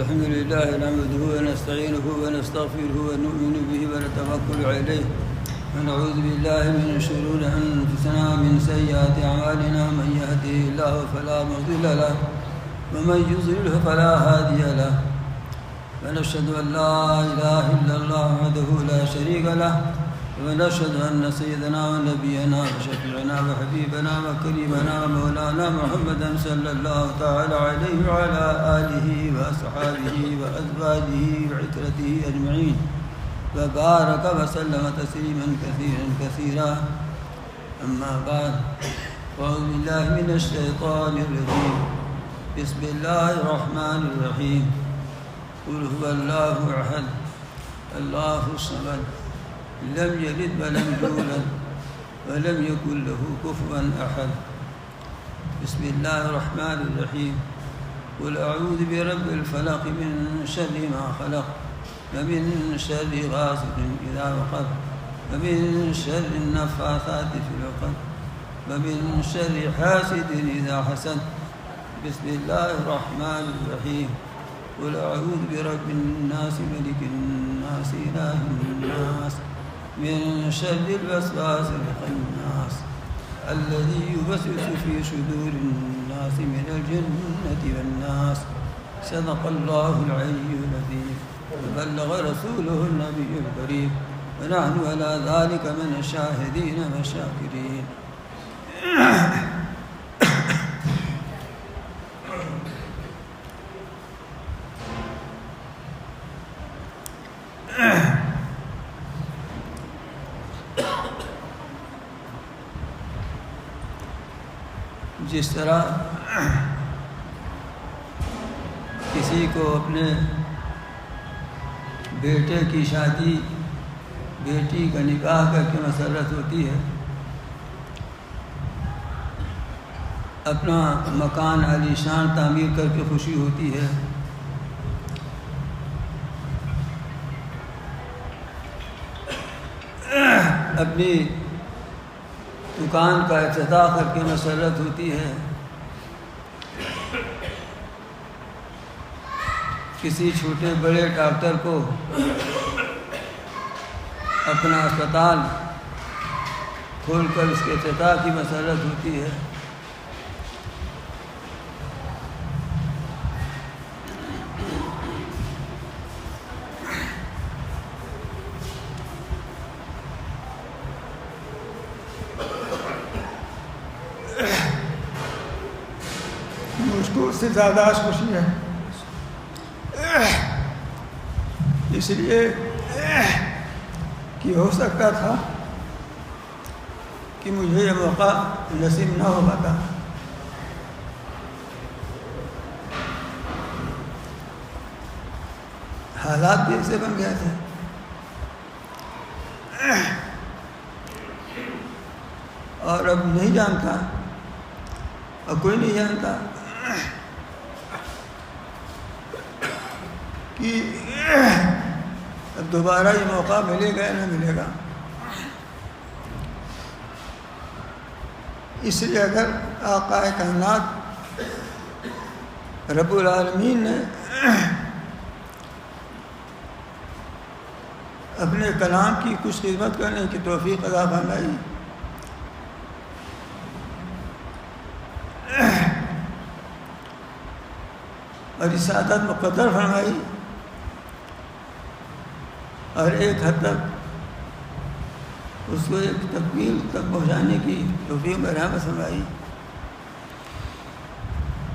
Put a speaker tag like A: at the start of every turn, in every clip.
A: الحمد لله نحمده ونستعينه ونستغفره ونؤمن به ونتوكل عليه ونعوذ بالله من شرور أنفسنا ومن سيئات أعمالنا من يهده الله فلا مضل له ومن يضلل فلا هادي له ونشهد أن لا إله إلا الله وحده لا شريك له ونشهد أن سيدنا ونبينا وشفيعنا وحبيبنا وكريمنا ومولانا محمدا صلى الله تعالى عليه وعلى آله وأصحابه وأزواجه وعترته أجمعين وبارك وسلم تسليما كثيرا كثيرا. أما بعد أعوذ بالله من الشيطان الرجيم. بسم الله الرحمن الرحيم. قل هو الله أحد الله الصمد لم يلد ولم يولد ولم يكن له كفوا أحد. بسم الله الرحمن الرحيم. قل أعوذ برب الفلق من شر ما خلق ومن شر غاسق إذا وقب ومن شر النفاثات في العقد ومن شر حاسد إذا حسد. بسم الله الرحمن الرحيم. قل أعوذ برب الناس ملك الناس إله الناس من شر الوسواس الخناس الذي يوسوس في صدور الناس من الجنة والناس. صدق الله العلي العظيم وبلغ رسوله النبي الكريم ونحن على ذلك من الشاهدين والشاكرين. جس طرح کسی کو اپنے بیٹے کی شادی بیٹی کا نکاح کر کے مسرت ہوتی ہے، اپنا مکان عالی شان تعمیر کر کے خوشی ہوتی ہے، اپنی دکان کا افتتاح کر کے مسرت ہوتی ہے، کسی چھوٹے بڑے ڈاکٹر کو اپنا اسپتال کھول کر اس کے افتتاح کی مسرت ہوتی ہے، سے زیادہ خوشی ہے. اس لیے کہ ہو سکتا تھا کہ مجھے یہ موقع نصیب نہ ہو پاتا. حالات بھی ایسے بن گئے تھے. اور اب نہیں جانتا اور کوئی نہیں جانتا کہ اب دوبارہ یہ موقع ملے گا یا نہ ملے گا. اس لیے اگر آقا کائنات رب العالمین نے اپنے کلام کی کچھ خدمت کرنے کی توفیق عطا فرمائی اور رسالت مقدر فرمائی اور ایک حد تک اس کو ایک تکمیل تک پہنچانے کی توفیق مرحمت فرمائی،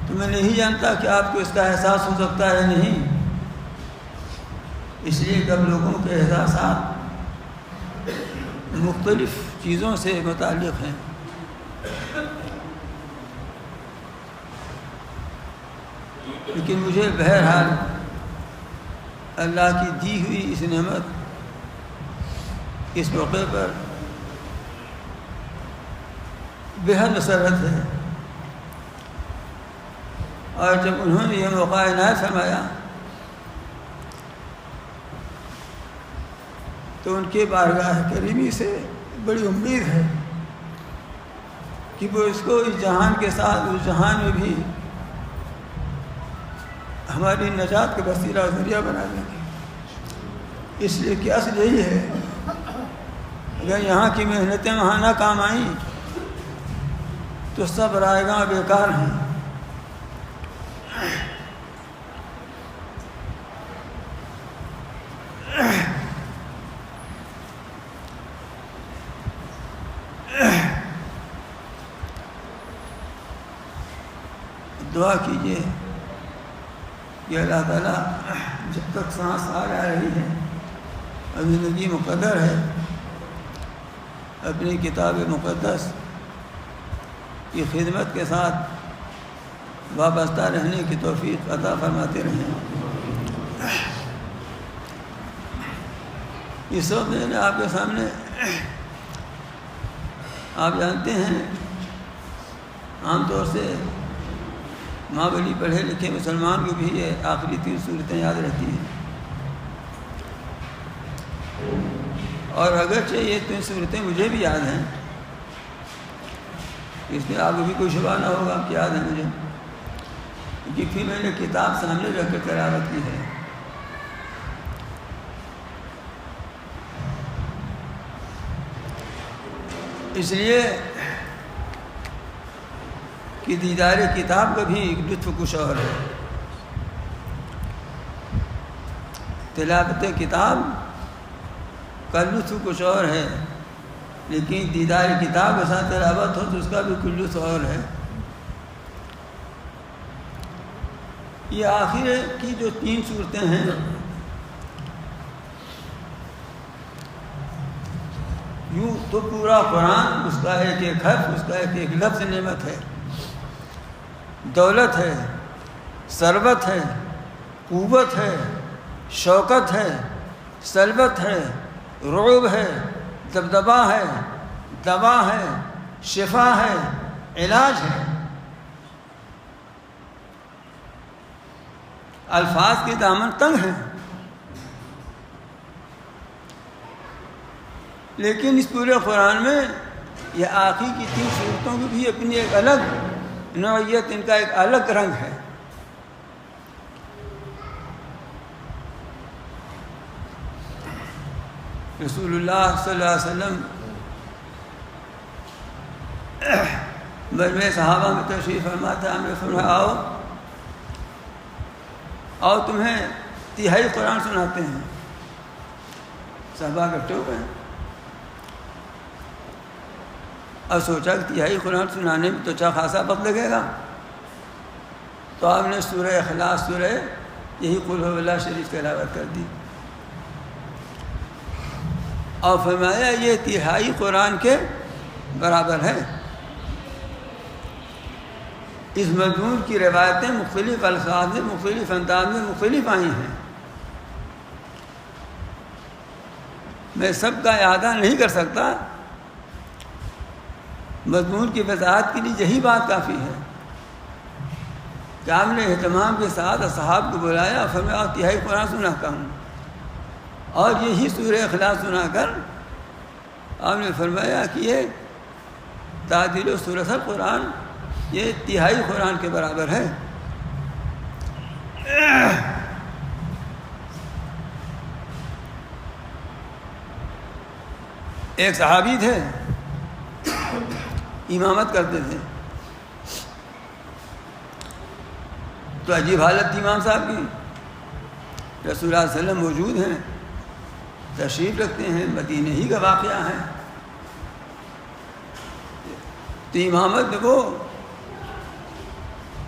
A: تو میں نہیں جانتا کہ آپ کو اس کا احساس ہو سکتا ہے نہیں. اس لیے کہ اب لوگوں کے احساسات مختلف چیزوں سے متعلق ہیں. لیکن مجھے بہرحال اللہ کی دی ہوئی اس نعمت اس موقع پر بےحد مسرت ہے. اور جب انہوں نے یہ موقع عنایت فرمایا تو ان کے بارگاہ کریمی سے بڑی امید ہے کہ وہ اس کو اس جہان کے ساتھ اس جہان میں بھی ہماری نجات کا وسیلہ اور ذریعہ بنا دیں گے۔ اس لیے کہ اصل یہی ہے، اگر یہاں کی محنتیں وہاں نہ کام آئیں تو سب رائے گاں بیکار ہیں۔ دعا کیجیے کہ اللہ تعالیٰ جب تک سانس آ رہی ہے اور زندگی مقدر ہے، اپنی کتاب مقدس کی خدمت کے ساتھ وابستہ رہنے کی توفیق عطا فرماتے رہیں۔ اس وقت میں نے آپ کے سامنے، آپ جانتے ہیں عام طور سے مابلی پڑھے لکھے مسلمان کو بھی یہ آخری 3 صورتیں یاد رہتی ہیں، اور اگرچہ یہ 3 صورتیں مجھے بھی یاد ہیں، اس میں آپ کو بھی کوئی شبہ نہ ہوگا کہ یاد ہے مجھے، کیونکہ پھر میں نے کتاب سامنے رکھ کر تلاوت کی ہے۔ اس لیے کہ دیدار کتاب کا بھی ایک لطف کچھ اور ہے۔ تلاوت کتاب کا لطف کچھ اور ہے، لیکن دیدار کتاب کے ساتھ تلاوت ہو تو اس کا بھی کچھ لطف اور ہے۔ یہ آخر کی جو 3 صورتیں ہیں، یوں تو پورا قرآن اس کا ایک ایک حرف، اس کا ایک ایک لفظ نعمت ہے، دولت ہے، ثروت ہے، قوت ہے، شوکت ہے، سلبت ہے، رعب ہے، دبدبا ہے، دوا ہے، شفا ہے، علاج ہے۔ الفاظ کے دامن تنگ ہیں، لیکن اس پورے قرآن میں یہ آخری کی 3 صورتوں کی بھی اپنی ایک الگ نوعیت، ان کا ایک الگ رنگ ہے۔ رسول اللہ صلی اللہ علیہ وسلم مجمع صحابہ میں تشریف فرما تھا، ہم نے فرمایا آؤ تمہیں 3 قرآن سناتے ہیں۔ صحابہ اکٹھے ہو گئے اور سوچا کہ 3 قرآن سنانے میں تو اچھا خاصا وقت لگے گا، تو آپ نے سورہ اخلاص، سورہ یہی قل هو اللہ شریف تلاوت کر دی اور فرمایا یہ 3 قرآن کے برابر ہے۔ اس مضمون کی روایتیں مختلف الفاظ میں، مختلف انداز میں مختلف آئی ہیں، میں سب کا اعادہ نہیں کر سکتا، مضمون کی وضاحت کے لیے یہی بات کافی ہے کہ آپ نے اہتمام کے ساتھ اصحاب کو بلایا اور فرمایا 3 قرآن سناتا ہوں، اور یہی سورہ اخلاص سنا کر آپ نے فرمایا کہ یہ تعدیل و ثلث القرآن، یہ 3 قرآن کے برابر ہے۔ ایک صحابی تھے، امامت کرتے تھے، تو عجیب حالت تھی امام صاحب کی۔ رسول اللہ صلی اللہ علیہ وسلم موجود ہیں، تشریف رکھتے ہیں، مدینے ہی کا واقعہ ہے، تو امامت میں وہ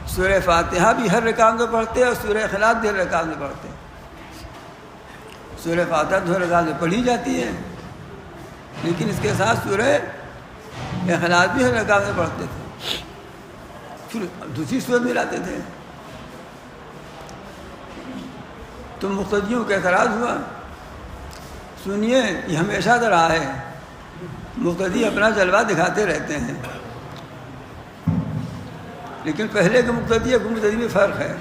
A: سورہ فاتحہ بھی ہر رکعت میں پڑھتے اور سورہ اخلاص بھی ہر رکعت میں پڑھتے۔ سورہ فاتحہ 2 رکعت میں پڑھی جاتی ہے، لیکن اس کے ساتھ سورہ اخلاص بھی ہر رکعت میں پڑھتے تھے، پھر دوسری صورت میں لاتے تھے۔ تو مقتدیوں کا اعتراض ہوا، سنیے یہ ہمیشہ سے رہا ہے، مقتدی اپنا جلوہ دکھاتے رہتے ہیں، لیکن پہلے کے مقتدی اور مقتدی میں فرق ہے۔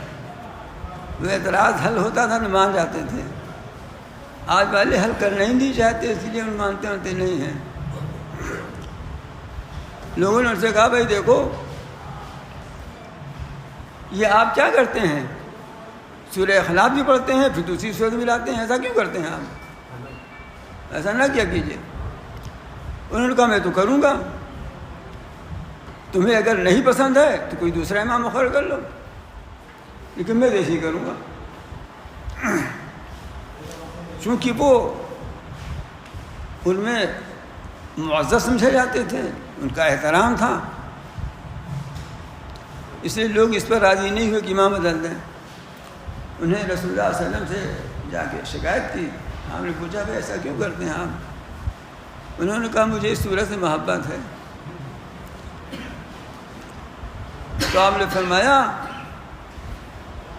A: وہ اعتراض حل ہوتا تھا تو مان جاتے تھے، آج والے حل کرنا ہی نہیں چاہتے، اس لیے ان مانتے نہیں ہیں۔ لوگوں نے ان سے کہا بھائی دیکھو یہ آپ کیا کرتے ہیں، سورہ اخلاص بھی پڑھتے ہیں پھر دوسری صورت بھی لاتے ہیں. ایسا کیوں کرتے ہیں آپ؟ ایسا نہ کیا کیجیے. انہوں نے کہا میں تو کروں گا, تمہیں اگر نہیں پسند ہے تو کوئی دوسرا امام مقرر کر لو, لیکن میں ایسے ہی کروں گا. چونکہ وہ ان میں معزز سمجھے جاتے تھے, ان کا احترام تھا, اس لیے لوگ اس پر راضی نہیں ہوئے کہ امام بدل دیں. انہیں رسول اللہ صلی اللہ علیہ وسلم سے جا کے شکایت کی. ہم نے پوچھا بھائی ایسا کیوں کرتے ہیں آپ؟ انہوں نے کہا مجھے اس صورت سے محبت ہے. تو آپ نے فرمایا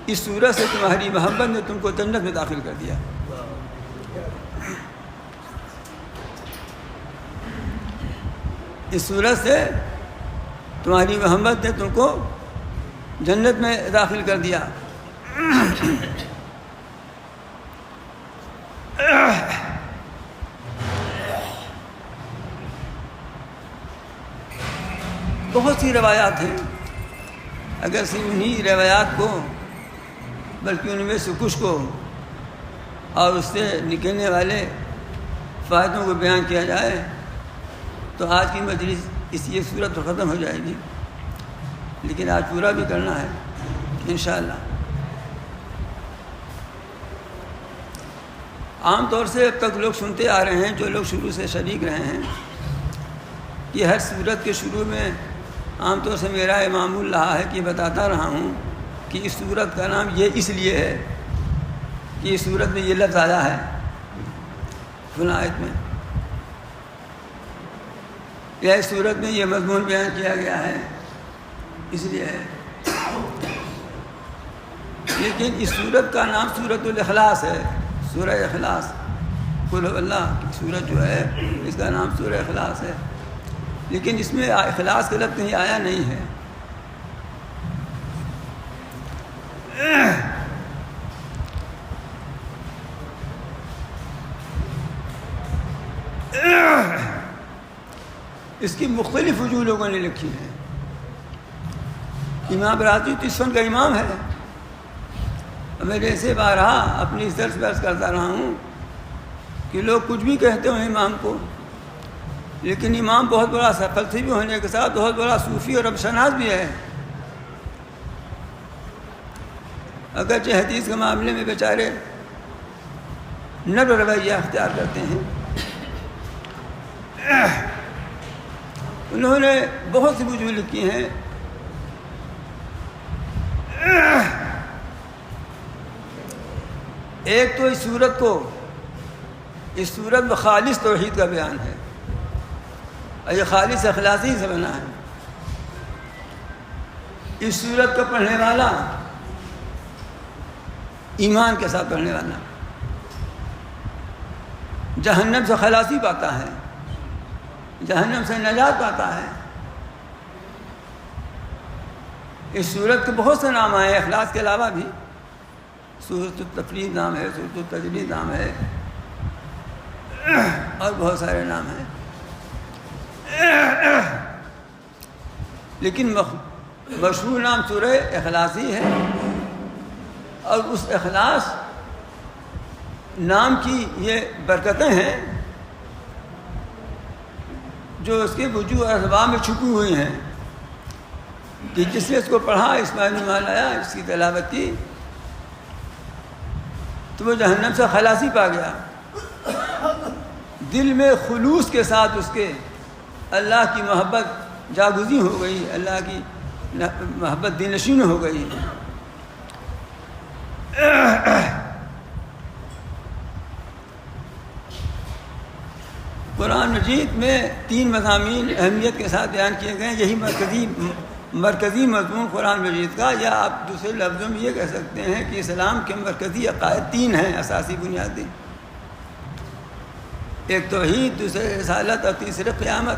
A: اس صورت سے تمہاری محبت نے تم کو جنت میں داخل کر دیا. اس صورت سے تمہاری محبت نے تم کو جنت میں داخل کر دیا. بہت سی روایات ہیں, اگر صرف انہی روایات کو بلکہ ان میں سے کچھ کو اور اس سے نکلنے والے فائدوں کو بیان کیا جائے تو آج کی مجلس اس یہ صورت تو ختم ہو جائے گی, لیکن آج پورا بھی کرنا ہے انشاءاللہ. عام طور سے اب تک لوگ سنتے آ رہے ہیں, جو لوگ شروع سے شریک رہے ہیں, کہ ہر صورت کے شروع میں عام طور سے میرا معمول رہا ہے کہ بتاتا رہا ہوں کہ اس صورت کا نام یہ اس لیے ہے کہ اس صورت میں یہ لفظ آیا ہے فلاں آیت میں, یا اس صورت میں یہ مضمون بیان کیا گیا ہے اس لیے ہے. لیکن اس صورت کا نام سورۃ الاخلاص ہے, سورہ اخلاص. قل هو اللہ کی سورت جو ہے اس کا نام سورہ اخلاص ہے, لیکن اس میں اخلاص کا لفظ کہیں آیا نہیں ہے. اس کی مختلف وجوہ لوگوں نے لکھی ہیں. امام راضی تو اس فن کا امام ہے. میں جیسے بارہا اپنی اس درس برس کرتا رہا ہوں کہ لوگ کچھ بھی کہتے ہیں امام کو, لیکن امام بہت بڑا فلسفی ہونے کے ساتھ بہت بڑا صوفی اور رب شناس بھی ہے. اگرچہ حدیث کے معاملے میں بیچارے نرم رویہ اختیار کرتے ہیں. انہوں نے بہت سی وجوہ لکھی ہیں. ایک تو اس صورت میں خالص توحید کا بیان ہے, اور یہ خالص اخلاصی سے بنا ہے. اس صورت کا پڑھنے والا ایمان کے ساتھ پڑھنے والا جہنم سے خلاصی پاتا ہے, جہنم سے نجات پاتا ہے. اس صورت کے بہت سے نام آئے ہیں اخلاص کے علاوہ بھی. سورۃ التفریق نام ہے, سورۃ التجرید نام ہے, اور بہت سارے نام ہیں. لیکن مشہور نام سورہ اخلاصی ہے, اور اس اخلاص نام کی یہ برکتیں ہیں جو اس کے وجوہ اور اسباب میں چھپی ہوئی ہیں, کہ جس نے اس کو پڑھا, اس میں ایمان آیا, اس کی تلاوت کی, تو وہ جہنم سے خلاصی پا گیا. دل میں خلوص کے ساتھ اس کے اللہ کی محبت جاگزی ہو گئی, اللہ کی محبت دل نشین ہو گئی. قرآن مجید میں 3 مضامین اہمیت کے ساتھ بیان کیے گئے ہیں. یہی مرکزی مضمون قرآن مجید کا, یا آپ دوسرے لفظوں میں یہ کہہ سکتے ہیں کہ اسلام کے مرکزی عقائد 3 ہیں اساسی بنیادی. ایک توحید, دوسرے رسالت, اور تیسرے قیامت.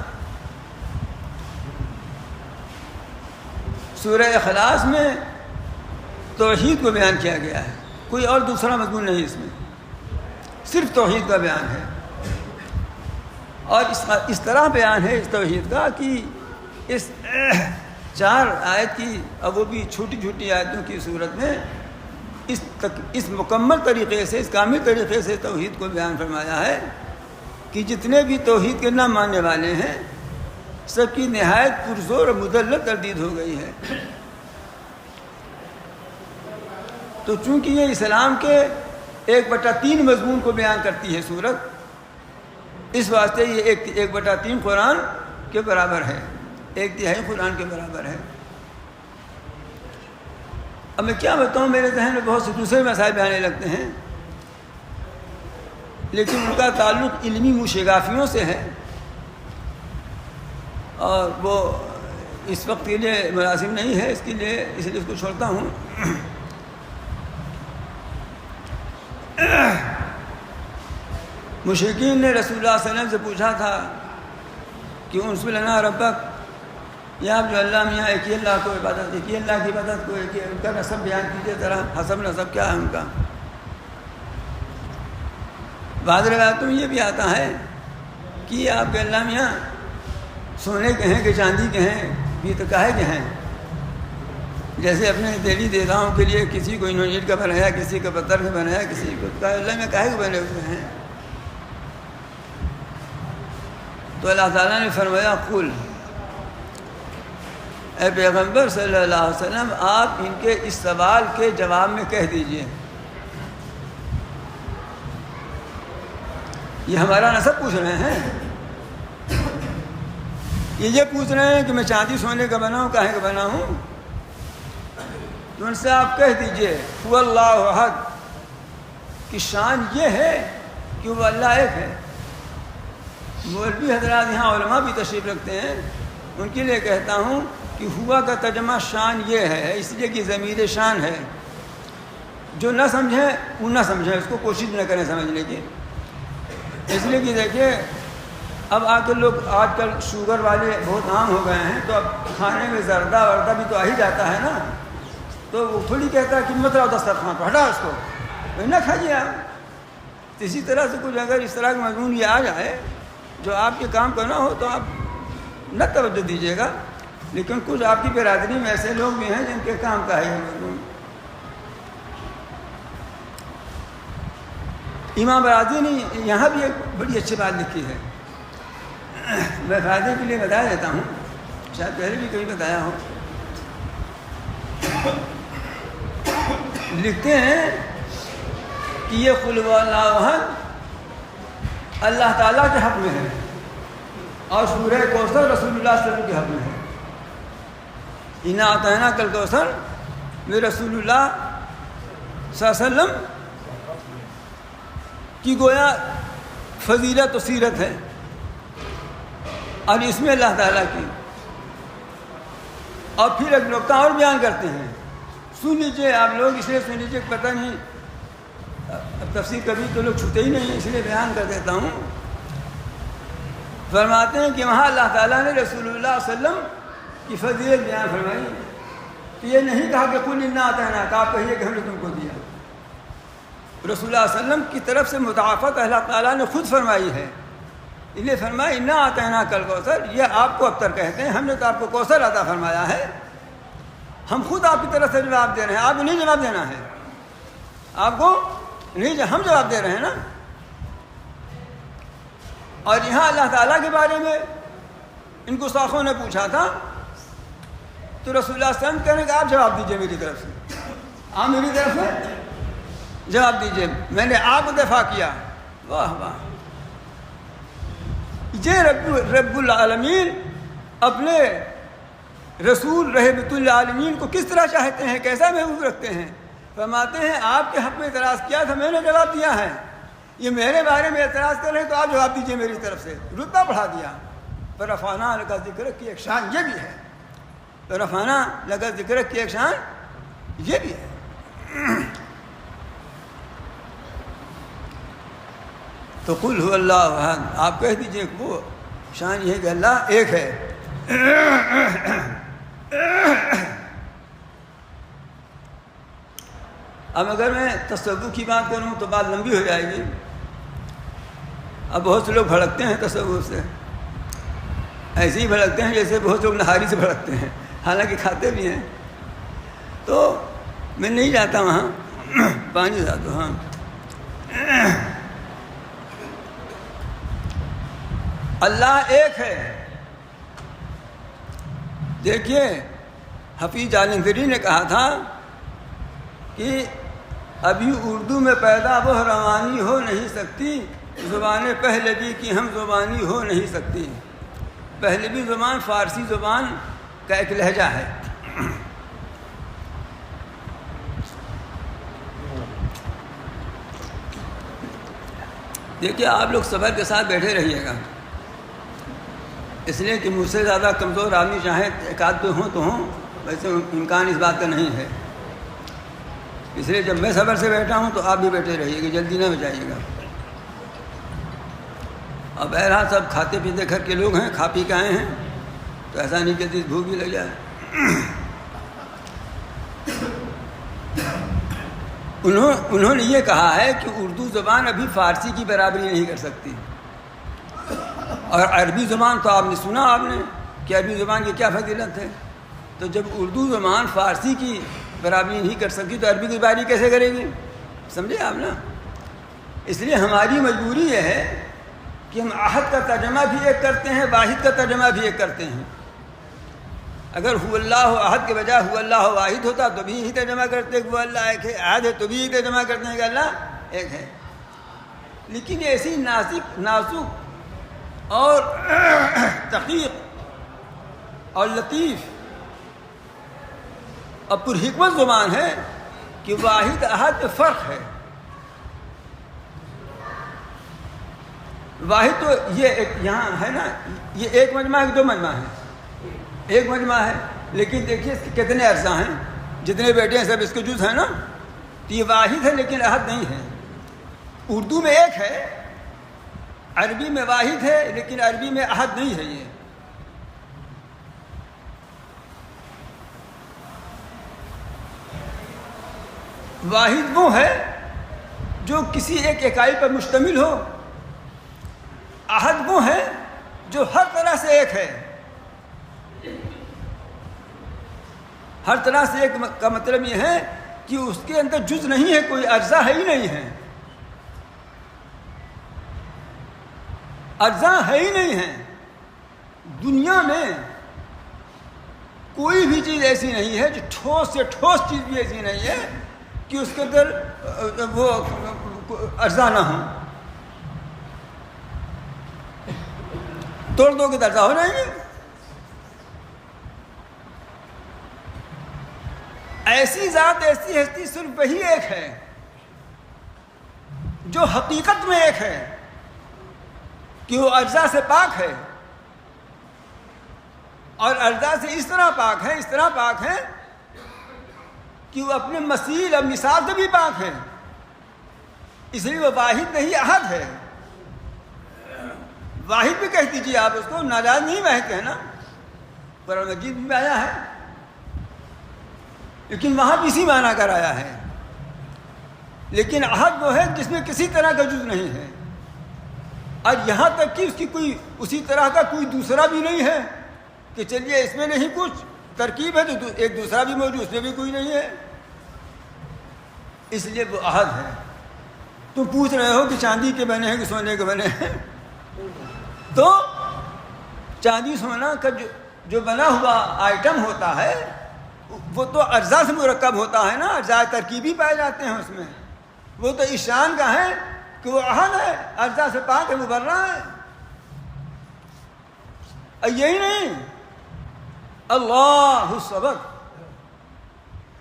A: سورہ اخلاص میں توحید کو بیان کیا گیا ہے, کوئی اور دوسرا مضمون نہیں اس میں, صرف توحید کا بیان ہے. اور اس طرح بیان ہے اس توحید کا کہ اس 4 آیت کی, اور وہ بھی چھوٹی چھوٹی آیتوں کی صورت میں اس مکمل طریقے سے، اس کامل طریقے سے توحید کو بیان فرمایا ہے کہ جتنے بھی توحید کے نہ ماننے والے ہیں سب کی نہایت پرزور اور مدلل تردید ہو گئی ہے۔ تو چونکہ یہ اسلام کے 1/3 مضمون کو بیان کرتی ہے سورت، اس واسطے یہ 1/3 قرآن کے برابر ہے، 1/3 قرآن کے برابر ہے۔ اب میں کیا بتاؤں، میرے ذہن میں بہت سے دوسرے مسائل بھی آنے لگتے ہیں، لیکن ان کا تعلق علمی موشگافیوں سے ہے اور وہ اس وقت کے لیے مناسب نہیں ہے، اس لیے اس کو چھوڑتا ہوں۔ مشرکین نے رسول اللہ صلی اللہ علیہ وسلم سے پوچھا تھا کہ انصر لنا ربک، یا آپ جو اللہ میاں ایک ہی اللہ کو عبادت، ایک ہی اللہ کی عبادت کو، ایک ہی ان کا نسب بیان کیجیے ذرا، حسب نسب کیا ہے ان کا۔ بعض روایتوں میں یہ بھی آتا ہے کہ آپ کے اللہ میاں سونے کے ہیں کہ چاندی کے ہیں، بھی تو کاہے کے ہیں، جیسے اپنے دیوی دیوتاؤں کے لیے کسی کو انہوں اینٹ کا بنایا، کسی کو پتھر کا بنایا، کسی کو اللہ میں کاہے کو بنے ہوئے ہیں۔ تو اللہ تعالیٰ نے فرمایا قل، اے پیغمبر صلی اللہ علیہ وسلم آپ ان کے اس سوال کے جواب میں کہہ دیجئے، یہ ہمارا نسب پوچھ رہے ہیں، یہ پوچھ رہے ہیں کہ میں چاندی سونے کا بنا ہوں، کاہے کا بنا ہوں، تو ان سے آپ کہہ دیجئے هو اللہ احد، کہ شان یہ ہے کہ وہ اللہ ایک ہے۔ مولوی حضرات یہاں علماء بھی تشریف رکھتے ہیں، ان کے لیے کہتا ہوں کہ ہوا کا ترجمہ شان یہ ہے، اس لیے کہ ضمیر شان ہے، جو نہ سمجھیں وہ نہ سمجھیں، اس کو کوشش نہ کریں سمجھنے کی، اس لیے کہ دیکھیں اب آج کل شوگر والے بہت عام ہو گئے ہیں، تو اب کھانے میں زردہ وردہ بھی تو آ ہی جاتا ہے نا، تو وہ تھوڑی کہتا ہے کہ مت رہو دسترخوان پہ، ہٹا اس کو، نہ کھائیے آپ۔ اسی طرح سے کچھ اگر اس طرح کا مضمون یہ آ جائے جو آپ کے کام کرنا ہو تو آپ نہ توجہ دیجیے گا، لیکن کچھ آپ کی برادری میں ایسے لوگ بھی ہیں جن کے کام کا ہے مضمون۔ امام برادری نے یہاں بھی ایک بڑی اچھی بات لکھی ہے، میں فائدے کے لیے بتا دیتا ہوں، شاید پہلے بھی کبھی بتایا ہو۔ لکھتے ہیں کہ یہ قل هو اللہ احد اللہ تعالیٰ کے حق میں ہے، اور سورہ کوثر رسول اللہ صلی اللہ علیہ وسلم کے حق میں ہے۔ انا اعطیناک الکوثر میں رسول اللہ صلی اللہ علیہ وسلم کی گویا فضیلت و سیرت ہے، اور اس میں اللہ تعالیٰ کی، اور پھر ایک نقطہ اور بیان کرتے ہیں، سن لیجیے آپ لوگ، اس لیے سن لیجیے، پتہ نہیں اب تفسیر کبھی تو لوگ چھوتے ہی نہیں، اس لیے بیان کر دیتا ہوں۔ فرماتے ہیں کہ وہاں اللہ تعالیٰ نے رسول اللہ صلی اللہ علیہ وسلم کی فضیلت بیان فرمائی، تو یہ نہیں کہا کہ قل انا اعطیناک، آپ کہیے کہ ہم نے تم کو دیا۔ رسول اللہ صلی اللہ علیہ وسلم کی طرف سے مضافت اللہ تعالیٰ نے خود فرمائی ہے، اس لیے فرمایا انا اعطیناک الکوثر، یہ آپ کو ابتر کہتے ہیں، ہم نے تو آپ کو کوثر عطا فرمایا ہے، ہم خود آپ کی طرف سے جواب دے رہے ہیں، آپ کو نہیں جواب دینا ہے، آپ کو نہیں، ہم جواب دے رہے ہیں نا۔ اور یہاں اللہ تعالیٰ کے بارے میں ان کو ساخوں نے پوچھا تھا، تو رسول اللہ صلی اللہ علیہ وسلم کہنے کہ آپ جواب دیجئے میری طرف سے، آپ میری طرف سے جواب دیجئے، میں نے آپ کو دفاع کیا۔ واہ واہ، یہ رب العالمین اپنے رسول رحمت العالمین کو کس طرح چاہتے ہیں، کیسا محبوب رکھتے ہیں۔ فرماتے ہیں آپ کے حق میں اعتراض کیا تھا، میں نے جواب دیا ہے، یہ میرے بارے میں اعتراض کر رہے ہیں تو آپ جواب دیجئے میری طرف سے، رتبہ بڑھا دیا۔ رفعنا لک ذکرک کی ایک شان یہ بھی ہے، رفعنا لک ذکرک کی ایک شان یہ بھی ہے۔ تو قل هو اللہ احد، آپ کہہ دیجئے کہ وہ شان یہ ہے کہ اللہ ایک ہے۔ اب اگر میں تصوف کی بات کروں تو بات لمبی ہو جائے گی، اب بہت سے لوگ بھڑکتے ہیں تصوف سے، ایسے ہی بھڑکتے ہیں جیسے بہت لوگ نہاری سے بھڑکتے ہیں، حالانکہ کھاتے بھی ہیں، تو میں نہیں جاتا وہاں۔ پانی لا دو. ہاں اللہ ایک ہے. دیکھیے حفیظ عالمگیری نے کہا تھا کہ ابھی اردو میں پیدا وہ روانی ہو نہیں سکتی زبان پہلوی کی ہم زبانی ہو نہیں سکتی. پہلوی زبان فارسی زبان کا ایک لہجہ ہے. دیکھیے آپ لوگ صبر کے ساتھ بیٹھے رہیے گا، اس لیے کہ مجھ سے زیادہ کمزور آدمی چاہے ایک آدھ دو ہوں تو ہوں، ویسے امکان اس بات کا نہیں ہے. اس لیے جب میں صبر سے بیٹھا ہوں تو آپ بھی بیٹھے رہیے گا، جلدی نہ بجائیے گا. اب بہرحال سب کھاتے پیتے گھر کے لوگ ہیں، کھا پی کے آئے ہیں، تو ایسا نہیں کہ بھوک بھی لگ جائے. انہوں نے یہ کہا ہے کہ اردو زبان ابھی فارسی کی برابری نہیں کر سکتی. اور عربی زبان تو آپ نے سنا، آپ نے کہ عربی زبان کی کیا فضیلت ہے. تو جب اردو زبان فارسی کی برابری نہیں کر سکتی تو عربی کی برابری کیسے کرے گی؟ سمجھے آپ نا. اس لیے ہماری مجبوری یہ ہے کہ ہم احد کا ترجمہ بھی ایک کرتے ہیں، واحد کا ترجمہ بھی ایک کرتے ہیں. اگر هو اللہ احد کے بجائے هو اللہ واحد ہوتا تو بھی یہی ترجمہ کرتے کہ وہ اللہ ایک ہے، احد ہے تو بھی یہی ترجمہ کرتے ہیں کہ اللہ ایک ہے. لیکن یہ ایسی نازک اور دقیق اور لطیف اور پرحکمت زبان ہے کہ واحد احد میں فرق ہے. واحد تو یہ ایک یہاں ہے نا، یہ ایک مجمع ہے، دو مجمع ہے. ایک مجمع ہے، لیکن دیکھیے اس کے کتنے اجزاء ہیں، جتنے بیٹے ہیں سب اس کے جز ہیں نا. تو یہ واحد ہے لیکن احد نہیں ہے. اردو میں ایک ہے، عربی میں واحد ہے لیکن عربی میں احد نہیں ہے. یہ واحد وہ ہے جو کسی ایک اکائی پر مشتمل ہو، احد وہ ہے جو ہر طرح سے ایک ہے. ہر طرح سے ایک کا مطلب یہ ہے کہ اس کے اندر جز نہیں ہے، کوئی اجزاء ہے ہی نہیں ہے. اجزاء ہے ہی نہیں ہے. دنیا میں کوئی بھی چیز ایسی نہیں ہے، جو ٹھوس سے ٹھوس چیز بھی ایسی نہیں ہے کہ اس کے اندر وہ اجزاء نہ ہوں. توڑ دو کہ اجزاء ہو جائیں گے. ایسی ذات ایسی ہستی صرف وہی ایک ہے جو حقیقت میں ایک ہے کہ وہ اجزاء سے پاک ہے، اور اجزاء سے اس طرح پاک ہے کہ وہ اپنے مثیل اور مثال سے بھی پاک ہے. اس لیے وہ واحد نہیں احد ہے. واحد بھی کہہ دیجیے آپ اس کو، ناراض نہیں واحد کہنا، قرآن مجید میں آیا ہے لیکن وہاں بھی اسی معنی کر آیا ہے. لیکن احد وہ ہے جس میں کسی طرح کا جز نہیں ہے، اور یہاں تک کہ اس کی کوئی اسی طرح کا کوئی دوسرا بھی نہیں ہے کہ چلیے اس میں نہیں کچھ ترکیب ہے تو ایک دوسرا بھی موجود، اس میں بھی کوئی نہیں ہے. اس لیے وہ احد ہے. تم پوچھ رہے ہو کہ چاندی کے بنے ہیں کہ سونے کے بنے ہیں، تو چاندی سونا کا جو بنا ہوا آئٹم ہوتا ہے وہ تو اجزاء سے مرکب ہوتا ہے نا، اجزاء ترکیبی پائے جاتے ہیں اس میں. وہ تو اس شان کا ہے کہ وہ احد ہے، اجزاء سے پاک ہے، مبرہ ہے. یہی نہیں، اللہ الصمد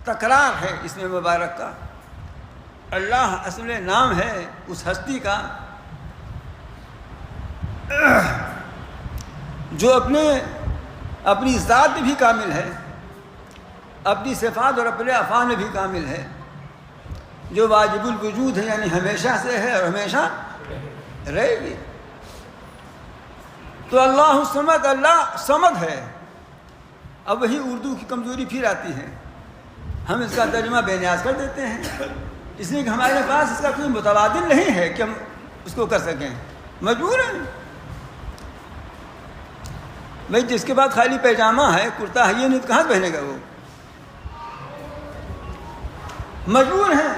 A: تکرار ہے اس میں مبارک کا. اللہ اصل نام ہے اس ہستی کا جو اپنی ذات میں بھی کامل ہے، اپنی صفات اور اپنے افعال میں بھی کامل ہے، جو واجب الوجود ہے، یعنی ہمیشہ سے ہے اور ہمیشہ رہے گی. تو اللہ الصمد، اللہ صمد ہے. اب وہی اردو کی کمزوری پھر آتی ہے، ہم اس کا ترجمہ بے نیاز کر دیتے ہیں، اس لیے کہ ہمارے پاس اس کا کوئی متبادل نہیں ہے کہ ہم اس کو کر سکیں. مجبور ہیں بھائی. جس کے بعد خالی پیجامہ ہے، کرتا ہے، یہ نہیں تو کہاں پہنے گا وہ؟ مجبور ہیں.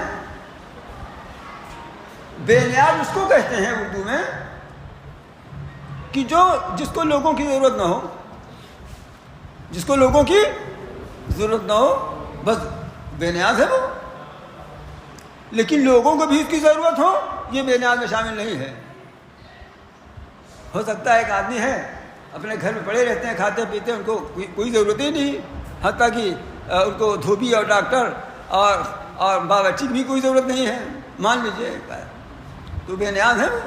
A: بے نیاز اس کو کہتے ہیں اردو میں کہ جس کو لوگوں کی ضرورت نہ ہو، جس کو لوگوں کی ضرورت نہ ہو، بس بے نیاز ہے وہ. لیکن لوگوں کو بھی اس کی ضرورت ہو، یہ بے نیاز میں شامل نہیں ہے. ہو سکتا ہے ایک آدمی ہے اپنے گھر میں پڑے رہتے ہیں، کھاتے پیتے، ان کو کوئی ضرورت ہی نہیں، حتیٰ کہ ان کو دھوبی اور ڈاکٹر اور باورچی کی بھی کوئی ضرورت نہیں ہے، مان لیجیے، تو بے نیاز ہے وہ.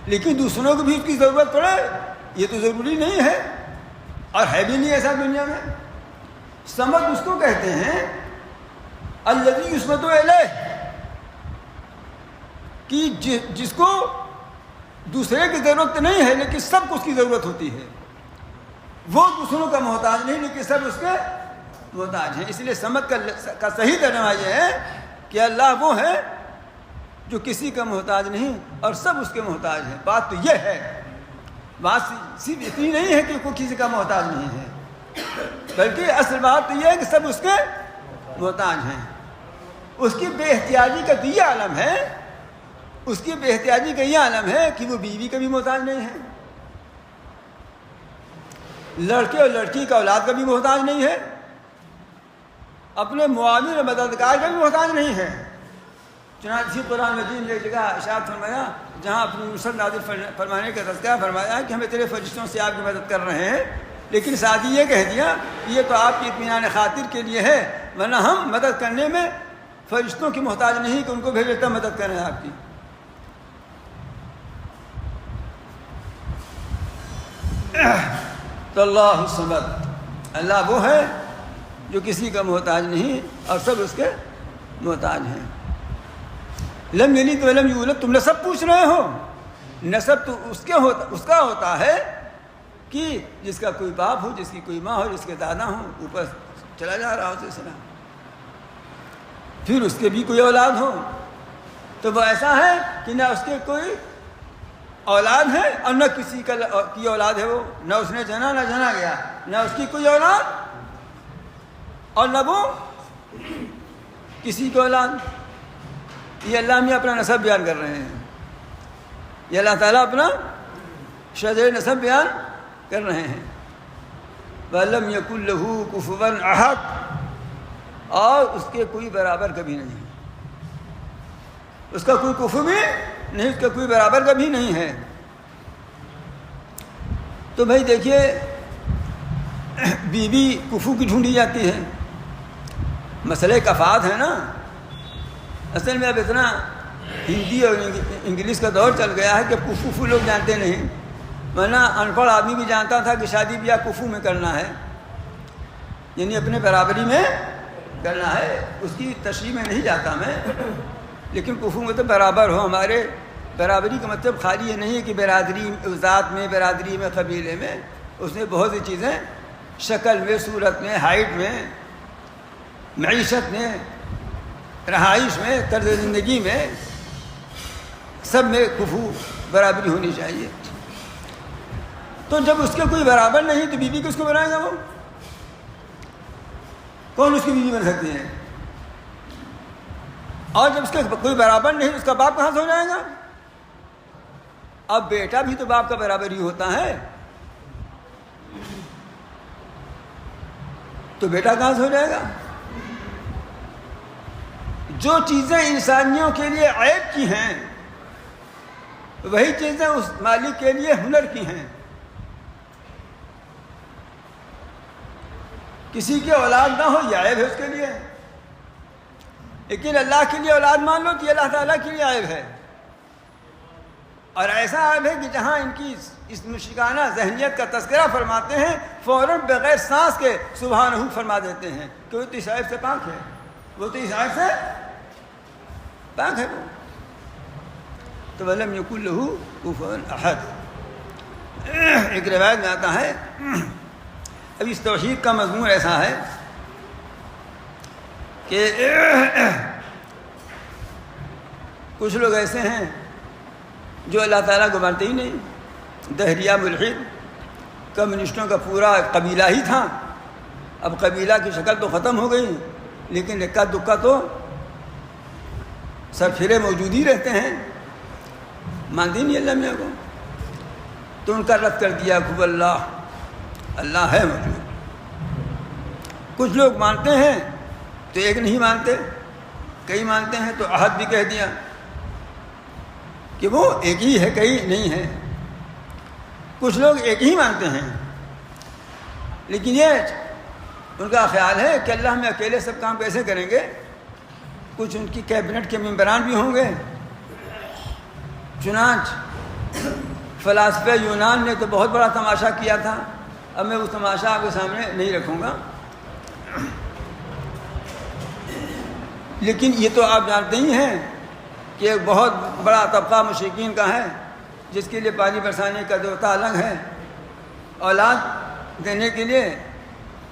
A: لیکن دوسروں کو بھی اس کی ضرورت پڑے یہ تو ضروری نہیں ہے، اور ہے بھی نہیں ایسا دنیا میں. سمد اس کو کہتے ہیں الذی یصمد الیہ، کہ جس کو دوسرے کی ضرورت نہیں ہے لیکن سب کو اس کی ضرورت ہوتی ہے. وہ دوسروں کا محتاج نہیں لیکن سب اس کے محتاج ہیں. اس لیے سمد کا صحیح ترجمہ یہ ہے کہ اللہ وہ ہے جو کسی کا محتاج نہیں اور سب اس کے محتاج ہیں. بات تو یہ ہے، بات صرف اتنی نہیں ہے کہ کوئی کسی کا محتاج نہیں ہے، بلکہ اصل بات تو یہ ہے کہ سب اس کے محتاج ہیں. اس کی بے احتیاجی کا تو یہ عالم ہے، اس کی بے احتیاجی کا یہ عالم ہے کہ وہ بیوی کا بھی محتاج نہیں ہے، لڑکے اور لڑکی کا اولاد کا بھی محتاج نہیں ہے، اپنے معاون اور مددگار کا بھی محتاج نہیں ہے. چنانچہ اسی قرآن مجید نے ایک جگہ ارشاد فرمایا جہاں اپنی نصرت نازل فرمانے کا تذکرہ فرمایا کہ ہمیں تیرے فرشتوں سے آپ کی مدد کر رہے ہیں، لیکن ساتھ ہی یہ کہہ دیا کہ یہ تو آپ کی اطمینان خاطر کے لیے ہے، ورنہ ہم مدد کرنے میں فرشتوں کی محتاج نہیں کہ ان کو بھیجتا مدد کریں آپ کی. تو اللہ الصمد، اللہ وہ ہے جو کسی کا محتاج نہیں اور سب اس کے محتاج ہیں. لم یلد ولم یولد، تم نسب پوچھ رہے ہو، نسب تو اس کا ہوتا ہے کہ جس کا کوئی باپ ہو، جس کی کوئی ماں ہو، جس کے دادا ہوں، اوپر چلا جا رہا ہو سلسلہ، پھر اس کے بھی کوئی اولاد ہو. تو وہ ایسا ہے کہ نہ اس کے کوئی اولاد ہے اور نہ کسی کی اولاد ہے، وہ نہ اس نے جنا نہ جنا گیا، نہ اس کی کوئی اولاد اور نہ وہ کسی کی اولاد. یہ اللہ میں اپنا نسب بیان کر رہے ہیں، یہ اللہ تعالیٰ اپنا شجر نسب بیان کر رہے ہیں. وَلَمْ يَكُنْ لَهُ كُفُوًا أَحَدٌ، اور اس کے کوئی برابر کبھی نہیں، اس کا کوئی کفو بھی نہیں، اس کا کوئی برابر کبھی نہیں ہے. تو بھائی دیکھیے، بیوی کفو کی ڈھونڈی جاتی ہے، مسئلہ کفات ہے نا. اصل میں اب اتنا ہندی اور انگلش کا دور چل گیا ہے کہ کفو لوگ جانتے نہیں، ورنہ ان پڑھ آدمی بھی جانتا تھا کہ شادی بیاہ کفو میں کرنا ہے، یعنی اپنے برابری میں کرنا ہے. اس کی تشریح میں نہیں جاتا میں، لیکن کفو مطلب برابر ہو. ہمارے برابری کا مطلب خالی یہ نہیں ہے کہ برادری ذات میں، برادری میں، قبیلے میں، اس نے بہت سی چیزیں، شکل میں، صورت میں، ہائٹ میں، معیشت میں، رہائش میں، طرز زندگی میں، سب میں کفو برابری ہونی چاہیے. تو جب اس کے کوئی برابر نہیں تو بیوی کس کو بنائے گا؟ وہ کون اس کی بیوی بن سکتی ہے؟ اور جب اس کے کوئی برابر نہیں، اس کا باپ کہاں سے ہو جائے گا؟ اب بیٹا بھی تو باپ کا برابر ہی ہوتا ہے، تو بیٹا کہاں سے ہو جائے گا؟ جو چیزیں انسانیوں کے لیے عیب کی ہیں وہی چیزیں اس مالک کے لیے ہنر کی ہیں. کسی کی اولاد نہ ہو یہ عیب ہے اس کے لیے، لیکن اللہ کے لیے اولاد مان لو تو یہ اللہ تعالیٰ کے لیے عیب ہے. اور ایسا عیب ہے کہ جہاں ان کی اس مشرکانہ ذہنیت کا تذکرہ فرماتے ہیں فوراً بغیر سانس کے سبحانہ فرما دیتے ہیں کہ وہ تو اس عیب سے پاک ہے، وہ تو اس عیب سے پاک ہے. وہ تو وَلَمْ يَكُنْ لَهُ كُفُوًا أَحَدٌ. ایک روایت میں آتا ہے، اب اس توحید کا مضمون ایسا ہے کہ کچھ لوگ ایسے ہیں جو اللہ تعالیٰ کو مانتے ہی نہیں. دہریہ ملحد، کمیونسٹوں کا پورا قبیلہ ہی تھا، اب قبیلہ کی شکل تو ختم ہو گئی لیکن اکا دکا تو سر پھرے موجود ہی رہتے ہیں. مانتے نہیں اللہ میاں کو، تو ان کا رد کر دیا خوب اللہ، اللہ ہے موجود۔ کچھ لوگ مانتے ہیں تو ایک نہیں مانتے، کئی مانتے ہیں تو احد بھی کہہ دیا کہ وہ ایک ہی ہے، کئی نہیں ہے۔ کچھ لوگ ایک ہی مانتے ہیں، لیکن یہ ان کا خیال ہے کہ اللہ میں اکیلے سب کام کیسے کریں گے۔ کچھ ان کی کیبنٹ کے ممبران بھی ہوں گے۔ چنانچہ فلاسفہ یونان نے تو بہت بڑا تماشا کیا تھا، اب میں وہ تماشا آپ کے سامنے نہیں رکھوں گا، لیکن یہ تو آپ جانتے ہی ہیں کہ ایک بہت بڑا طبقہ مشرکین کا ہے جس کے لیے پانی برسانے کا دیوتا الگ ہے، اولاد دینے کے لیے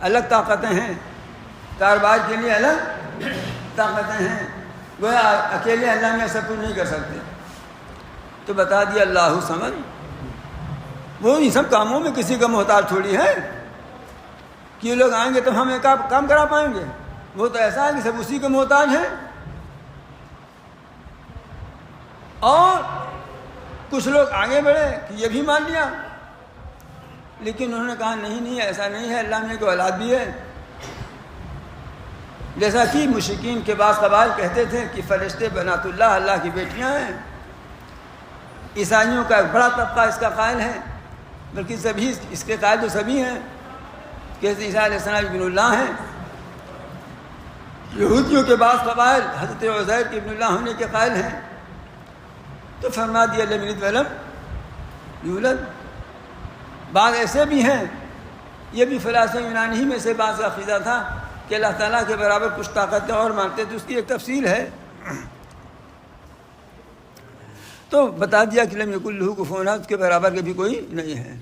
A: الگ طاقتیں ہیں، کاروبار کے لیے الگ طاقتیں ہیں، گویا اکیلے اللہ میں سب کچھ نہیں کر سکتے۔ تو بتا دیا اللہ سمجھ، وہ ان سب کاموں میں کسی کا محتاج تھوڑی ہے کہ یہ لوگ آئیں گے تو ہم ایک کام کرا پائیں گے، وہ تو ایسا ہے کہ سب اسی کے محتاج ہیں۔ اور کچھ لوگ آگے بڑھے کہ یہ بھی مان لیا، لیکن انہوں نے کہا نہیں ایسا نہیں ہے، اللہ میں کوئی اولاد بھی ہے۔ جیسا کہ مشرکین کے بعض قبائل کہتے تھے کہ فرشتے بنات اللہ، اللہ کی بیٹیاں ہیں۔ عیسائیوں کا ایک بڑا طبقہ اس کا قائل ہے، بلکہ سبھی اس کے قائل تو سبھی ہیں کہ عیسیٰ علیہ السلام ابن اللہ ہیں۔ یہودیوں کے بعض قبائل حضرت عزیر کے ابن اللہ ہونے کے قائل ہیں۔ تو فرما دیا لم یلد ولم یولد۔ بعض ایسے بھی ہیں، یہ بھی فلاسفہ یونانی ہی میں سے بعض کا عقیدہ تھا کہ اللہ تعالیٰ کے برابر کچھ طاقتیں اور مانتے تھے، اس کی ایک تفصیل ہے۔ تو بتا دیا کہ لم یکن لہ کفوا احد، اس کے برابر کے بھی کوئی نہیں ہے۔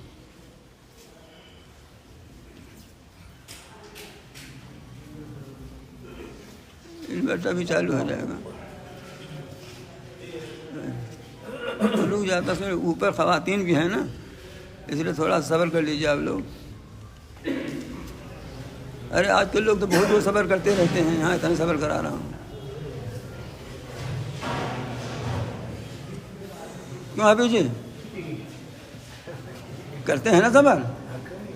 A: انورٹر بھی چالو ہو جائے گا، رک جاتا ہے، اوپر خواتین بھی ہیں نا، اس لیے تھوڑا صبر کر لیجیے آپ لوگ۔ ارے آج کل لوگ تو بہت صبر کرتے رہتے ہیں، یہاں اتنا صبر کرا رہا ہوں۔ کیوں ابھی جی کرتے ہیں نا صبر؟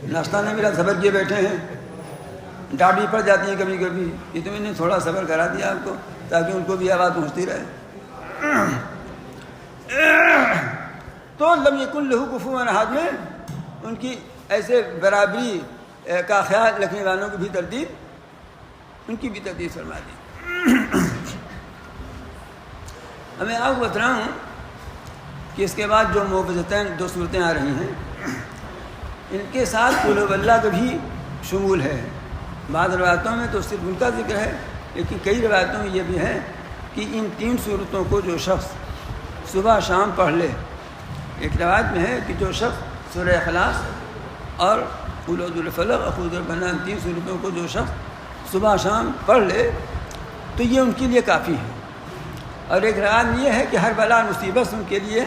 A: ناشتہ نہیں ملا صبر کیے بیٹھے ہیں، ڈانٹ بھی پڑ جاتی ہیں کبھی کبھی، یہ تو میں نے تھوڑا صبر کرا دیا آپ کو تاکہ ان کو بھی آواز پہنچتی رہے۔ تو لم یکن لہ کفوا احد میں ان کی ایسے برابری کا خیال رکھنے والوں کی بھی ترتیب، ان کی بھی ترتیب فرما دی۔ اب میں آپ کو بتا رہا ہوں کہ اس کے بعد جو معوذتین دو صورتیں آ رہی ہیں، ان کے ساتھ قل هو اللہ کا بھی شمول ہے۔ بعض روایتوں میں تو صرف ان کا ذکر ہے، لیکن کئی روایتوں میں یہ بھی ہے کہ ان تین صورتوں کو جو شخص صبح شام پڑھ لے، ایک روایت میں ہے کہ جو شخص سورہ اخلاص اور قل اعوذ بالفلق اور قل اعوذ بالناس، تین صورتوں کو جو شخص صبح شام پڑھ لے تو یہ ان کے لیے کافی ہے۔ اور ایک روایت یہ ہے کہ ہر بلا مصیبت ان کے لیے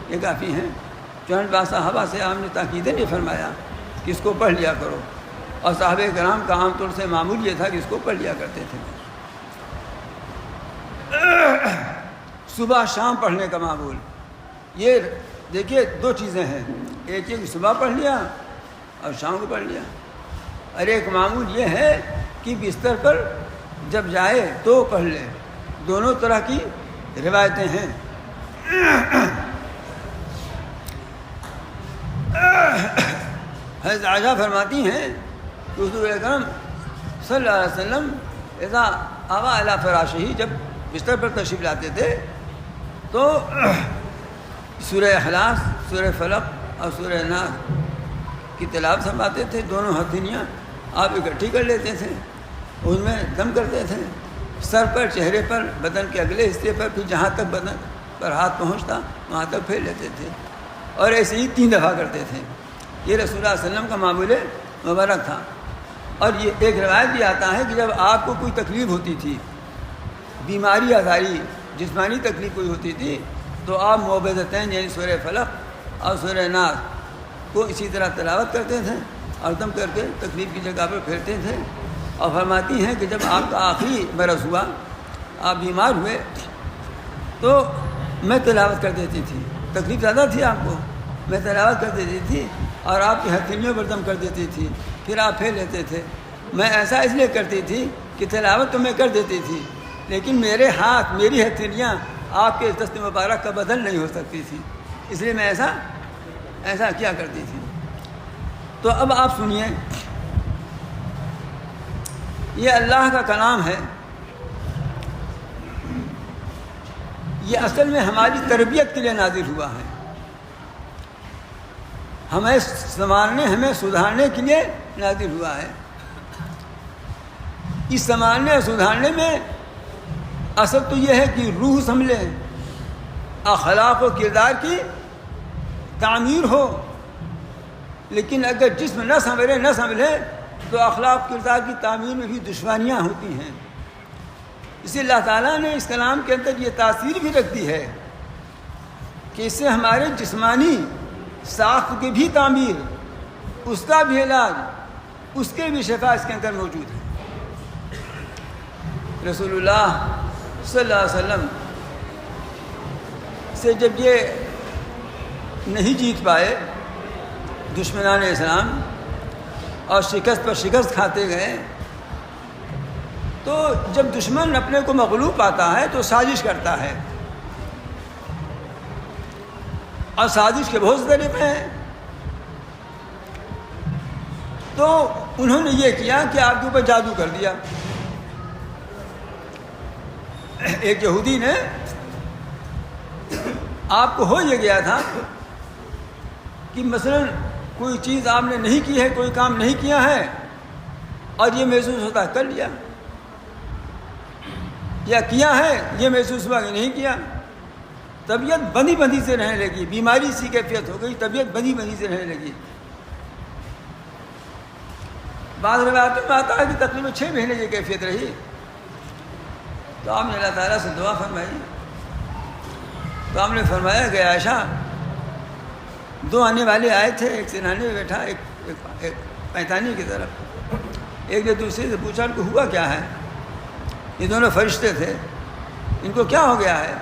A: یہ کافی ہیں۔ چنانچہ بعض صحابہ سے آپ نے تاکیدیں یہ فرمایا کہ اس کو پڑھ لیا کرو، اور صحابہ کرام کا عام طور سے معمول یہ تھا کہ اس کو پڑھ لیا کرتے تھے۔ صبح شام پڑھنے کا معمول، یہ دیکھیے دو چیزیں ہیں، ایک یہ صبح پڑھ لیا اور شام کو پڑھ لیا، اور ایک معمول یہ ہے کہ بستر پر جب جائے تو پڑھ لے۔ دونوں طرح کی روایتیں ہیں۔ حضرت عائشہ فرماتی ہیں کہ حضور اکرم صلی اللہ علیہ وسلم اذا آوى الی فراشہ، جب بستر پر تشریف لاتے تھے تو سورہ اخلاص، سورہ فلق اور سورہ ناس کی تلاوت فرماتے تھے۔ دونوں ہتھیلیاں آپ اکٹھی کر لیتے تھے، اس میں دم کرتے تھے، سر پر، چہرے پر، بدن کے اگلے حصے پر، پھر جہاں تک بدن پر ہاتھ پہنچتا وہاں تک پھیر لیتے تھے، اور ایسے ہی 3 دفعہ کرتے تھے۔ یہ رسول اللہ صلی اللہ علیہ وسلم کا معمول مبارک تھا۔ اور یہ ایک روایت بھی آتا ہے کہ جب آپ کو کوئی تکلیف ہوتی تھی، بیماری آزاری، جسمانی تکلیف کوئی ہوتی تھی، تو آپ معوذتین یعنی سورہ فلق اور سورہ ناس کو اسی طرح تلاوت کرتے تھے اور دم کر کے تکلیف کی جگہ پر پھیرتے تھے۔ اور فرماتی ہیں کہ جب آپ کا آخری برس ہوا، آپ بیمار ہوئے، تو میں تلاوت کر دیتی تھی تکلیف زیادہ تھی آپ کو؟ میں تلاوت کر دیتی تھی اور آپ کی ہتھیلیوں پر دم کر دیتی تھی، پھر آپ پھیر لیتے تھے۔ میں ایسا اس لیے کرتی تھی کہ تلاوت تو میں کر دیتی تھی، لیکن میرے ہاتھ، میری ہتھیلیاں آپ کے دست مبارک کا بدل نہیں ہو سکتی تھی، اس لیے میں ایسا کیا کرتی تھی۔ تو اب آپ سنیے، یہ اللہ کا کلام ہے، یہ اصل میں ہماری تربیت کے لیے نازل ہوا ہے، ہمیں سنبھالنے، ہمیں سدھارنے کے لیے نازل ہوا ہے۔ اس سنبھالنے اور سدھارنے میں اصل تو یہ ہے کہ روح سنبھلے، اخلاق و کردار کی تعمیر ہو، لیکن اگر جسم نہ سنبھلے تو اخلاق کردار کی تعمیر میں بھی دشواریاں ہوتی ہیں۔ اس لیے اللہ تعالیٰ نے اس کلام کے اندر یہ تاثیر بھی رکھ دی ہے کہ اس سے ہمارے جسمانی ساخت کی بھی تعمیر، اس کا بھی علاج، اس کے بھی شفا اس کے اندر موجود ہے۔ رسول اللہ صلی اللہ علیہ وسلم سے جب یہ نہیں جیت پائے دشمنان اسلام اور شکست پر شکست کھاتے گئے، تو جب دشمن اپنے کو مغلوب پاتا ہے تو سازش کرتا ہے، اور سازش کے بہت سے طریقے ہیں۔ تو انہوں نے یہ کیا کہ آپ کے اوپر جادو کر دیا۔ ایک یہودی نے، آپ کو ہو یہ گیا تھا کہ مثلا کوئی چیز آپ نے نہیں کی ہے، کوئی کام نہیں کیا ہے، اور یہ محسوس ہوتا ہے کر لیا، یا کیا ہے یہ محسوس ہوا کہ نہیں کیا، طبیعت بندی سے رہنے لگی، بیماری سی کیفیت ہو گئی، طبیعت بندی سے رہنے لگی۔ بعض روایتوں میں آتا ہے کہ تقریباً 6 مہینے کی کیفیت رہی۔ تو آپ نے اللہ تعالیٰ سے دعا فرمائی، تو آپ نے فرمایا کہ عائشہ، 2 آنے والے آئے تھے، ایک سرہانے میں بیٹھا، ایک پیتانی کی طرف، ایک نے دوسرے سے پوچھا ان کو ہوا کیا ہے؟ یہ دونوں فرشتے تھے، ان کو کیا ہو گیا ہے؟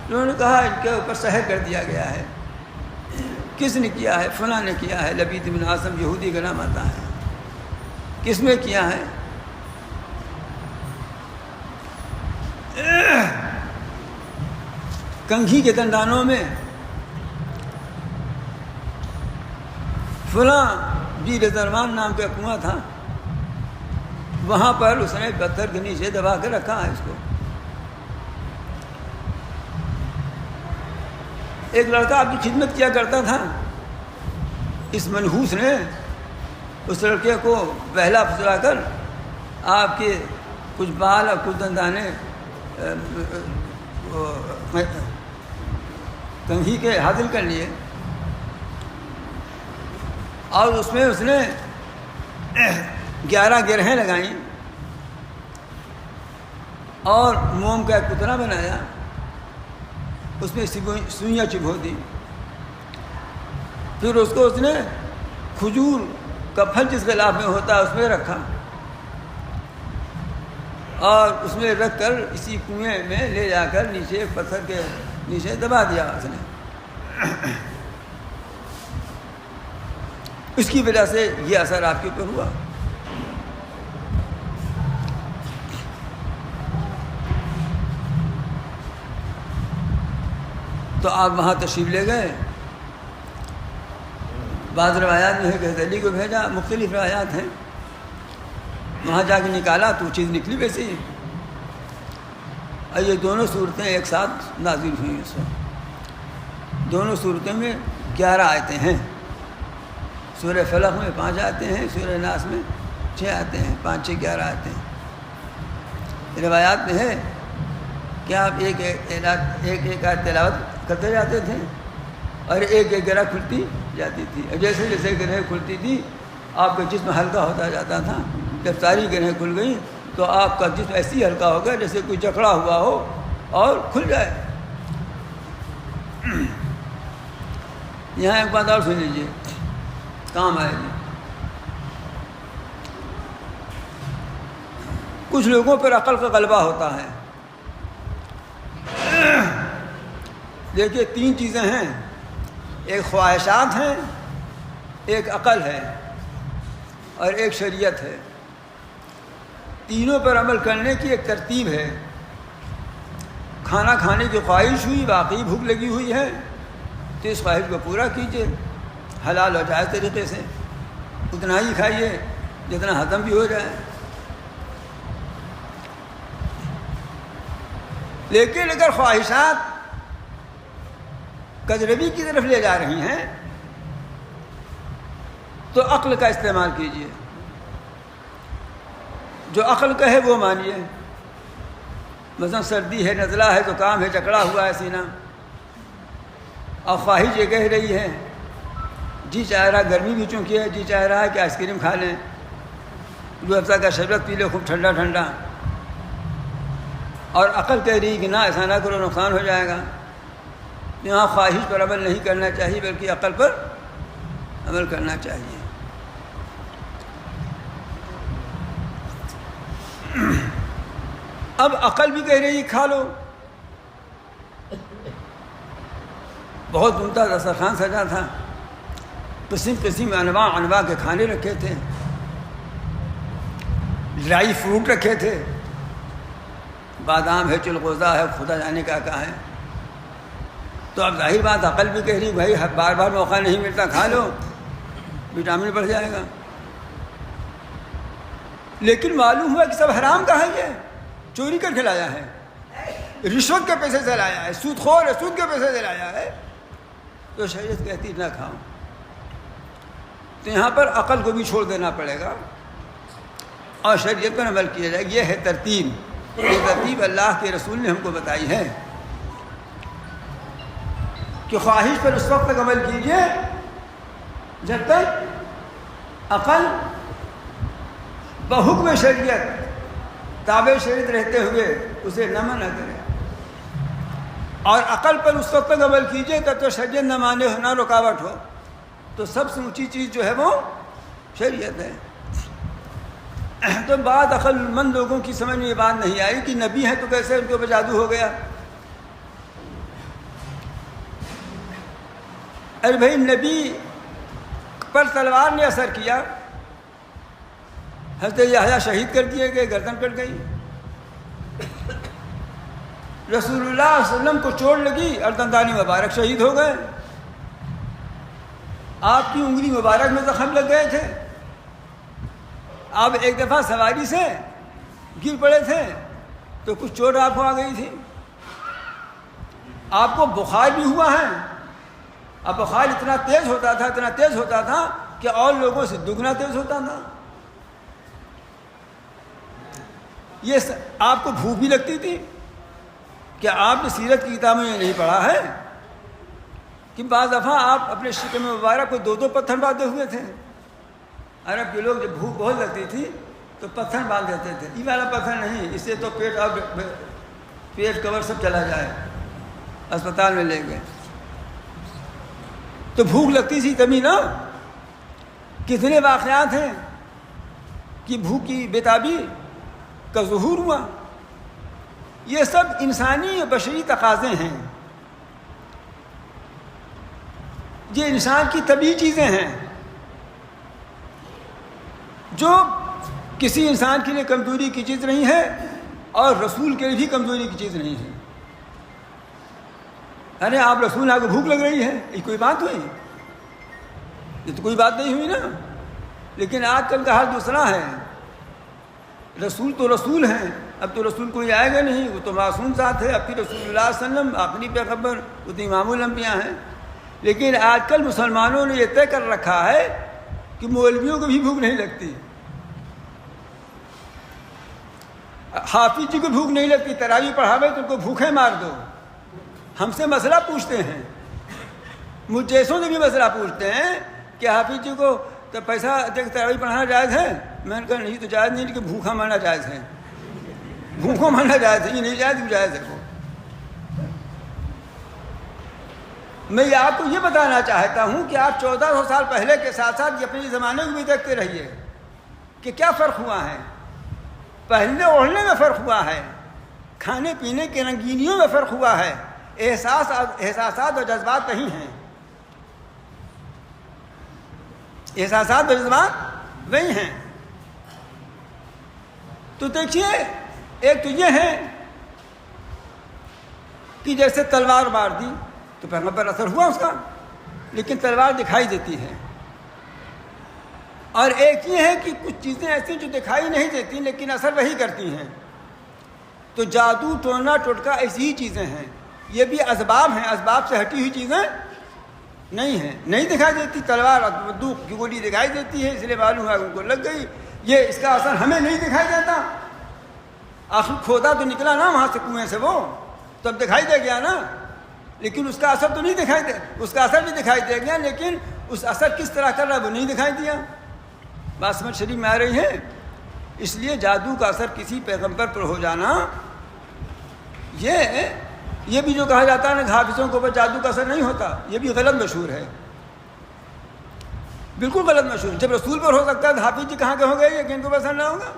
A: انہوں نے کہا ان کے اوپر سحر کر دیا گیا ہے۔ کس نے کیا ہے؟ فلاں نے کیا ہے، لبید بن عاصم یہودی کا نام آتا ہے۔ کس میں کیا ہے؟ کنگھی کے دندانوں میں، فلاں بیر درمان نام کا کنواں تھا، وہاں پر اس نے پتھر کے نیچے دبا کے رکھا ہے اس کو۔ ایک لڑکا آپ کی خدمت کیا کرتا تھا، اس منحوس نے اس لڑکے کو بہلا پھسلا کر آپ کے کچھ بال اور کچھ دندانے کنگھی کے حاصل کر لیے، اور اس میں اس نے 11 گرہیں لگائیں اور موم کا ایک پتلا بنایا، اس میں سوئیاں چبھو دی، پھر اس کو اس نے کھجور کا پھل جس غلاف میں ہوتا ہے اس میں رکھا، اور اس میں رکھ کر اسی کنویں میں لے جا کر نیچے پتھر کے نیچے دبا دیا اس نے۔ اس کی وجہ سے یہ اثر آپ کے اوپر ہوا۔ تو آپ وہاں تشریف لے گئے، بعض روایات میں ہے کہ علی کو بھیجا، مختلف روایات ہیں، وہاں جا کے نکالا تو چیز نکلی ویسے ہی۔ اور یہ دونوں صورتیں ایک ساتھ نازل ہوئیں اس وقت۔ دونوں صورتوں میں 11 آیتیں ہیں، سورہ فلق میں 5 آیتیں ہیں، سورہ ناس میں 6 آیتیں ہیں، 5 6 11 آیتیں ہیں۔ روایات میں ہے کہ آپ ایک آیت تلاوت کرتے جاتے تھے اور ایک گرہ کھلتی جاتی تھی، اور جیسے جیسے گرہیں کھلتی تھی آپ کا جسم ہلکا ہوتا جاتا تھا۔ جب ساری گرہیں کھل گئیں تو آپ کا جسم ایسی ہی ہلکا ہو گیا جیسے کوئی جکڑا ہوا ہو اور کھل جائے۔ یہاں ایک بات اور سن لیجیے، کام آئے گی۔ کچھ لوگوں پر عقل کا غلبہ ہوتا ہے، دیکھیے 3 چیزیں ہیں، ایک خواہشات ہیں، ایک عقل ہے اور ایک شریعت ہے۔ تینوں پر عمل کرنے کی ایک ترتیب ہے۔ کھانا کھانے کی خواہش ہوئی، واقعی بھوک لگی ہوئی ہے تو اس خواہش کو پورا کیجیے حلال اور جائز طریقے سے، اتنا ہی کھائیے جتنا ہضم بھی ہو جائے۔ لیکن اگر خواہشات کجروی کی طرف لے جا رہی ہیں تو عقل کا استعمال کیجیے، جو عقل کہے وہ مانیے۔ مثلا سردی ہے، نزلہ ہے، زکام ہے، جکڑا ہوا ہے سینہ، اور خواہش یہ کہہ رہی ہے، جی چاہ رہا، گرمی بھی چونکہ ہے، جی چاہ رہا ہے کہ آئس کریم کھا لیں، روح افزا کا شربت پی لیں خوب ٹھنڈا ٹھنڈا، اور عقل کہہ رہی کہ نہ ایسا نہ کرو نقصان ہو جائے گا۔ یہاں خواہش پر عمل نہیں کرنا چاہیے بلکہ عقل پر عمل کرنا چاہیے۔ اب عقل بھی کہہ رہی کھا لو، بہت عمدہ دسترخوان سجا تھا، قسم قسم انواع کے کھانے رکھے تھے، ڈرائی فروٹ رکھے تھے، بادام ہے، چلغوزہ ہے، خدا جانے کا ہے۔ تو اب ظاہر بات عقل بھی کہہ رہی بھائی بار بار موقع نہیں ملتا، کھا لو، وٹامن بڑھ جائے گا۔ لیکن معلوم ہوا کہ سب حرام کا ہے، یہ چوری کر کے لایا ہے، رشوت کے پیسے سے لایا ہے، سود خور ہے، سود کے پیسے سے لایا ہے، تو شریعت کہتی نہ کھاؤ۔ تو یہاں پر عقل کو بھی چھوڑ دینا پڑے گا اور شریعت پر عمل کیا جائے۔ یہ ہے ترتیب، یہ ترتیب اللہ کے رسول نے ہم کو بتائی ہے کہ خواہش پر اس وقت تک عمل کیجیے جب تک عقل بحکم شریعت تابع شریعت رہتے ہوئے اسے نہ منع کرے، اور عقل پر اس وقت تک عمل کیجیے تب تو شریعت نہ مانے ہو، نہ رکاوٹ ہو۔ تو سب سے اونچی چیز جو ہے وہ شریعت ہے۔ تو بعض عقل مند لوگوں کی سمجھ میں یہ بات نہیں آئی کہ نبی ہیں تو کیسے ان کے اوپر جادو ہو گیا۔ ارے بھائی نبی پر تلوار نے اثر کیا، حضرت یحییٰ شہید کر دیے گئے، گردن کٹ گئی۔ رسول اللہ صلی اللہ علیہ وسلم کو چوٹ لگی اور دندانی مبارک شہید ہو گئے، آپ کی انگلی مبارک میں زخم لگ گئے تھے، آپ ایک دفعہ سواری سے گر پڑے تھے تو کچھ چوٹ آپ کو آ گئی تھی، آپ کو بخار بھی ہوا ہے، اب بخار اتنا تیز ہوتا تھا کہ اور لوگوں سے دگنا تیز ہوتا تھا۔ یہ آپ کو بھوک بھی لگتی تھی، کیا آپ نے سیرت کی کتابوں میں نہیں پڑھا ہے کہ بعض دفعہ آپ اپنے شکم مبارک کو 2 پتھر باندھے ہوئے تھے؟ عرب کے لوگ جب بھوک بہت لگتی تھی تو پتھر باندھ دیتے تھے، یہ والا پتھر نہیں، اس سے تو پیٹ کور سب چلا جائے، اسپتال میں لے گئے۔ تو بھوک لگتی تھی تبھی نا۔ کتنے واقعات ہیں کہ بھوک کی بےتابی کا ظہور ہوا۔ یہ سب انسانی بشری تقاضے ہیں، یہ انسان کی طبیعی چیزیں ہیں جو کسی انسان کے لیے کمزوری کی چیز نہیں ہے اور رسول کے لیے بھی کمزوری کی چیز نہیں ہے۔ ارے آپ رسول آپ کو بھوک لگ رہی ہے، یہ کوئی بات ہوئی؟ یہ تو کوئی بات نہیں ہوئی نا۔ لیکن آج کل کا حال دوسرا ہے، رسول تو رسول ہیں، اب تو رسول کوئی آئے گا نہیں، وہ تو معصوم ذات ہے، اب بھی رسول اللہ صلی اللہ علیہ وسلم آخری پیغمبر، وہ تو امام الانبیاء ہیں۔ لیکن آج کل مسلمانوں نے یہ طے کر رکھا ہے کہ مولویوں کو بھی بھوک نہیں لگتی، حافظ جی کو بھوک نہیں لگتی، تراویح پڑھاوے تو ان کو بھوکے مار دو۔ ہم سے مسئلہ پوچھتے ہیں، مجھ جیسوں سے بھی مسئلہ پوچھتے ہیں کہ حافظ جی کو تو پیسہ دیکھ تراویح پڑھانا جائز ہے؟ میں نے کہا نہیں تو جائز نہیں، لیکن بھوکا مرنا جائز ہے، بھوکوں مرنا جائز ہے، یہ نہیں جائز، جائز ہے وہ۔ میں یہ آپ کو یہ بتانا چاہتا ہوں کہ آپ 1400 سال پہلے کے ساتھ ساتھ یہ اپنے زمانے کو بھی دیکھتے رہیے کہ کیا فرق ہوا ہے۔ پہننے اوڑھنے میں فرق ہوا ہے، کھانے پینے کے رنگینیوں میں فرق ہوا ہے،
B: احساسات اور جذبات نہیں ہیں. احساسات اور جذبات وہی ہیں. تو دیکھیے ایک تو یہ ہے کہ جیسے تلوار مار دی تو پیغمبر پر اثر ہوا اس کا، لیکن تلوار دکھائی دیتی ہے. اور ایک یہ ہے کہ کچھ چیزیں ایسی جو دکھائی نہیں دیتی لیکن اثر وہی کرتی ہیں. تو جادو ٹونا ٹوٹکا ایسی ہی چیزیں ہیں. یہ بھی اسباب ہیں، اسباب سے ہٹی ہوئی چیزیں نہیں ہیں. نہیں دکھائی دیتی، تلوار اور بندوق کی گولی دکھائی دیتی ہے اس لیے معلوم ہے ان کو لگ گئی. یہ اس کا اثر ہمیں نہیں دکھائی دیتا. آخر کھودا تو نکلا نا وہاں سے کنویں سے، وہ تب دکھائی دے گیا نا، لیکن اس کا اثر تو نہیں دکھائی دے. اس کا اثر بھی دکھائی دے گیا لیکن اس اثر کس طرح کر رہا ہے وہ نہیں دکھائی دیا. بات سمجھ شریف میں آ رہی ہے؟ اس لیے جادو کا اثر کسی پیغمبر پر ہو جانا، یہ بھی جو کہا جاتا ہے نا حافظوں کے اوپر جادو کا اثر نہیں ہوتا، یہ بھی غلط مشہور ہے، بالکل غلط مشہور. جب رسول پر ہو سکتا ہے تو حافظ جی کہاں کے ہو گئے یہ کہ ان کو اثر نہ ہوگا؟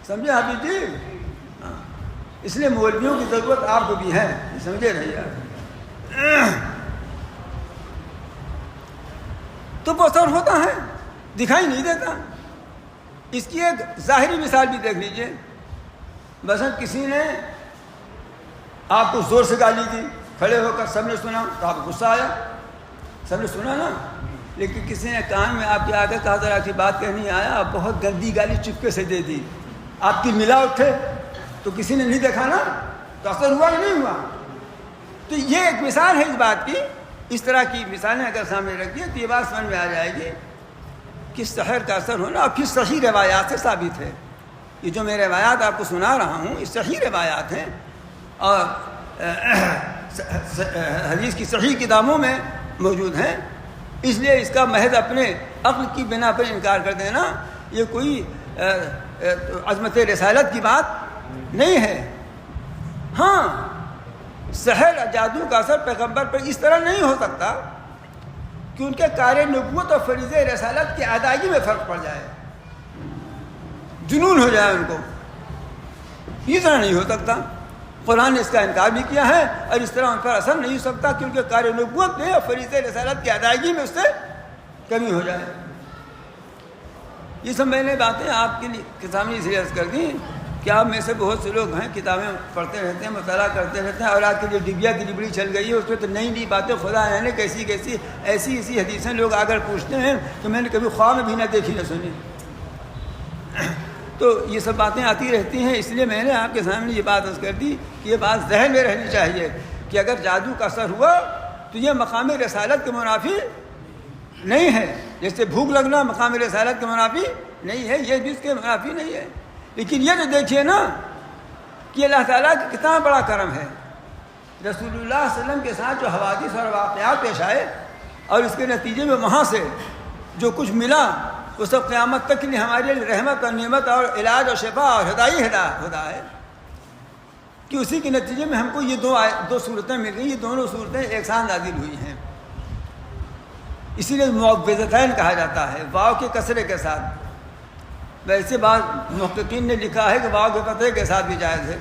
B: سمجھے حافظ جی؟ اس لیے مولویوں کی ضرورت آپ کو بھی ہے، سمجھے رہیے. تو وہ اثر ہوتا ہے، دکھائی نہیں دیتا. اس کی ایک ظاہری مثال بھی دیکھ لیجئے. مثلا کسی نے آپ کو زور سے گالی دی، کھڑے ہو کر سب نے سنا تو آپ کو غصہ آیا، سب نے سنا نا. لیکن کسی نے کان میں آپ کے آ کے کہا ذرا کی بات کہنی آیا، آپ بہت گندی گالی چپکے سے دے دی، آپ کی ملا اٹھے تو کسی نے نہیں دیکھا نا، تو اثر ہوا کہ نہیں ہوا؟ تو یہ ایک مثال ہے اس بات کی. اس طرح کی مثالیں اگر سامنے رکھیے تو یہ بات سمجھ میں آ جائے گی کہ سحر کا اثر ہونا. اور پھر صحیح روایات سے ثابت ہے. یہ جو میں روایات آپ کو سنا رہا ہوں یہ صحیح روایات ہیں اور حدیث کی صحیح کتابوں میں موجود ہیں. اس لیے اس کا محض اپنے عقل کی بنا پر انکار کر دینا یہ کوئی عظمت رسالت کی بات نہیں ہے. ہاں سحر جادو کا اثر پیغمبر پر اس طرح نہیں ہو سکتا کہ ان کے کار نبوت اور فریضہ رسالت کی ادائیگی میں فرق پڑ جائے، جنون ہو جائے ان کو. یہ طرح نہیں ہو سکتا. قرآن نے اس کا انکار بھی کیا ہے اور اس طرح ان پر اثر نہیں ہو سکتا کہ ان کے کار نبوت میں اور فریضہ رسالت کی ادائیگی میں اس سے کمی ہو جائے. یہ سب میں نے باتیں آپ کے سامنے اس لیے عرض کر دی کہ آپ میں سے بہت سے لوگ ہیں کتابیں پڑھتے رہتے ہیں، مطالعہ کرتے رہتے ہیں، اور آج کے جو ڈبیا کی ڈبڑی چل گئی ہے اس میں تو نئی نئی باتیں خدا نے کیسی ایسی حدیثیں لوگ آ کر پوچھتے ہیں کہ میں نے کبھی خواب میں بھی نہ دیکھی نہ سنی. تو یہ سب باتیں آتی رہتی ہیں. اس لیے میں نے آپ کے سامنے یہ بات عرض کر دی کہ یہ بات ذہن میں رہنی چاہیے کہ اگر جادو کا اثر ہوا تو یہ مقام رسالت کے منافی نہیں ہے. جیسے بھوک لگنا مقام رسالت کے منافی نہیں ہے، یہ بھی اس کے منافی نہیں ہے. لیکن یہ جو دیکھیے نا کہ اللہ تعالیٰ کا کتنا بڑا کرم ہے. رسول اللہ صلی اللہ علیہ وسلم کے ساتھ جو حوادث اور واقعات پیش آئے اور اس کے نتیجے میں وہاں سے جو کچھ ملا وہ سب قیامت تک کے لیے ہمارے لیے رحمت اور نعمت اور علاج اور شفا اور ہدا ہے کہ اسی کے نتیجے میں ہم کو یہ دو صورتیں مل گئی. یہ دونوں صورتیں ایک ساتھ نازل ہوئی ہیں. اسی لیے معوذتین کہا جاتا ہے واو کے کسرے کے ساتھ. ویسے بعض محققین نے لکھا ہے کہ واو کے فتحے کے ساتھ بھی جائز ہے.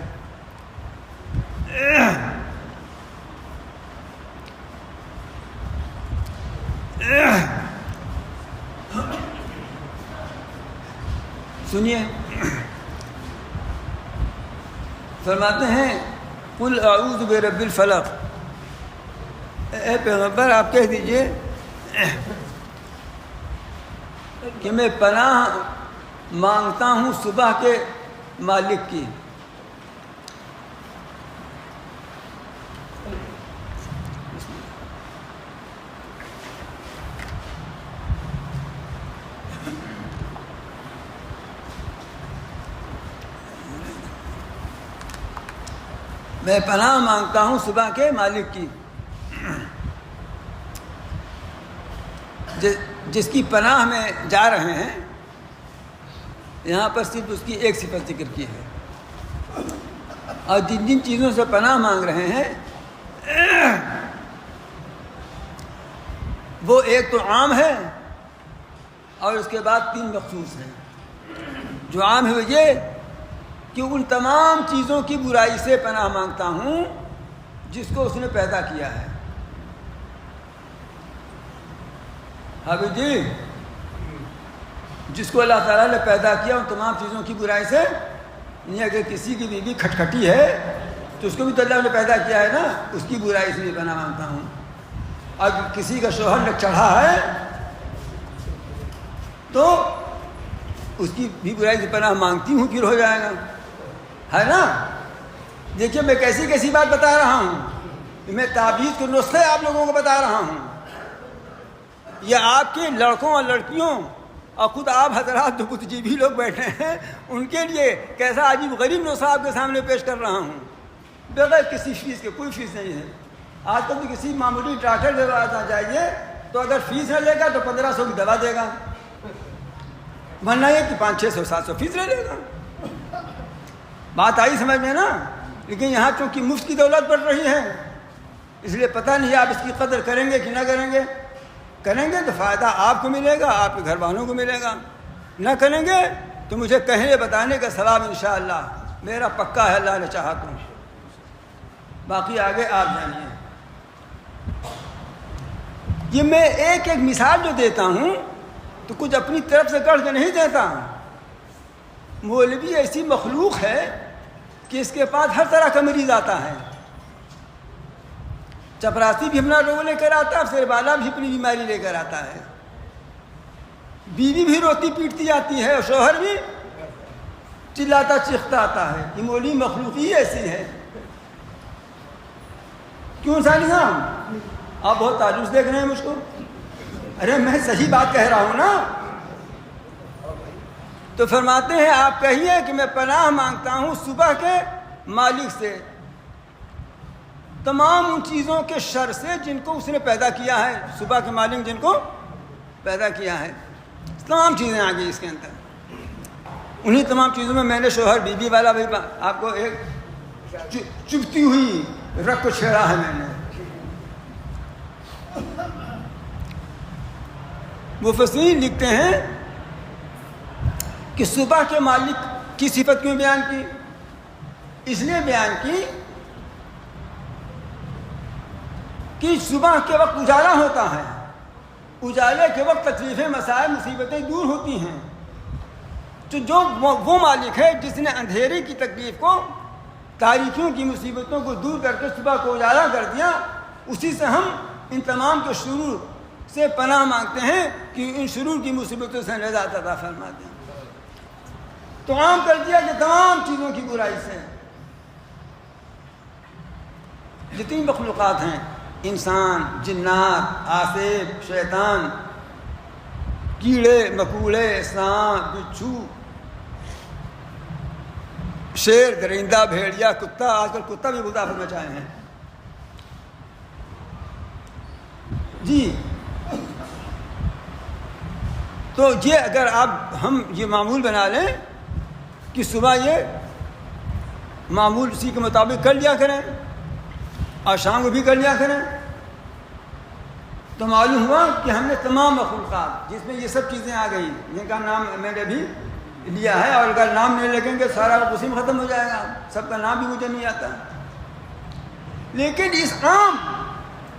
B: سنیے فرماتے ہیں قل اعوذ برب الفلق، اے پیغمبر آپ کہہ دیجئے کہ میں پناہ مانگتا ہوں صبح کے مالک کی. میں پناہ مانگتا ہوں صبح کے مالک کی، جس کی پناہ میں جا رہے ہیں. یہاں پر صرف اس کی ایک صفت ذکر کی ہے، اور جن جن چیزوں سے پناہ مانگ رہے ہیں وہ ایک تو عام ہے اور اس کے بعد 3 مخصوص ہیں. جو عام ہے وہ یہ کہ ان تمام چیزوں کی برائی سے پناہ مانگتا ہوں جس کو اس نے پیدا کیا ہے. حافظ جی، جس کو اللہ تعالیٰ نے پیدا کیا ان تمام چیزوں کی برائی سے، نہیں اگر کسی کی بیوی کھٹکھٹی ہے تو اس کو بھی تو اللہ نے پیدا کیا ہے نا، اس کی برائی سے بھی پناہ مانگتا ہوں. اگر کسی کا شوہر چڑھا ہے تو اس کی بھی برائی سے پناہ مانگتی ہوں، پھر ہو جائے گا، ہے نا. دیکھیے میں کیسی بات بتا رہا ہوں، میں تعبیر کے نسخے آپ لوگوں کو بتا رہا ہوں. یہ آپ کے لڑکوں اور لڑکیوں اور خود آپ حضرات جو بدھ جیبی لوگ بیٹھے ہیں ان کے لیے کیسا عجیب غریب نسخہ آپ کے سامنے پیش کر رہا ہوں، بغیر کسی فیس کے. کوئی فیس نہیں ہے. آج کل تو کسی معمولی ڈاکٹر کے پاس آ جائیے تو اگر فیس نہ لے گا تو 1500 کی دوا دے گا، ورنہ یہ کہ 500 600 700 فیس لے لے گا. بات آئی سمجھ میں نا. لیکن یہاں چونکہ مفت کی دولت بڑھ رہی ہے اس لیے پتہ نہیں آپ اس کی قدر کریں گے کہ نہ کریں گے. کریں گے تو فائدہ آپ کو ملے گا، آپ کے گھر والوں کو ملے گا. نہ کریں گے تو مجھے کہنے بتانے کا ثواب انشاءاللہ میرا پکا ہے، اللہ نے چاہا تو. باقی آگے آپ جانیے. یہ میں ایک مثال جو دیتا ہوں تو کچھ اپنی طرف سے کر کے نہیں دیتا. مولوی ایسی مخلوق ہے کہ اس کے پاس ہر طرح کا مریض آتا ہے. چپراسی بھی اپنا روگ لے کر آتا ہے، سر بالا بھی اپنی بیماری لے کر آتا ہے. بیوی بھی روتی پیٹتی جاتی ہے اور شوہر بھی چلاتا چیختا آتا ہے. یہ مولوی مخلوق ہی ایسی ہے. کیوں سالی صاحب آپ بہت تعجب دیکھ رہے ہیں مجھ کو؟ ارے میں صحیح بات کہہ رہا ہوں نا. تو فرماتے ہیں آپ کہیے کہ میں پناہ مانگتا ہوں صبح کے مالک سے، تمام ان چیزوں کے شر سے جن کو اس نے پیدا کیا ہے. صبح کے مالک جن کو پیدا کیا ہے، تمام چیزیں آ گئی اس کے اندر. انہی تمام چیزوں میں میں نے شوہر بیوی والا بھی آپ کو ایک چبھتی ہوئی رگ کو چھیڑا ہے میں نے. مفسرین لکھتے ہیں کہ صبح کے مالک کی صفت کیوں بیان کی؟ اس لیے بیان کی کہ صبح کے وقت اجالا ہوتا ہے، اجالے کے وقت تکلیفیں مسائل مصیبتیں دور ہوتی ہیں. تو جو وہ مالک ہے جس نے اندھیرے کی تکلیف کو، تاریکیوں کی مصیبتوں کو دور کر کے صبح کو اجالا کر دیا، اسی سے ہم ان تمام کے شرور سے پناہ مانگتے ہیں کہ ان شرور کی مصیبتوں سے نجات عطا فرما دیں. تو عام کر دیا کہ تمام چیزوں کی برائی سے جتنی مخلوقات ہیں، انسان، جنات، آصف، شیطان، کیڑے مکوڑے، سانپ، بچھو، شیر، درندہ، بھیڑیا، کتا. آج کل کتا بھی بہت آفت میں چاہے ہیں جی. تو یہ اگر ہم یہ معمول بنا لیں کہ صبح یہ معمول اسی کے مطابق کر لیا کریں اور شام کو بھی کر لیا کریں، تو معلوم ہوا کہ ہم نے تمام مخلوقات جس میں یہ سب چیزیں آ گئی جن کا نام میں نے بھی لیا ہے، اور اگر نام نہیں لگیں گے سارا اسی میں ختم ہو جائے گا. سب کا نام بھی مجھے نہیں آتا. لیکن اس عام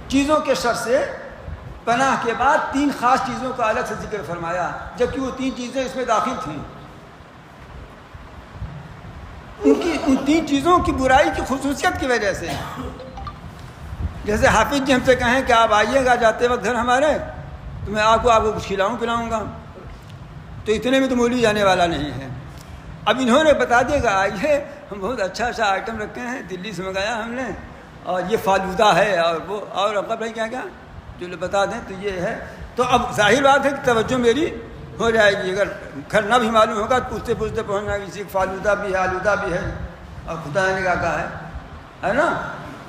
B: چیزوں کے شر سے پناہ کے بعد 3 خاص چیزوں کا الگ سے ذکر فرمایا، جبکہ وہ 3 چیزیں اس میں داخل تھیں. ان 3 چیزوں کی برائی کی خصوصیت کی وجہ سے. جیسے حافظ جی ہم سے کہیں کہ آپ آئیے گا جاتے وقت گھر ہمارے تو میں آپ کو کچھ کھلاؤں پلاؤں گا، تو اتنے میں تو مولوی جانے والا نہیں ہے. اب انہوں نے بتا دیا گا آئیے ہم بہت اچھا آئٹم رکھے ہیں، دلی سے منگایا ہم نے، اور یہ فالودہ ہے اور وہ اور اب بھائی کیا کیا جو بتا دیں تو یہ ہے. تو اب ظاہر بات ہے کہ توجہ میری ہو جائے گی. اگر گھر نہ بھی معلوم ہوگا تو پوچھتے پوچھتے پہنچنا کسی فالودہ بھی ہے، آلودہ بھی ہے، اور خدا نے کہا ہے نا.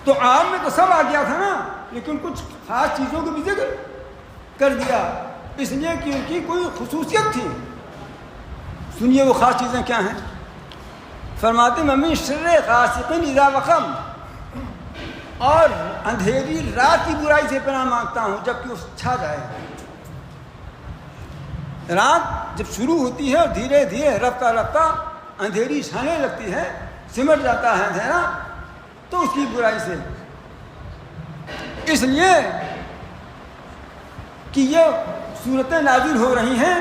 B: تو عام میں تو سب آ گیا تھا نا، لیکن کچھ خاص چیزوں کو بھی ذکر کر دیا اس لیے کہ ان کی کوئی خصوصیت تھی. سنیے وہ خاص چیزیں کیا ہیں. فرماتے ممی شر غاسق اذا وقم، اور اندھیری رات کی برائی سے پناہ مانگتا ہوں جب کہ وہ چھا جائے. رات جب شروع ہوتی ہے اور دھیرے دھیرے رفتہ رفتہ اندھیری چھانے لگتی ہے، سمٹ جاتا ہے اندھیرا، تو اس کی برائی سے اس لیے کہ یہ صورتیں نازل ہو رہی ہیں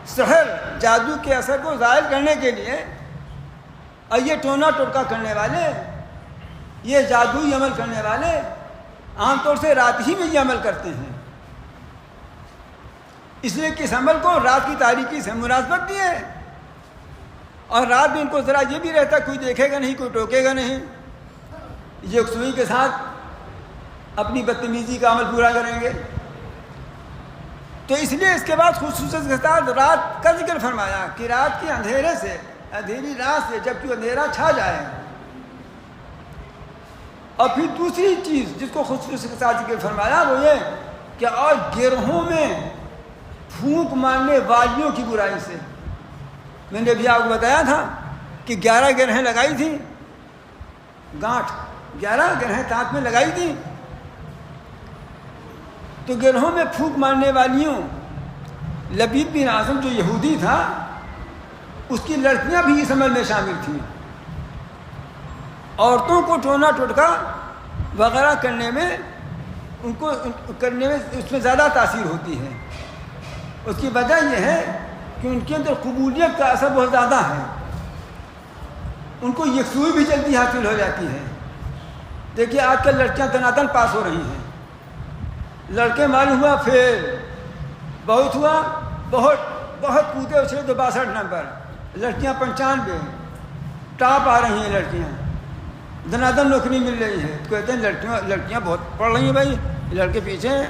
B: سحر جادو کے اثر کو ظاہر کرنے کے لیے، اور یہ ٹونا ٹوٹکا کرنے والے، یہ جادوئی عمل کرنے والے عام طور سے رات ہی میں یہ عمل کرتے ہیں، اس لیے کہ اس عمل کو رات کی تاریکی سے مناسبت دی ہے، اور رات میں ان کو ذرا یہ بھی رہتا کوئی دیکھے گا نہیں، کوئی ٹوکے گا نہیں، یہ یکسوئی کے ساتھ اپنی بدتمیزی کا عمل پورا کریں گے۔ تو اس لیے اس کے بعد خصوصیت کے ساتھ رات کا ذکر فرمایا کہ رات کے اندھیرے سے، اندھیری رات سے جب کہ اندھیرا چھا جائے۔ اور پھر دوسری چیز جس کو خصوصیت کے ساتھ ذکر فرمایا وہ یہ کہ اور گروہوں میں پھونک مارنے والیوں کی برائی سے۔ میں نے ابھی آپ کو بتایا تھا کہ 11 گرہیں لگائی تھیں، گانٹھ 11 گرہیں تانت میں لگائی تھیں، تو گروہوں میں پھونک مارنے والیوں، لبید بن اعظم جو یہودی تھا اس کی لڑکیاں بھی اس عمل میں شامل تھیں۔ عورتوں کو ٹونا ٹوٹکا وغیرہ کرنے میں اس میں زیادہ تاثیر ہوتی ہے۔ اس کی وجہ یہ ہے کہ ان کے اندر قبولیت کا اثر بہت زیادہ ہے، ان کو یکسوئی بھی جلدی حاصل ہو جاتی ہے۔ دیکھیے آج کل لڑکیاں دناتن پاس ہو رہی ہیں، لڑکے معلوم ہوا فیل، بہت ہوا بہت کودے اچھلے تو 62 نمبر، لڑکیاں 95، ٹاپ آ رہی ہیں لڑکیاں، دناتن نوکری مل رہی ہے۔ تو کہتے ہیں لڑکیاں بہت پڑھ رہی ہیں بھائی، لڑکے پیچھے ہیں۔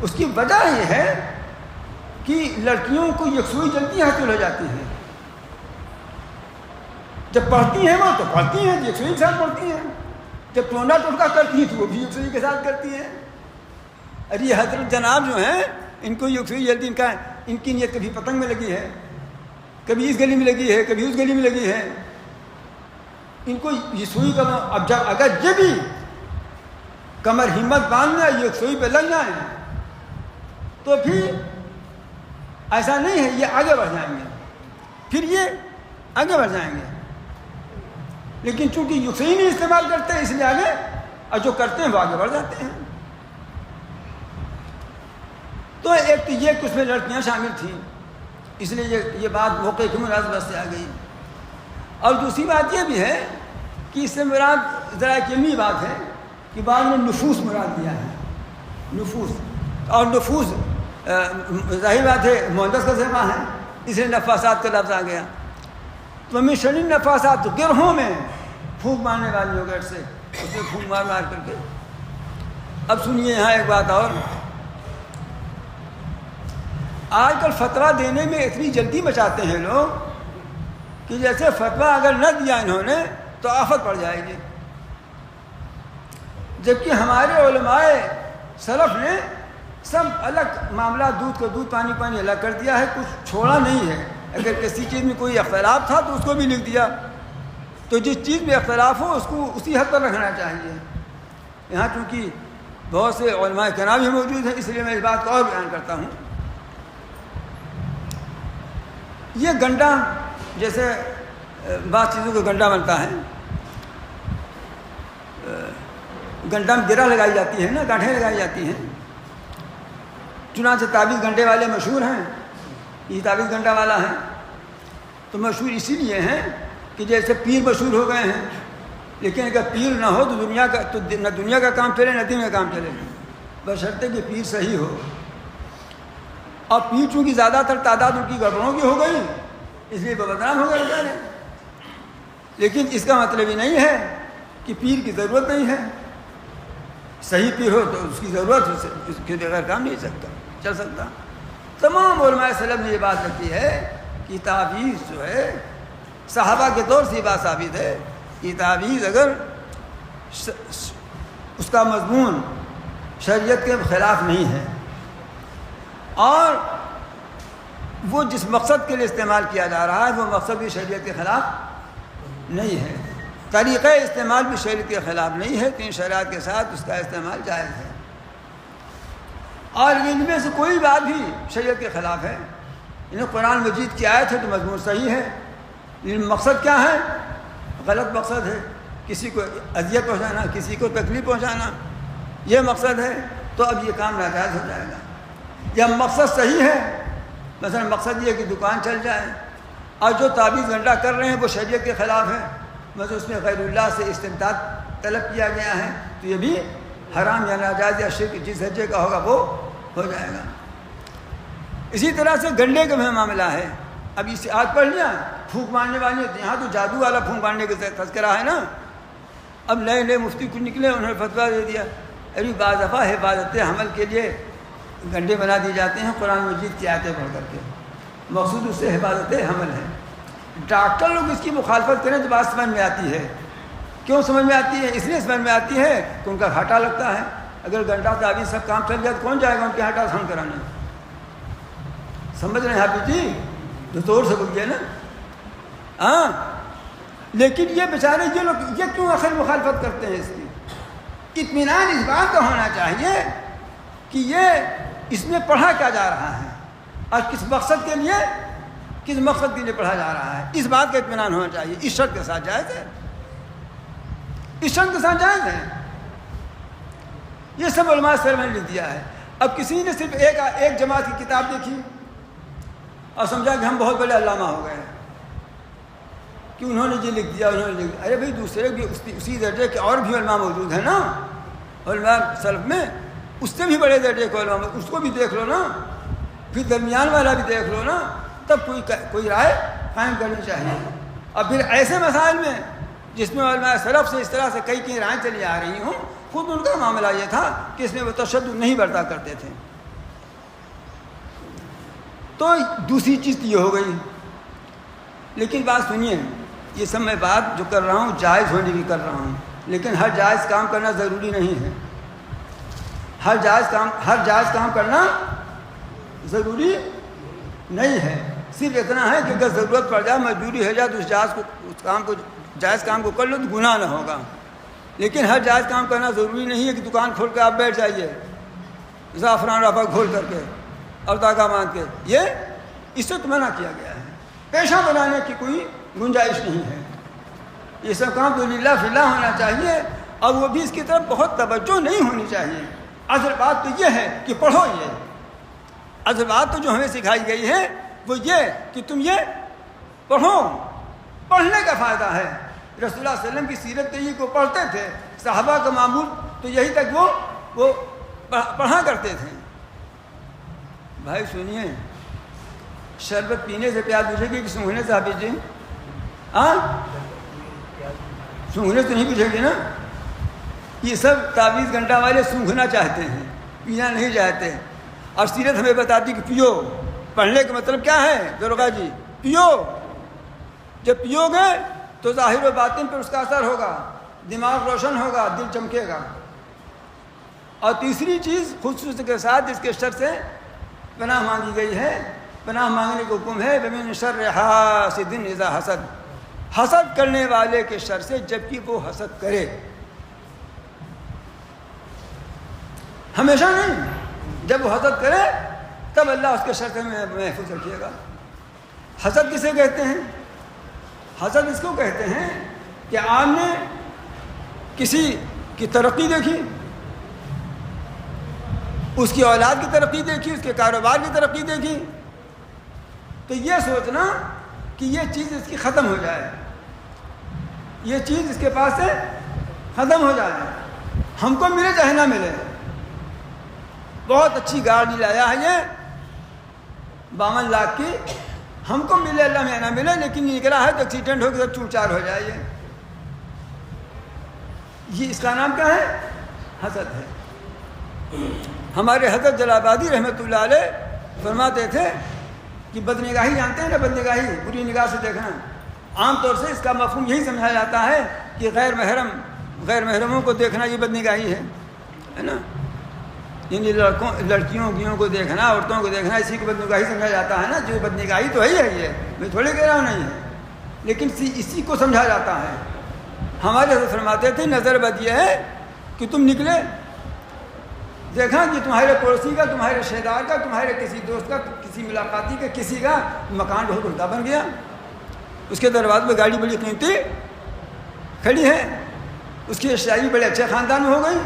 B: اس کی وجہ یہ ہے کہ لڑکیوں کو یکسوئی جلدی حاصل ہو جاتی ہے، جب پڑھتی ہیں وہ تو پڑھتی ہیں، یکسوئی کے ساتھ پڑھتی ہیں، جب ٹونا ٹوٹکا کرتی ہیں تو وہ بھی یکسوئی کے ساتھ کرتی ہیں۔ ارے یہ حضرت جناب جو ہیں ان کو یکسوئی جلدی، ان کی نیت کبھی پتنگ میں لگی ہے، کبھی اس گلی میں لگی ہے، کبھی اس گلی میں لگی ہے، ان کو یکسوئی کا اب جب اگر یہ بھی کمر ہمت باندھنا یکسوئی پہ لگ جائیں تو پھر ایسا نہیں ہے، یہ آگے بڑھ جائیں گے، پھر یہ آگے بڑھ جائیں گے۔ لیکن چونکہ یکسوئی نہیں استعمال کرتے اس لیے آگے، اور جو کرتے ہیں وہ آگے بڑھ جاتے ہیں۔ تو ایک تو یہ کچھ میں لڑکیاں شامل تھیں، اس لیے یہ بات موقع کی مناسبت سے آ گئی۔ اور دوسری بات یہ بھی ہے کہ اس سے مراد ذرا ایک علمی بات ہے کہ بعض نے نفوس مراد دیا ہے، نفوس، اور نفوس ظاہر بات ہے مؤنث کا صیغہ ہے، اس لیے نفاسات کا لفظ آ گیا۔ تو من شر النفاسات، گروہوں میں پھونک مارنے والی وغیرہ سے، اس میں پھونک مار کر کے۔ اب سنیے یہاں ایک بات اور، آج کل فتویٰ دینے میں اتنی جلدی مچاتے ہیں لوگ کہ جیسے فتویٰ اگر نہ دیا انہوں نے تو آفت پڑ جائے گی، جبکہ ہمارے علماء سلف نے سب الگ معاملہ، دودھ کو دودھ، پانی پانی الگ کر دیا ہے، کچھ چھوڑا نہیں ہے۔ اگر کسی چیز میں کوئی اختلاف تھا تو اس کو بھی لکھ دیا، تو جس چیز میں اختلاف ہو اس کو اسی حد پر رکھنا چاہیے۔ یہاں چونکہ بہت سے علماء کرام بھی موجود ہیں اس لیے میں اس بات کو اور بیان کرتا ہوں۔ یہ گنڈا، جیسے بعض چیزوں کا گنڈا بنتا ہے، گنڈا میں گرہ لگائی جاتی ہے نا، گانٹھیں لگائی جاتی ہیں، چنانچہ تعویذ گنڈے والے مشہور ہیں، یہ تعویذ گنڈا والا ہے۔ تو مشہور اسی لیے ہیں کہ جیسے پیر مشہور ہو گئے ہیں، لیکن اگر پیر نہ ہو تو نہ دنیا کا کام چلے نہ دین کا کام چلے، بشرطے کہ پیر صحیح ہو۔ اور پیر چونکہ زیادہ تر تعداد ان کی گڑبڑوں کی ہو گئی اس لیے بدنام ہو گئے بیچارے۔ لیکن اس کا مطلب یہ نہیں ہے کہ پیر کی ضرورت نہیں ہے، صحیح پیر ہو تو اس کی ضرورت ہے، اس کے بغیر کام نہیں چل سکتا۔ تمام علماء سلف نے یہ بات رکھی ہے کہ تعویذ جو ہے صحابہ کے دور سے یہ بات ثابت ہے کہ تعویذ اگر اس کا مضمون شریعت کے خلاف نہیں ہے اور وہ جس مقصد کے لیے استعمال کیا جا رہا ہے وہ مقصد بھی شریعت کے خلاف نہیں ہے، طریقہ استعمال بھی شریعت کے خلاف نہیں ہے، تین شرائط کے ساتھ اس کا استعمال جائز ہے۔ اور ان میں سے کوئی بات بھی شریعت کے خلاف ہے، انہیں قرآن مجید کی آیت ہے تو مضمون صحیح ہے، لیکن مقصد کیا ہے؟ غلط مقصد ہے، کسی کو اذیت پہنچانا، کسی کو تکلیف پہنچانا، یہ مقصد ہے تو اب یہ کام ناجائز ہو جائے گا. یا مقصد صحیح ہے، مثلا مقصد یہ ہے کہ دکان چل جائے، اور جو تعویذ گنڈا کر رہے ہیں وہ شریعت کے خلاف ہے، مثلا اس میں غیر اللہ سے استمداد طلب کیا گیا ہے، تو یہ بھی حرام یا ناجائز یا شرک جس درجے کا ہوگا وہ ہو جائے گا. اسی طرح سے گنڈے کا بھی معاملہ ہے. اب اس سے آج پڑھ لیا پھونک مارنے والی، یہاں تو جادو والا پھونک مارنے کا تذکرہ ہے نا. اب نئے نئے مفتی کو نکلے، انہوں نے فتویٰ دے دیا ابھی بعض دفعہ حفاظت عمل کے لیے گنڈے بنا دیے جاتے ہیں قرآن مجید کی آیتیں پڑھ کر کے، مقصود اس سے حفاظت حمل ہے. ڈاکٹر لوگ اس کی مخالفت کریں تو بات سمجھ میں آتی ہے. کیوں سمجھ میں آتی ہے؟ اس لیے سمجھ میں آتی ہے کہ ان کا گھاٹا لگتا ہے. اگر گنڈا تعویذ سب کام چل جائے تو کون جائے گا ان کے گھاٹا سن کرانے؟ سمجھ رہے ہیں حافظ جی؟ جو زور سے بول گئے نا. ہاں لیکن یہ بیچارے یہ لوگ یہ کیوں اصل مخالفت کرتے ہیں؟ اس کی اطمینان اس بات کا ہونا چاہیے کہ یہ اس میں پڑھا کیا جا رہا ہے اور کس مقصد کے لیے پڑھا جا رہا ہے، اس بات کا اطمینان ہونا چاہیے. اس شرط کے ساتھ جائز ہے، اس شرط کے ساتھ جائز ہے. یہ سب علماء نے لکھ دیا ہے. اب کسی نے صرف ایک جماعت کی کتاب دیکھی اور سمجھا کہ ہم بہت بڑے علامہ ہو گئے کہ انہوں نے یہ لکھ دیا، ارے بھائی دوسرے بھی اسی درجے کے اور بھی علماء موجود ہیں نا، علماء سلف میں اس سے بھی بڑے درجے کے علماء، اس کو بھی دیکھ لو نا، پھر درمیان والا بھی دیکھ لو نا، تب کوئی رائے قائم کرنی چاہیے. اور پھر ایسے مسائل میں جس میں علماء سلف سے اس طرح سے کئی رائیں چلی آ رہی ہوں، خود ان کا معاملہ یہ تھا کہ اس میں وہ تشدد نہیں برتا کرتے تھے. تو دوسری چیز یہ ہو گئی. لیکن بات سنیے، یہ سب میں بات جو کر رہا ہوں جائز ہونے کی کر رہا ہوں، لیکن ہر جائز کام کرنا ضروری نہیں ہے. ہر جائز کام کرنا ضروری نہیں ہے. صرف اتنا ہے کہ اگر ضرورت پڑ جائے، مجبوری ہو جائے تو اس جائز کام کو کر لو تو گناہ نہ ہوگا. لیکن ہر جائز کام کرنا ضروری نہیں ہے کہ دکان کھول کے آپ بیٹھ جائیے زعفران رافع کھول کر کے اور داغا باندھ کے. یہ اس سے منع کیا گیا ہے. پیشہ بنانے کی کوئی گنجائش نہیں ہے. یہ سب کام تو للہ فی اللہ ہونا چاہیے، اور وہ بھی اس کی طرف بہت توجہ نہیں ہونی چاہیے. اصل بات تو یہ ہے کہ پڑھو. یہ اصل بات تو جو ہمیں سکھائی گئی ہے وہ یہ کہ تم یہ پڑھو. پڑھنے کا فائدہ ہے. رسول اللہ صلی اللہ علیہ وسلم کی سیرت یہ کو پڑھتے تھے. صحابہ کا معمول تو یہی تک وہ پڑھا کرتے تھے. بھائی سنیے، شربت پینے سے پیاس بجھے گی کہ سونگھنے سے حافظ جی؟ ہاں سونگھنے سے نہیں بجھے گی نا. یہ سب تعویذ گھنٹا والے سونگھنا چاہتے ہیں، پینا نہیں چاہتے. اور سیرت ہمیں بتاتی کہ پیو. پڑھنے کا مطلب کیا ہے درگا جی؟ پیو. جب پیو گے تو ظاہر و باطن پر اس کا اثر ہوگا، دماغ روشن ہوگا، دل چمکے گا. اور تیسری چیز خصوص کے ساتھ جس کے شر سے پناہ مانگی گئی ہے، پناہ مانگنے کا حکم ہے وَمِن شَرِّ حَاسِدٍ إِذَا حَسَدَ. حسد کرنے والے کے شر سے جبکہ وہ حسد کرے. ہمیشہ نہیں، جب وہ حسد کرے تب اللہ اس کے شر سے محفوظ رکھیے گا. حسد کسے کہتے ہیں؟ حسد اس کو کہتے ہیں کہ آپ نے کسی کی ترقی دیکھی، اس کی اولاد کی ترقی دیکھی، اس کے کاروبار کی ترقی دیکھی، تو یہ سوچنا کہ یہ چیز اس کی ختم ہو جائے، یہ چیز اس کے پاس سے ختم ہو جائے، ہم کو ملے چاہے نہ ملے. بہت اچھی گاڑی لایا ہے یہ 52 لاکھ کی، ہم کو ملے اللہ میں نہ ملے، لیکن یہ نکلا ہے تو ایکسیڈنٹ ہو کے سب چور چار ہو جائے. یہ اس کا نام کیا ہے؟ حسد ہے. ہمارے حضرت جلال آبادی رحمۃ اللہ علیہ فرماتے تھے کہ بدنگاہی جانتے ہیں نا، بدنگاہی بری نگاہ سے دیکھنا. عام طور سے اس کا مفہوم یہی سمجھا جاتا ہے کہ غیر محرموں کو دیکھنا یہ بدنگاہی ہے نا. یعنی لڑکیوں کو دیکھنا، عورتوں کو دیکھنا، اسی کو بدنگاہی سمجھا جاتا ہے نا. جو بدنگاہی تو ہے ہی ہے، یہ میں تھوڑے کہہ رہا ہوں نہیں ہے، لیکن اسی کو سمجھا جاتا ہے. ہمارے حضرت فرماتے تھے نظر بد یہ ہے کہ تم نکلے، دیکھا کہ تمہارے پڑوسی کا، تمہارے رشتہ دار کا، تمہارے کسی دوست کا، کسی ملاقاتی کا، کسی کا مکان بہت عمدہ بن گیا، اس کے دروازے میں گاڑی بڑی قیمتی کھڑی ہے، اس کی اشیاء بڑے اچھے خاندان میں ہو گئی،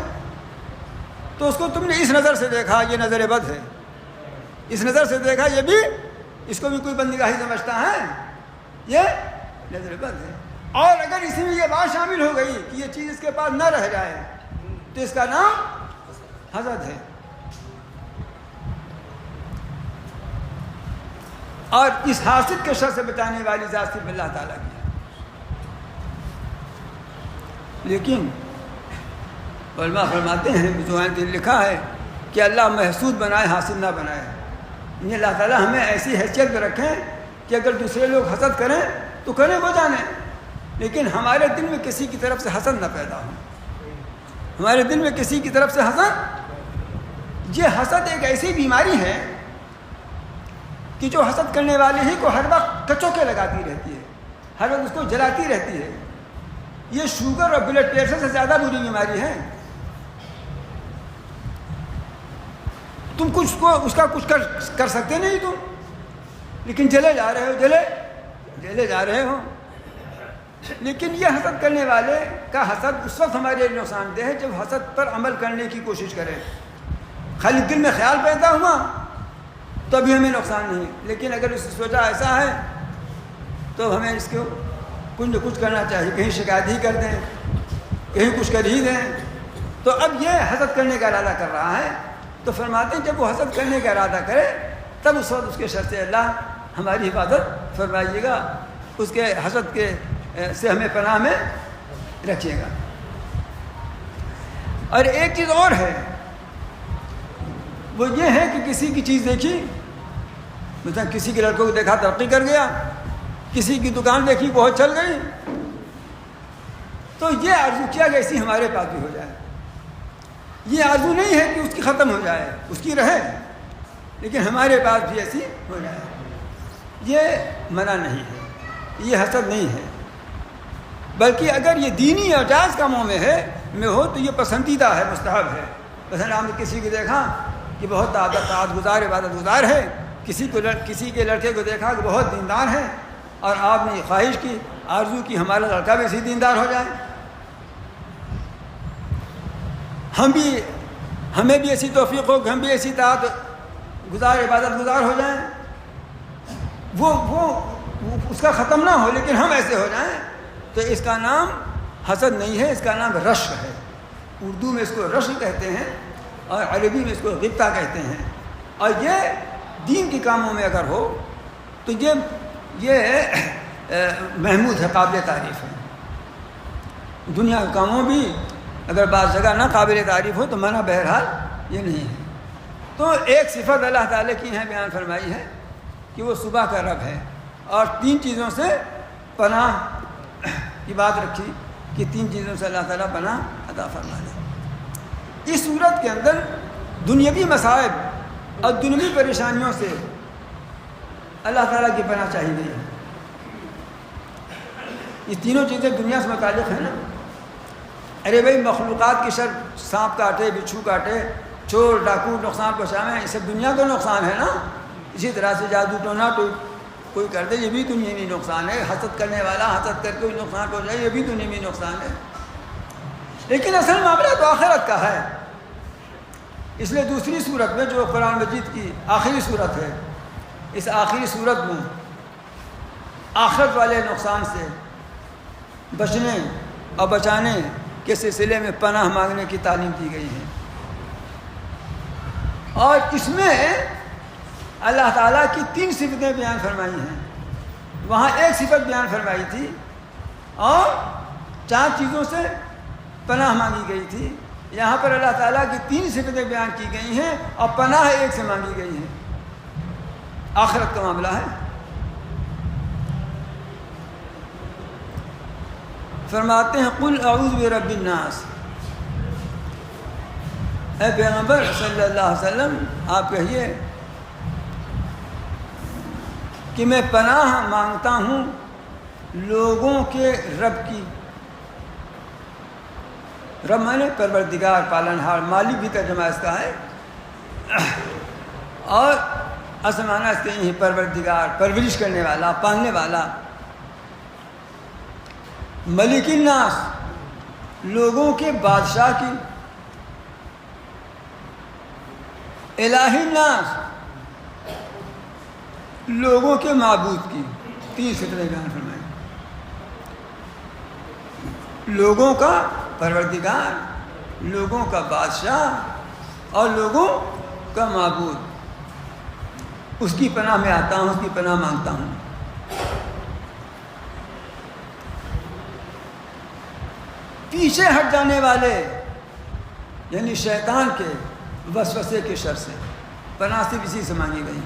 B: تو اس کو تم نے اس نظر سے دیکھا، یہ نظر بد ہے، اس نظر سے دیکھا، یہ بھی اس کو بھی کوئی بندگاہی سمجھتا ہے، یہ نظر بد ہے۔ اور اگر اسی میں یہ بات شامل ہو گئی کہ یہ چیز اس کے پاس نہ رہ جائے تو اس کا نام حسد ہے۔ اور اس حاسد کے شر سے بچانے والی ذات صرف اللہ تعالیٰ کی ہے۔ لیکن علماء فرماتے ہیں، بزرگان نے لکھا ہے کہ اللہ محسود بنائے، حاسد نہ بنائے۔ یعنی اللہ تعالیٰ ہمیں ایسی حیثیت میں رکھیں کہ اگر دوسرے لوگ حسد کریں تو کریں، وہ جانیں، لیکن ہمارے دل میں کسی کی طرف سے حسد نہ پیدا ہو، ہمارے دل میں کسی کی طرف سے حسد۔ یہ حسد ایک ایسی بیماری ہے کہ جو حسد کرنے والے ہی کو ہر وقت کچوکے لگاتی رہتی ہے، ہر وقت اس کو جلاتی رہتی ہے۔ یہ شوگر اور بلڈ پریشر سے زیادہ بری بیماری ہے۔ تم کچھ کو اس کا کچھ کر سکتے نہیں تم، لیکن جلے جا رہے ہو، جلے جا رہے ہو۔ لیکن یہ حسد کرنے والے کا حسد اس وقت ہمارے لیے نقصان دہ ہے جب حسد پر عمل کرنے کی کوشش کرے۔ خالی دل میں خیال پیدا ہوا تو ابھی ہمیں نقصان نہیں، لیکن اگر اس سوچا ایسا ہے تو ہمیں اس کو کچھ نہ کچھ کرنا چاہیے، کہیں شکایت ہی کر دیں، کہیں کچھ کر ہی دیں۔ تو اب یہ حسد کرنے کا ارادہ کر رہا ہے، تو فرماتے ہیں جب وہ حسد کرنے کا ارادہ کرے تب اس وقت اس کے شر سے اللہ ہماری حفاظت فرمائیے گا، اس کے حسد کے سے ہمیں پناہ میں رکھیے گا۔ اور ایک چیز اور ہے، وہ یہ ہے کہ کسی کی چیز دیکھی، مثلا کسی کے لڑکوں کو دیکھا ترقی کر گیا، کسی کی دکان دیکھی بہت چل گئی، تو یہ آرزو کیا کہ ایسی ہمارے پاس بھی ہو جائے۔ یہ آرزو نہیں ہے کہ اس کی ختم ہو جائے، اس کی رہے، لیکن ہمارے پاس بھی ایسی ہو جائے۔ یہ منع نہیں ہے، یہ حسد نہیں ہے، بلکہ اگر یہ دینی یا جائز کاموں میں ہو تو یہ پسندیدہ ہے، مستحب ہے۔ مثلا ہم نے کسی کو دیکھا کہ بہت طاعت گزار، عبادت گزار ہے، کسی کے لڑکے کو دیکھا کہ بہت دیندار ہے، اور آپ نے خواہش کی، آرزو کی ہمارا لڑکا بھی اسی دیندار ہو جائے، ہمیں بھی ایسی توفیق ہو کہ ہم بھی ایسی طاعت گزار، عبادت گزار ہو جائیں، وہ اس کا ختم نہ ہو لیکن ہم ایسے ہو جائیں، تو اس کا نام حسد نہیں ہے، اس کا نام رشک ہے۔ اردو میں اس کو رشک کہتے ہیں اور عربی میں اس کو غبطہ کہتے ہیں۔ اور یہ دین کے کاموں میں اگر ہو تو یہ محمود ہے، قابل تعریف ہے۔ دنیا کے کاموں بھی اگر بعض جگہ نہ قابل تعریف ہو تو منع بہرحال یہ نہیں ہے۔ تو ایک صفت اللہ تعالیٰ کی ہے، بیان فرمائی ہے کہ وہ صبح کا رب ہے، اور 3 چیزوں سے پناہ کی بات رکھی کہ 3 چیزوں سے اللہ تعالیٰ پناہ عطا فرما دے۔ اس صورت کے اندر دنیاوی مصائب اور دنیاوی پریشانیوں سے اللہ تعالیٰ کی پناہ چاہی گئی ہے۔ یہ تینوں چیزیں دنیا سے متعلق ہیں نا۔ ارے بھائی مخلوقات کی شر، سانپ کاٹے، بچھو کاٹے، چور ڈاکو نقصان پہنچائیں، یہ سب دنیا کا نقصان ہے نا۔ اسی طرح سے جادو ٹونا کوئی کر دے، یہ بھی دنیاوی نقصان ہے۔ حسد کرنے والا حسد کر کے نقصان پہنچائے، یہ بھی دنیاوی نقصان ہے۔ لیکن اصل معاملہ تو آخرت کا ہے۔ اس لیے دوسری صورت میں جو قرآن مجید کی آخری صورت ہے، اس آخری صورت میں آخرت والے نقصان سے بچنے اور بچانے کے سلسلے میں پناہ مانگنے کی تعلیم دی گئی ہے۔ اور اس میں اللہ تعالیٰ کی 3 صفتیں بیان فرمائی ہیں۔ وہاں ایک صفت بیان فرمائی تھی اور 4 چیزوں سے پناہ مانگی گئی تھی۔ یہاں پر اللہ تعالیٰ کی 3 صفتیں بیان کی گئی ہیں اور پناہ ایک سے مانگی گئی ہے۔ آخرت کا معاملہ ہے۔ فرماتے ہیں قل اعوذ برب الناس، اے پیغمبر صلی اللہ علیہ وسلم آپ کہیے کہ میں پناہ مانگتا ہوں لوگوں کے رب کی۔ رب مانے پروردگار، پالنہار، مالک بھی ترجمہ اس کا ہے، اور اصل معنی اس کے یہی پروردگار، پرورش کرنے والا، پالنے والا۔ ملک الناس، لوگوں کے بادشاہ کی۔ الہ الناس، لوگوں کے معبود کی 3 فطرے بیان فرمائے. لوگوں کا پروردگار، لوگوں کا بادشاہ اور لوگوں کا معبود. اس کی پناہ میں آتا ہوں، اس کی پناہ مانگتا ہوں. پیچھے ہٹ جانے والے یعنی شیطان کے وسوسے کے شر سے پناہ صرف اسی سے مانگی گئی.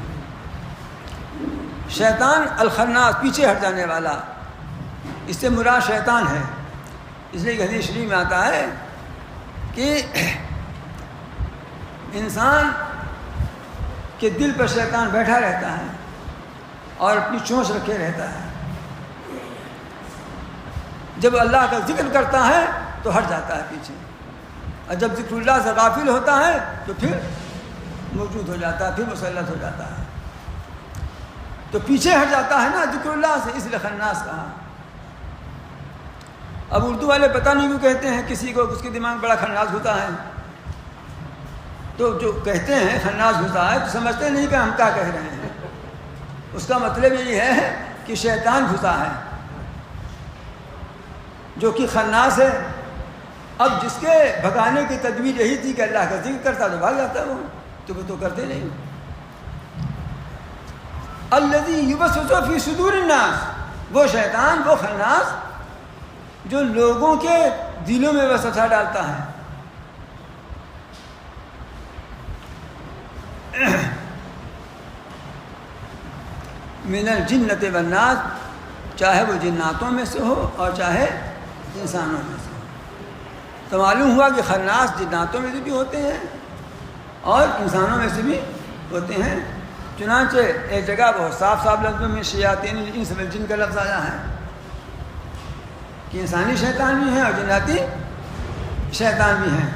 B: شیطان الخناس، پیچھے ہٹ جانے والا، اس سے مراد شیطان ہے. اس لیے حدیث شریف میں آتا ہے کہ انسان کے دل پر شیطان بیٹھا رہتا ہے اور اپنی چونچ رکھے رہتا ہے. جب اللہ کا ذکر کرتا ہے تو ہٹ جاتا ہے پیچھے، اور جب ذکر اللہ سے غافل ہوتا ہے تو پھر موجود ہو جاتا ہے، پھر مسلط ہو جاتا ہے. تو پیچھے ہٹ جاتا ہے نا ذکر اللہ سے، اس لیے خناس کہا. اب اردو والے پتہ نہیں کیوں کہتے ہیں کسی کو اس کے دماغ میں بڑا خناس ہوتا ہے، تو جو کہتے ہیں خناس ہوتا ہے تو سمجھتے نہیں کہ ہم کیا کہہ رہے ہیں. اس کا مطلب یہی ہے کہ شیطان گھسا ہے جو کہ خناس ہے. اب جس کے بھگانے کی تدبیر یہی تھی کہ اللہ کا ذکر کرتا تو بھاگ جاتا وہ تو کرتے نہیں. الذی یوسوس فی صدور الناس، وہ شیطان، وہ خناس جو لوگوں کے دلوں میں وسوسہ ڈالتا ہے. من الجنۃ والناس، چاہے وہ جناتوں میں سے ہو اور چاہے انسانوں میں سے ہو. تو معلوم ہوا کہ خناس جناتوں میں سے بھی ہوتے ہیں اور انسانوں میں سے بھی ہوتے ہیں. چنانچہ ایک جگہ بہت صاف صاف لفظوں میں شیاطین الانس والجن کا لفظ آیا ہے کہ انسانی شیطان بھی ہیں اور جناتی شیطان بھی ہیں.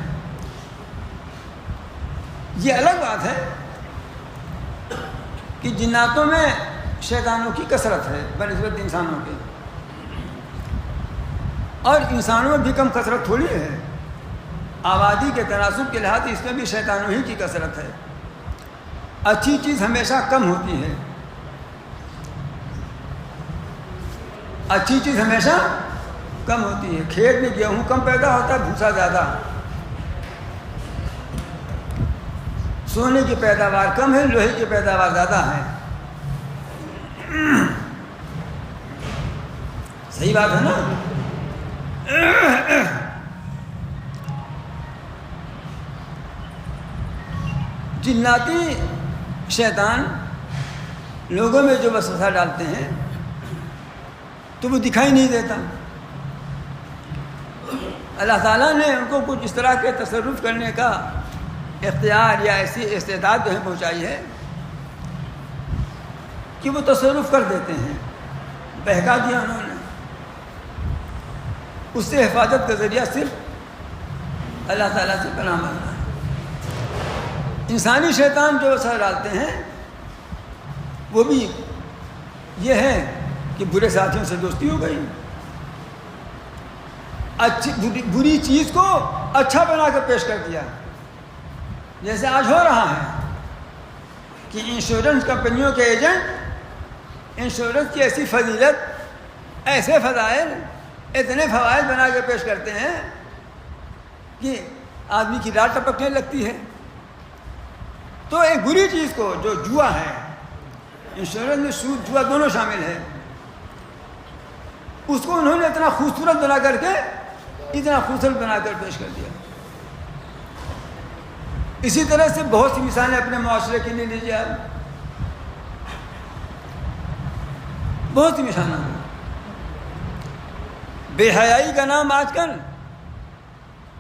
B: یہ الگ بات ہے کہ جناتوں میں شیطانوں کی کثرت ہے بنسبت انسانوں کے، اور انسانوں میں بھی کم کثرت تھوڑی ہے. آبادی کے تناسب کے لحاظ اس میں بھی شیطانوں ہی کی کثرت ہے. اچھی چیز ہمیشہ کم ہوتی ہے، اچھی چیز ہمیشہ کم ہوتی ہے. کھیت میں گیہوں کم پیدا ہوتا ہے، بھوسا زیادہ. سونے کی پیداوار کم ہے، لوہے کی پیداوار زیادہ ہے. صحیح بات ہے نا. جناتی شیطان لوگوں میں جو وسوسہ ڈالتے ہیں تو وہ دکھائی نہیں دیتا. اللہ تعالیٰ نے ان کو کچھ اس طرح کے تصرف کرنے کا اختیار یا ایسی استعداد جو ہے پہنچائی ہے کہ وہ تصرف کر دیتے ہیں. بہکا دیا انہوں نے. اس سے حفاظت کا ذریعہ صرف اللہ تعالیٰ سے پناہ مانگنا ہے. انسانی شیطان جو اثر ڈالتے ہیں وہ بھی یہ ہے کہ برے ساتھیوں سے دوستی ہو گئی، بری چیز کو اچھا بنا کر پیش کر دیا. جیسے آج ہو رہا ہے کہ انشورنس کمپنیوں کے ایجنٹ انشورنس کی ایسی فضیلت، ایسے فضائل، اتنے فوائد بنا کے پیش کرتے ہیں کہ آدمی کی رات ٹپکنے لگتی ہے. تو ایک بری چیز کو جو جوا ہے، انشورنس میں سود جوا دونوں شامل ہے، اس کو انہوں نے اتنا خوبصورت بنا کر کے پیش کر دیا. اسی طرح سے بہت سی مثالیں اپنے معاشرے کے لیے لیجیے آپ، بہت سی مثالیں. بے حیائی کا نام آج کل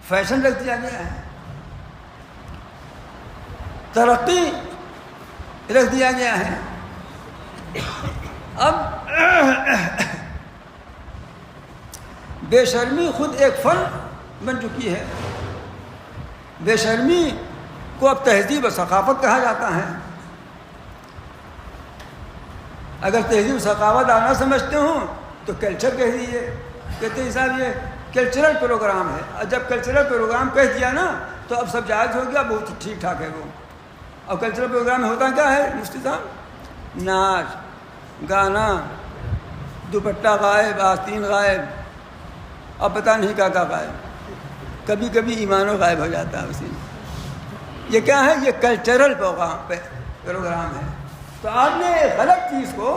B: فیشن رکھ دیا گیا ہے، ترقی رکھ دیا گیا ہے. اب بے شرمی خود ایک فن بن چکی ہے. بے شرمی کو اب تہذیب و ثقافت کہا جاتا ہے. اگر تہذیب و ثقافت آپ نہ سمجھتے ہوں تو کلچر کہہ دیجیے. کہتے ہیں صاحب یہ کلچرل پروگرام ہے، اور جب کلچرل پروگرام کہہ دیا نا تو اب سب جائز ہو گیا، بہت ٹھیک ٹھاک ہے وہ. اور کلچرل پروگرام میں ہوتا کیا ہے مفتی صاحب؟ ناچ گانا، دوپٹہ غائب، آستین غائب، اب پتہ نہیں کیا غائب، کبھی کبھی ایمانوں غائب ہو جاتا ہے اسی میں۔ یہ کیا ہے؟ یہ کلچرل پروگرام ہے۔ تو آپ نے ایک غلط چیز کو،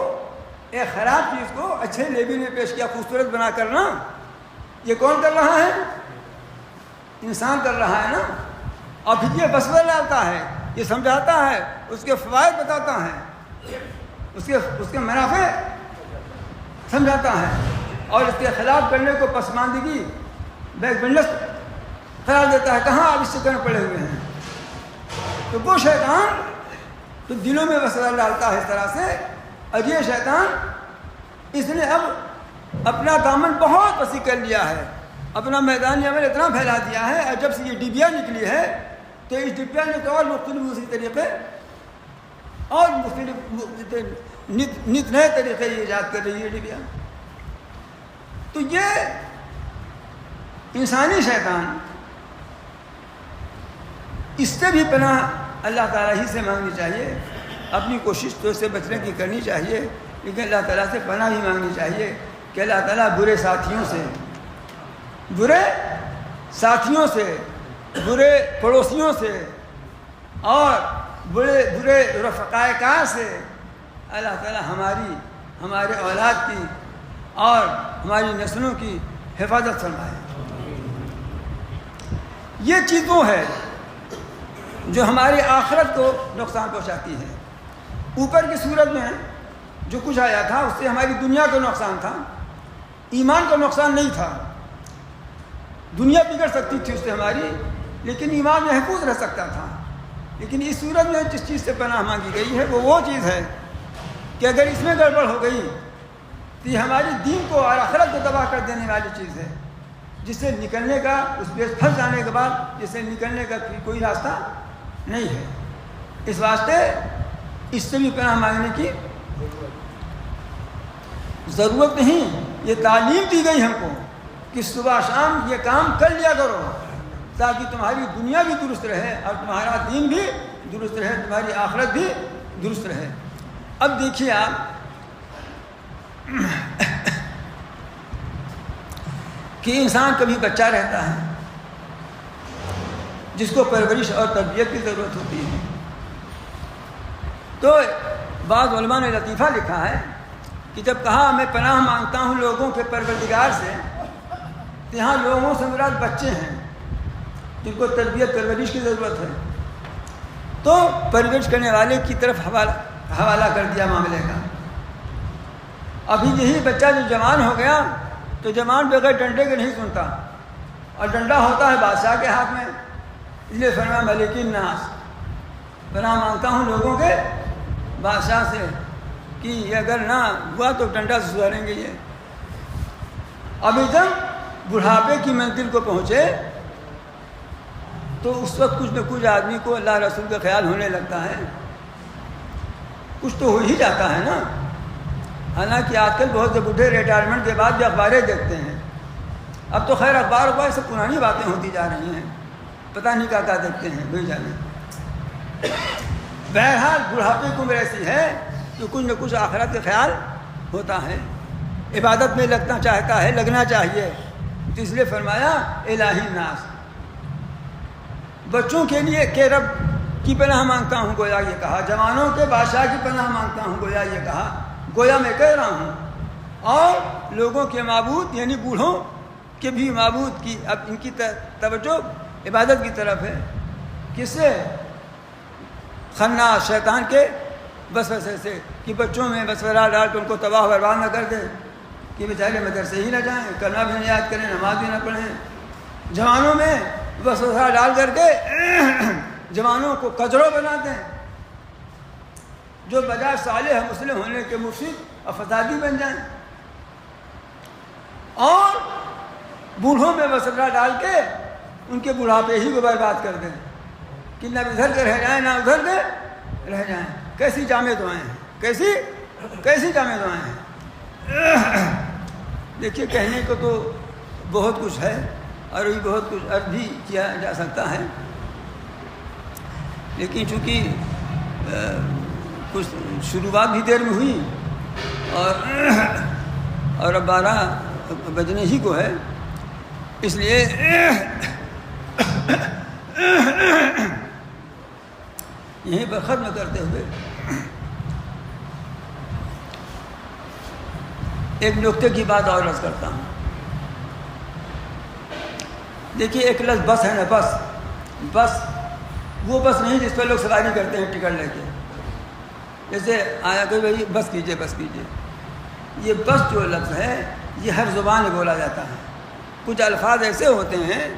B: ایک خراب چیز کو اچھے لیبل میں پیش کیا، خوبصورت بنا کر نا۔ یہ کون کر رہا ہے؟ انسان کر رہا ہے نا۔ اور پھر یہ وسوسہ ڈالتا ہے، یہ سمجھاتا ہے، اس کے فوائد بتاتا ہے، اس کے منافع سمجھاتا ہے، اور اس کے خلاف کرنے کو پسماندگی، بیک بنڈس قرار دیتا ہے۔ کہاں آپ اس سے کرنے پڑے ہوئے ہیں؟ تو وہ شیطان تو دلوں میں وسوسہ ڈالتا ہے اس طرح سے، اور یہ شیطان اس نے اب اپنا دامن بہت وسیع کر لیا ہے، اپنا میدان عمل اتنا پھیلا دیا ہے، اور جب سے یہ ڈبیا نکلی ہے تو اس ڈبیا نے تو اور مختلف اسی طریقے اور مختلف نت نئے طریقے ایجاد کر رہی ہے ڈبیا۔ تو یہ انسانی شیطان، اس سے بھی پناہ اللہ تعالیٰ ہی سے مانگنی چاہیے، اپنی کوشش تو اس سے بچنے کی کرنی چاہیے، لیکن اللہ تعالیٰ سے پناہ ہی مانگنی چاہیے کہ اللہ تعالیٰ برے ساتھیوں سے، برے پڑوسیوں سے اور برے رفقائے کار سے اللہ تعالیٰ ہمارے اولاد کی اور ہماری نسلوں کی حفاظت فرمائے۔ یہ چیز وہ ہے جو ہماری آخرت کو نقصان پہنچاتی ہے۔ اوپر کی صورت میں جو کچھ آیا تھا اس سے ہماری دنیا کو نقصان تھا، ایمان کو نقصان نہیں تھا۔ دنیا بگڑ سکتی تھی اس سے ہماری، لیکن ایمان محفوظ رہ سکتا تھا۔ لیکن اس صورت میں جس چیز سے پناہ مانگی گئی ہے وہ چیز ہے کہ اگر اس میں گڑبڑ ہو گئی تو یہ ہماری دین کو اور آخرت کو تباہ کر دینے والی چیز ہے، جس سے نکلنے کا، اس پہ پھنس جانے کے بعد جس سے نکلنے کا کوئی راستہ نہیں ہے۔ اس واسطے اس سے بھی پناہ مانگنے کی ضرورت نہیں۔ یہ تعلیم دی گئی ہم کو کہ صبح شام یہ کام کر لیا کرو تاکہ تمہاری دنیا بھی درست رہے اور تمہارا دین بھی درست رہے، تمہاری آخرت بھی درست رہے۔ اب دیکھیے آپ کہ انسان کبھی بچہ رہتا ہے جس کو پرورش اور تربیت کی ضرورت ہوتی ہے، تو بعض علماء نے لطیفہ لکھا ہے کہ جب کہا میں پناہ مانگتا ہوں لوگوں کے پروردگار سے، تو یہاں لوگوں سے مراد بچے ہیں جن کو تربیت پرورش کی ضرورت ہے، تو پرورش کرنے والے کی طرف حوالہ کر دیا معاملے کا۔ ابھی یہی بچہ جو جوان ہو گیا تو جوان بغیر ڈنڈے کے نہیں سنتا، اور ڈنڈا ہوتا ہے بادشاہ کے ہاتھ میں، اس لیے فرمایا ملک الناس، پناہ مانگتا ہوں لوگوں کے بادشاہ سے کہ یہ اگر نہ ہوا تو ڈنڈا سے سدھاریں گے یہ۔ ابھی جب بڑھاپے کی منزل کو پہنچے تو اس وقت کچھ نہ کچھ آدمی کو اللہ رسول کا خیال ہونے لگتا ہے، کچھ تو ہو ہی جاتا ہے نا۔ حالانکہ آج کل بہت سے بوڑھے ریٹائرمنٹ کے بعد بھی اخباریں دیکھتے ہیں، اب تو خیر اخبار سب پرانی باتیں ہوتی جا رہی ہیں، پتہ نہیں کیا دیکھتے ہیں وہی جانے۔ بہرحال بڑھاپے کی عمر ایسی ہے کہ کچھ نہ کچھ آخرت کا خیال ہوتا ہے، عبادت میں لگنا چاہتا ہے، لگنا چاہیے، تو اس لیے فرمایا الہی الناس، بچوں کے لیے کہ رب کی پناہ مانگتا ہوں، گویا یہ کہا، جوانوں کے بادشاہ کی پناہ مانگتا ہوں، گویا یہ کہا، گویا میں کہہ رہا ہوں، اور لوگوں کے معبود یعنی بوڑھوں کے بھی معبود کی اب ان کی توجہ عبادت کی طرف ہے۔ کس سے؟ خناس شیطان کے وسوسے سے، کہ بچوں میں وسوسہ ڈال کے ان کو تباہ برباد نہ کر دے، کہ بیچارے مدرسے ہی نہ جائیں، کلمہ بھی نہ یاد کریں، نماز بھی نہ پڑھیں۔ جوانوں میں وسوسہ ڈال کر کے جوانوں کو کچروں بنا دیں، جو بجائے صالح مسلم ہونے کے مفسد اور فسادی بن جائیں، اور بوڑھوں میں وسوسہ ڈال کے ان کے بڑھاپے ہی کو برباد کر دیں، کہ نہ ادھر کے رہ جائیں نہ ادھر کے رہ جائیں۔ کیسی جامع دعائیں ہیں، کیسی جامع دعائیں ہیں۔ دیکھیے کہنے کو تو بہت کچھ ہے اور بھی بہت کچھ عرض بھی کیا جا سکتا ہے، لیکن چونکہ کچھ شروعات بھی دیر میں ہوئی اور اب 12 بجنے ہی کو ہے، اس لیے یہیں پر ختم کرتے ہوئے ایک نقطے کی بات اور عرض کرتا ہوں۔ دیکھیے ایک لفظ بس ہے نا، بس وہ بس نہیں جس پر لوگ سواری کرتے ہیں ٹکٹ لے کے، جیسے آیا کہ بھائی بس کیجئے بس کیجئے۔ یہ بس جو لفظ ہے یہ ہر زبان میں بولا جاتا ہے۔ کچھ الفاظ ایسے ہوتے ہیں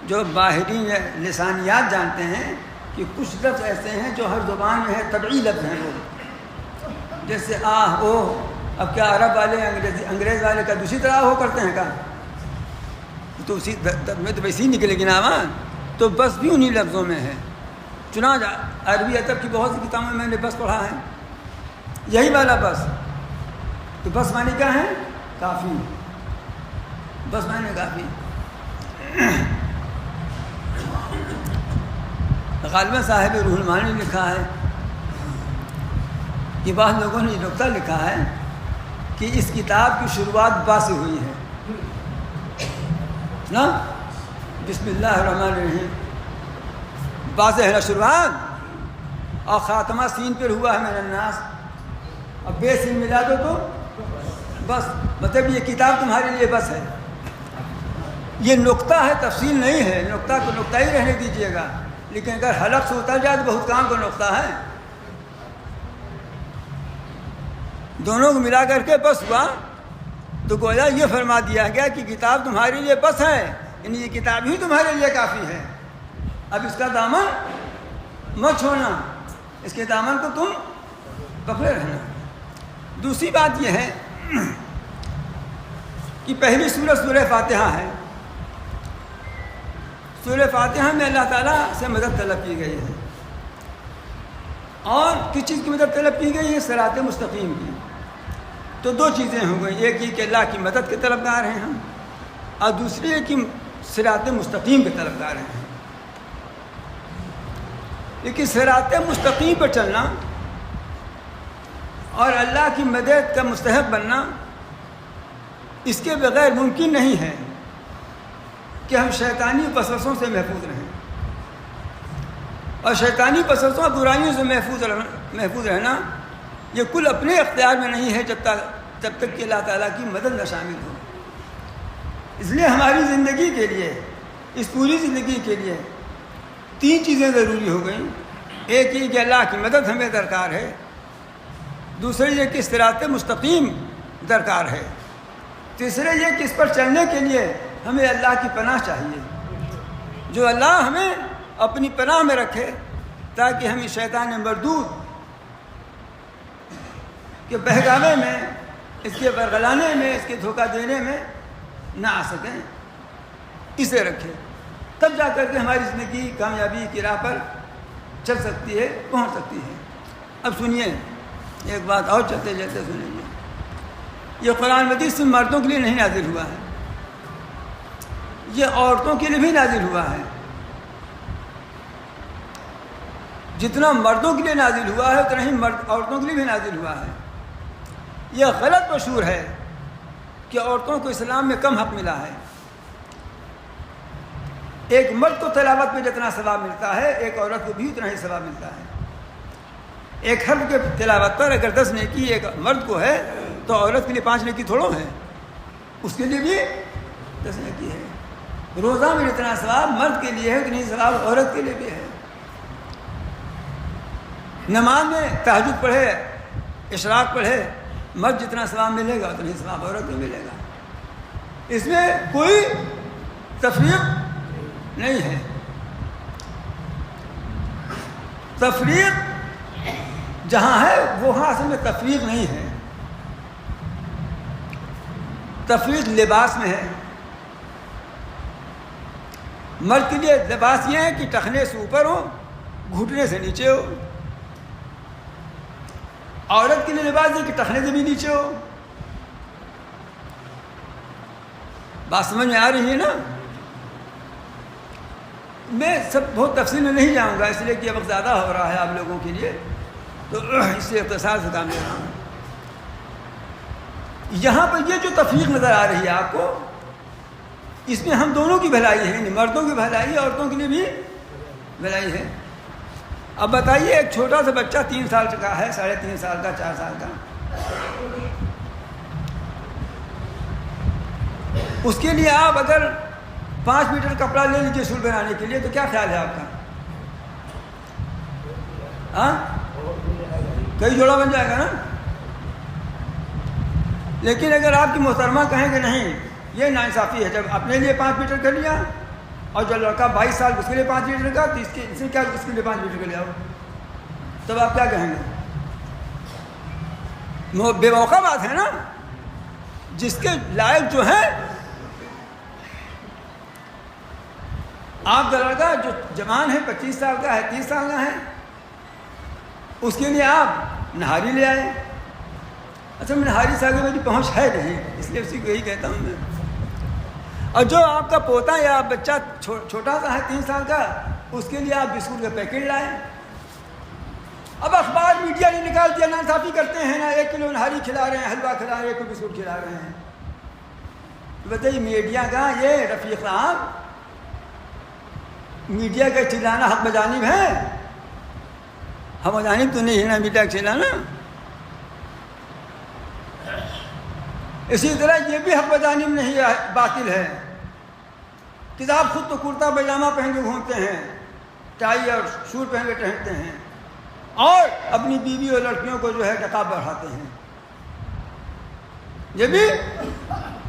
B: جو ماہرین لسانیات جانتے ہیں کہ کچھ لفظ ایسے ہیں جو ہر زبان میں ہے، طبعی لفظ ہیں وہ، جیسے آہ او۔ اب کیا عرب والے انگریز والے کا دوسری طرح ہو کرتے ہیں کا؟ تو اسی میں تو ویسے ہی نکلے گی نا آواز، تو بس بھی انہی لفظوں میں ہے۔ چنانچہ عربی ادب کی بہت سی کتابوں میں نے بس پڑھا ہے، یہی والا بس۔ تو بس معنی کیا ہے؟ کافی، بس معنی کافی۔ غالباً صاحب روح المعانی نے لکھا ہے کہ بعض لوگوں نے یہ نقطہ لکھا ہے کہ اس کتاب کی شروعات با سے ہوئی ہے نا، بسم اللہ الرحمن الرحیم، با سے ہے نا شروعات، اور خاتمہ سین پر ہوا ہے من الناس، اب بے سین ملا دو تو بس، مطلب یہ کتاب تمہارے لیے بس ہے۔ یہ نقطہ ہے، تفصیل نہیں ہے، نقطہ کو نقطہ ہی رہنے دیجیے گا، لیکن اگر حلق سے اتر جائے تو بہت کام کا نقطہ ہے۔ دونوں کو ملا کر کے بس ہوا تو گویا یہ فرما دیا گیا کہ کتاب تمہارے لیے بس ہے، یعنی یہ کتاب ہی تمہارے لیے کافی ہے۔ اب اس کا دامن مت چھوڑنا، اس کے دامن کو تم پکڑے رہنا۔ دوسری بات یہ ہے کہ پہلی سورہ سورہ فاتحہ ہے۔ سورہ فاتحہ میں اللہ تعالیٰ سے مدد طلب کی گئی ہے، اور کس چیز کی مدد طلب کی گئی ہے؟ صراط مستقیم کی۔ تو دو چیزیں ہو گئی، ایک یہ کہ اللہ کی مدد کے طلبگار ہیں ہم، اور دوسری یہ کہ صراط مستقیم کے طلبگار ہیں۔ لیکن صراط مستقیم پر چلنا اور اللہ کی مدد کا مستحق بننا، اس کے بغیر ممکن نہیں ہے کہ ہم شیطانی وسوسوں سے محفوظ رہیں، اور شیطانی وسوسوں اور برائیوں سے محفوظ رہنا یہ کل اپنے اختیار میں نہیں ہے جب تک کہ اللہ تعالیٰ کی مدد نہ شامل ہو۔ اس لیے ہماری زندگی کے لیے، اس پوری زندگی کے لیے 3 چیزیں ضروری ہو گئیں۔ ایک یہ کہ اللہ کی مدد ہمیں درکار ہے، دوسرے یہ کہ صراط مستقیم درکار ہے، تیسرے یہ کہ اس پر چلنے کے لیے ہمیں اللہ کی پناہ چاہیے، جو اللہ ہمیں اپنی پناہ میں رکھے تاکہ ہم اس شیطان مردود کے بہکاوے میں، اس کے برگلانے میں، اس کے دھوکہ دینے میں نہ آ سکیں، اسے رکھے، تب جا کر کے ہماری زندگی کامیابی کی راہ پر چل سکتی ہے، پہنچ سکتی ہے۔ اب سنیے ایک بات اور، چلتے چلتے سنیے، یہ قرآن مجید صرف مردوں کے لیے نہیں نازل ہوا ہے، یہ عورتوں کے لیے بھی نازل ہوا ہے۔ جتنا مردوں کے لیے نازل ہوا ہے اتنا ہی عورتوں کے لیے بھی نازل ہوا ہے۔ یہ غلط مشہور ہے کہ عورتوں کو اسلام میں کم حق ملا ہے۔ ایک مرد کو تلاوت میں جتنا ثواب ملتا ہے، ایک عورت کو بھی اتنا ہی ثواب ملتا ہے۔ ایک حرف کے تلاوت پر اگر 10 نیکی ایک مرد کو ہے تو عورت کے لیے 5 نیکی تھوڑو ہے، اس کے لیے بھی 10 نیکی ہے۔ روزہ میں جتنا ثواب مرد کے لیے ہے اتنا ہی ثواب عورت کے لیے بھی ہے۔ نماز میں تہجد پڑھے، اشراق پڑھے، مرد جتنا ثواب ملے گا اتنا ہی ثواب عورت کو ملے گا۔ اس میں کوئی تفریق نہیں ہے۔ تفریق جہاں ہے وہاں اصل میں تفریق نہیں ہے، تفریق لباس میں ہے۔ مرد کے لیے لباس یہ ہے کہ ٹخنے سے اوپر ہو، گھٹنے سے نیچے ہو، عورت کے لیے لباس یہ کہ ٹخنے سے بھی نیچے ہو۔ بات سمجھ میں آ رہی ہے نا؟ میں بہت تفصیل میں نہیں جاؤں گا اس لیے کہ وقت زیادہ ہو رہا ہے آپ لوگوں کے لیے، تو اس سے اختصار سے کام لے رہا ہوں. یہاں پر یہ جو تفریق نظر آ رہی ہے آپ کو، اس میں ہم دونوں کی بھلائی ہے، یعنی مردوں کی بھلائی ہے، عورتوں کے لیے بھی بھلائی ہے. اب بتائیے ایک چھوٹا سا بچہ 3 سال کا ہے، 3.5 سال کا، 4 سال کا، اس کے لیے آپ اگر 5 میٹر کپڑا لے لیجیے سول بنانے کے لیے تو کیا خیال ہے آپ کا؟ ہاں، کئی جوڑا بن جائے گا نا. لیکن اگر آپ کی محترمہ کہیں کہ نہیں یہ ناانصافی ہے، جب اپنے لیے 5 میٹر کر لیا اور جو لڑکا 22 سال اس کے لیے 5 میٹر کا، تو اس نے کیا اس کے لیے 5 میٹر کا لیا ہو، تب آپ کیا کہیں گے؟ بے موقع بات ہے نا. جس کے لائق جو ہے، آپ کا لڑکا جو جوان ہے 25 سال کا ہے، 30 سال کا ہے، اس کے لیے آپ نہاری لے آئے. اچھا میں نہاری سے آگے میری پہنچ ہے نہیں، اس لیے اسی کو یہی کہتا ہوں میں. اور جو آپ کا پوتا یا بچہ چھوٹا سا ہے 3 سال کا، اس کے لیے آپ بسکٹ کا پیکٹ لائیں. اب اخبار میڈیا نے نکال دیا، ناانصافی کرتے ہیں نا، 1 کلو نہاری کھلا رہے ہیں، حلوہ کھلا رہے ہیں، 1 کلو بسکٹ کھلا رہے ہیں. بتائیے میڈیا کا یہ رفیق صاحب، میڈیا کا چلانا حق بجانب ہے؟ حق بجانب تو نہیں ہے نا میڈیا کا چلانا. اسی طرح یہ بھی حق بجانب نہیں ہے، باطل ہے. کتاب خود تو کرتا پائجامہ پہن کے گھومتے ہیں، ٹائی اور سوٹ پہن کے ٹہلتے ہیں، اور اپنی بیوی اور لڑکیوں کو جو ہے نقاب بڑھاتے ہیں. یہ بھی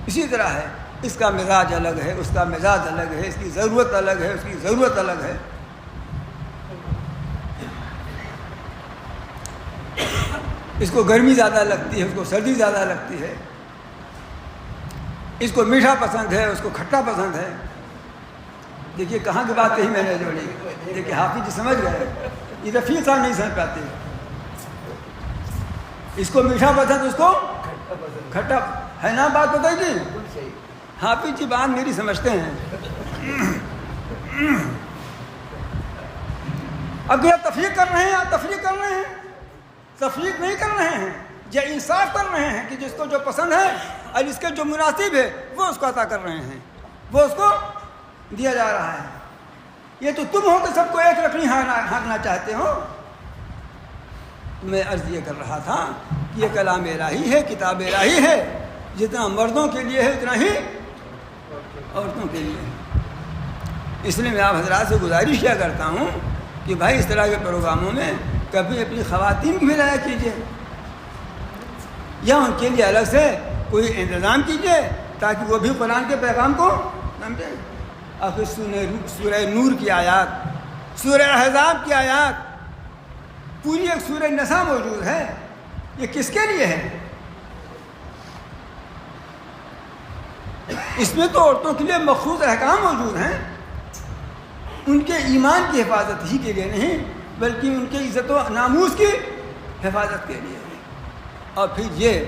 B: اسی طرح ہے. اس کا مزاج الگ ہے، اس کا مزاج الگ ہے، اس کی ضرورت الگ ہے، اس کی ضرورت الگ ہے. اس کو گرمی زیادہ لگتی ہے، اس کو سردی زیادہ لگتی ہے، اس کو میٹھا پسند ہے، اس کو کھٹا پسند ہے. دیکھیے کہاں کی بات کہی میں نے جوڑی. دیکھیے حافظ جی سمجھ گئے، یہ رفیق صاحب نہیں سمجھ پاتے. اس کو میٹھا پسند، اس کو کھٹا ہے نا. بات بتائی تھی حافظ جی، بات میری سمجھتے ہیں. اب یہ تفریق کر رہے ہیں، آپ تفریق کر رہے ہیں، تفریق نہیں کر رہے ہیں، یہ انصاف کر رہے ہیں کہ جس کو جو پسند ہے اور اس کے جو مناسب ہے وہ اس کو عطا کر رہے ہیں، وہ اس کو دیا جا رہا ہے. یہ تو تم ہو کہ سب کو ایک لکڑی ہانکنا چاہتے ہو. میں عرض یہ کر رہا تھا کہ یہ کلام الہی ہے، کتاب الہی ہے. جتنا مردوں کے لیے ہے اتنا ہی عورتوں کے لیے ہے. اس لیے میں آپ حضرات سے گزارش کیا کرتا ہوں کہ بھائی اس طرح کے پروگراموں میں کبھی اپنی خواتین کی بھی لایا کیجیے، یا ان کے لیے الگ سے کوئی انتظام کیجیے تاکہ وہ بھی قرآن کے پیغام کو سمجھیں. آخر سورہ نور کی آیات، سورہ احزاب کی آیات، پوری ایک سورہ نساء موجود ہے. یہ کس کے لیے ہے؟ اس میں تو عورتوں کے لیے مخصوص احکام موجود ہیں. ان کے ایمان کی حفاظت ہی کے لیے نہیں، بلکہ ان کے عزت و ناموس کی حفاظت کے لیے. اور پھر یہ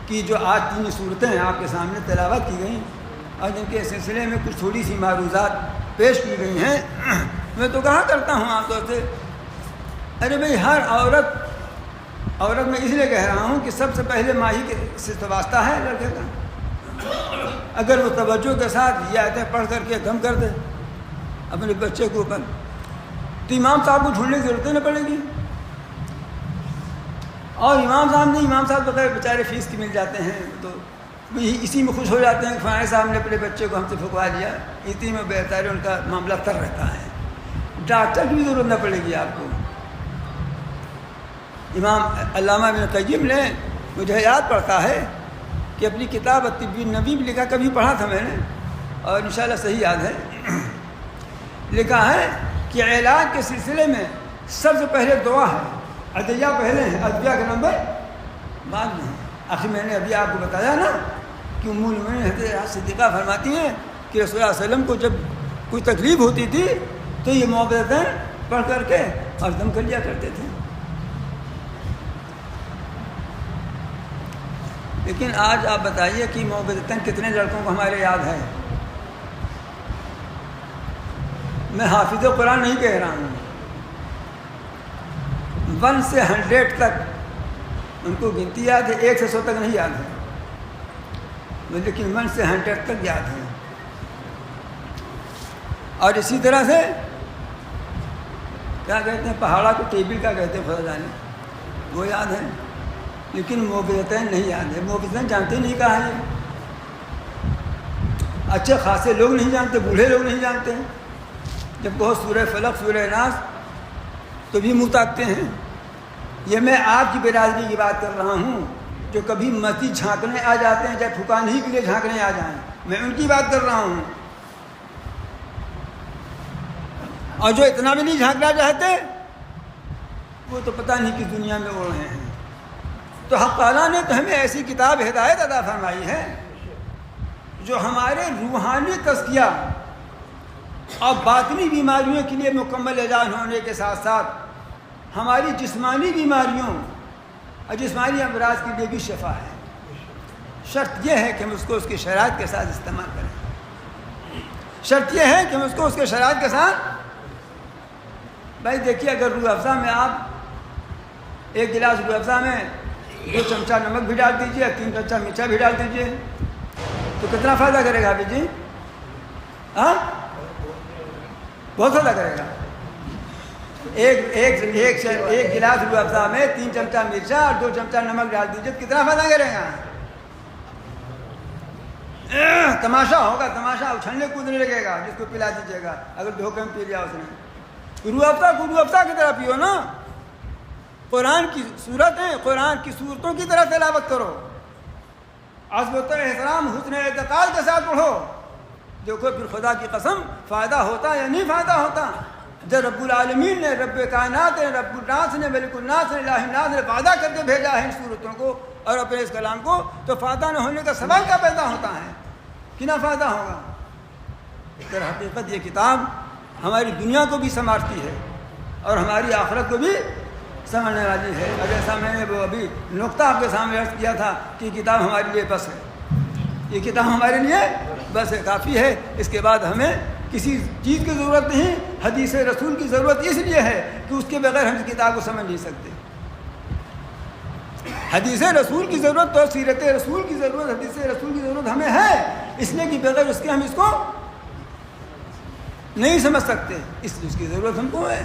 B: کہ جو آج 3 صورتیں آپ کے سامنے تلاوت کی گئیں اور جن کے سلسلے میں کچھ تھوڑی سی معروضات پیش کی گئی ہیں، میں تو کہا کرتا ہوں عام طور سے، ارے بھائی ہر عورت میں اس لیے کہہ رہا ہوں کہ سب سے پہلے ماہی کے سے تو واسطہ ہے لڑکے کا. اگر وہ توجہ کے ساتھ یہ آیتیں پڑھ کر کے دم کر دے اپنے بچے کے اوپر، تو امام صاحب کو ڈھونڈنے کی ضرورت نہ پڑے گی. اور امام صاحب بغیر بیچارے فیس کی مل جاتے ہیں تو اسی میں خوش ہو جاتے ہیں کہ فلاں صاحب نے اپنے بچے کو ہم سے پھکوا لیا، اسی میں بہتر ان کا معاملہ تر رہتا ہے. ڈاکٹر کی بھی ضرورت نہ پڑے گی آپ کو. امام علامہ ابن قیم نے، مجھے یاد پڑتا ہے کہ اپنی کتاب طب النبی بھی لکھا، کبھی پڑھا تھا میں نے اور انشاءاللہ صحیح یاد ہے، لکھا ہے کہ علاج کے سلسلے میں سب سے پہلے دعا ہے، ادویہ پہلے ہیں، ادویہ کا نمبر بعد میں ہے. آخر میں نے ابھی آپ کو بتایا نا کہ ام المؤمنین حضرت صدیقہ فرماتی ہیں کہ رسول اللہ علیہ وسلم کو جب کوئی تکلیف ہوتی تھی تو یہ معوذتین پڑھ کر کے اور دم کر لیا کرتے تھے. لیکن آج آپ بتائیے کہ معوذتین کتنے لڑکوں کو ہمارے یاد ہے؟ میں حافظ قرآن نہیں کہہ رہا ہوں، 1 سے 100 تک ان کو گنتی یاد ہے، 1 سے 100 تک نہیں یاد ہے، لیکن 1 سے 100 تک یاد ہے۔ اور اسی طرح سے کیا کہتے ہیں، پہاڑا کو ٹیبل کا کہتے ہیں، خدا جانے، وہ یاد ہے، لیکن معجزتین نہیں یاد ہے۔ معجزتین جانتے نہیں کہاں ہے، اچھے خاصے لوگ نہیں جانتے، بوڑھے لوگ نہیں جانتے ہیں۔ جب کہو سورہ فلق سورہ ناس تو بھی منہ تاکتے ہیں۔ یہ میں آپ کی برادری کی بات کر رہا ہوں جو کبھی مسجد جھانکنے آ جاتے ہیں، چاہے ٹھکانے ہی کے لیے جھانکنے آ جائیں، میں ان کی بات کر رہا ہوں۔ اور جو اتنا بھی نہیں جھانکنا چاہتے وہ تو پتہ نہیں کس دنیا میں اڑ رہے ہیں۔ تو حق تعالیٰ نے تو ہمیں ایسی کتاب ہدایت عطا فرمائی ہے جو ہمارے روحانی تزکیہ اور باطنی بیماریوں کے لیے مکمل علاج ہونے کے ساتھ ساتھ ہماری جسمانی بیماریوں اور جسمانی امراض کے لیے بھی شفا ہے۔ شرط یہ ہے کہ ہم اس کو اس کی شرائط کے ساتھ استعمال کریں۔ شرط یہ ہے کہ ہم اس کو اس کے شرائط کے ساتھ، بھائی دیکھیے، اگر روح افزا میں آپ 1 گلاس روح افزا میں 2 چمچہ نمک بھی ڈال دیجیے، 3 چمچہ میٹھا بھی ڈال دیجیے، تو کتنا فائدہ کرے گا حافظ جی؟ ہاں، بہت فائدہ کرے گا۔ ایک گلاس روح افزا میں 3 چمچہ مرچا اور 2 چمچہ نمک ڈال دیجیے، تو کتنا فائدہ کرے گا؟ تماشا ہوگا، تماشا، اچھلنے کودنے لگے گا جس کو پلا دیجیے گا اگر دھوکے میں پی لیا اس نے۔ روح افزا کی طرح پیو نا، قرآن کی صورتیں، قرآن کی صورتوں کی طرح تلاوت کرو، عظمت و احترام حسن اعتقاد کے ساتھ پڑھو۔ دیکھو پھر خدا کی قسم فائدہ ہوتا یا نہیں فائدہ ہوتا۔ جب رب العالمین نے، رب کائنات نے، رب الناس نے، ملک الناس نے، الہ الناس نے وعدہ کر کے بھیجا ہے ان صورتوں کو اور اپنے اس کلام کو، تو فائدہ نہ ہونے کا سوال کیا پیدا ہوتا ہے کہ نہ فائدہ ہوگا؟ در حقیقت یہ کتاب ہماری دنیا کو بھی سنوارتی ہے اور ہماری آخرت کو بھی سنوارنے والی ہے۔ اور جیسا میں نے وہ ابھی نقطہ آپ کے سامنے عرض کیا تھا کہ یہ کتاب ہمارے لیے بس ہے، یہ کتاب ہمارے لیے بس ہے، کافی ہے۔ اس کے بعد ہمیں کسی چیز کی ضرورت نہیں۔ حدیث رسول کی ضرورت اس لیے ہے کہ اس کے بغیر ہم اس کتاب کو سمجھ نہیں سکتے۔ حدیث رسول کی ضرورت تو سیرت رسول کی ضرورت، حدیث رسول کی ضرورت ہمیں ہے، اس لیے کہ بغیر اس کے ہم اس کو نہیں سمجھ سکتے، اس لیے اس کی ضرورت ہم کو ہے۔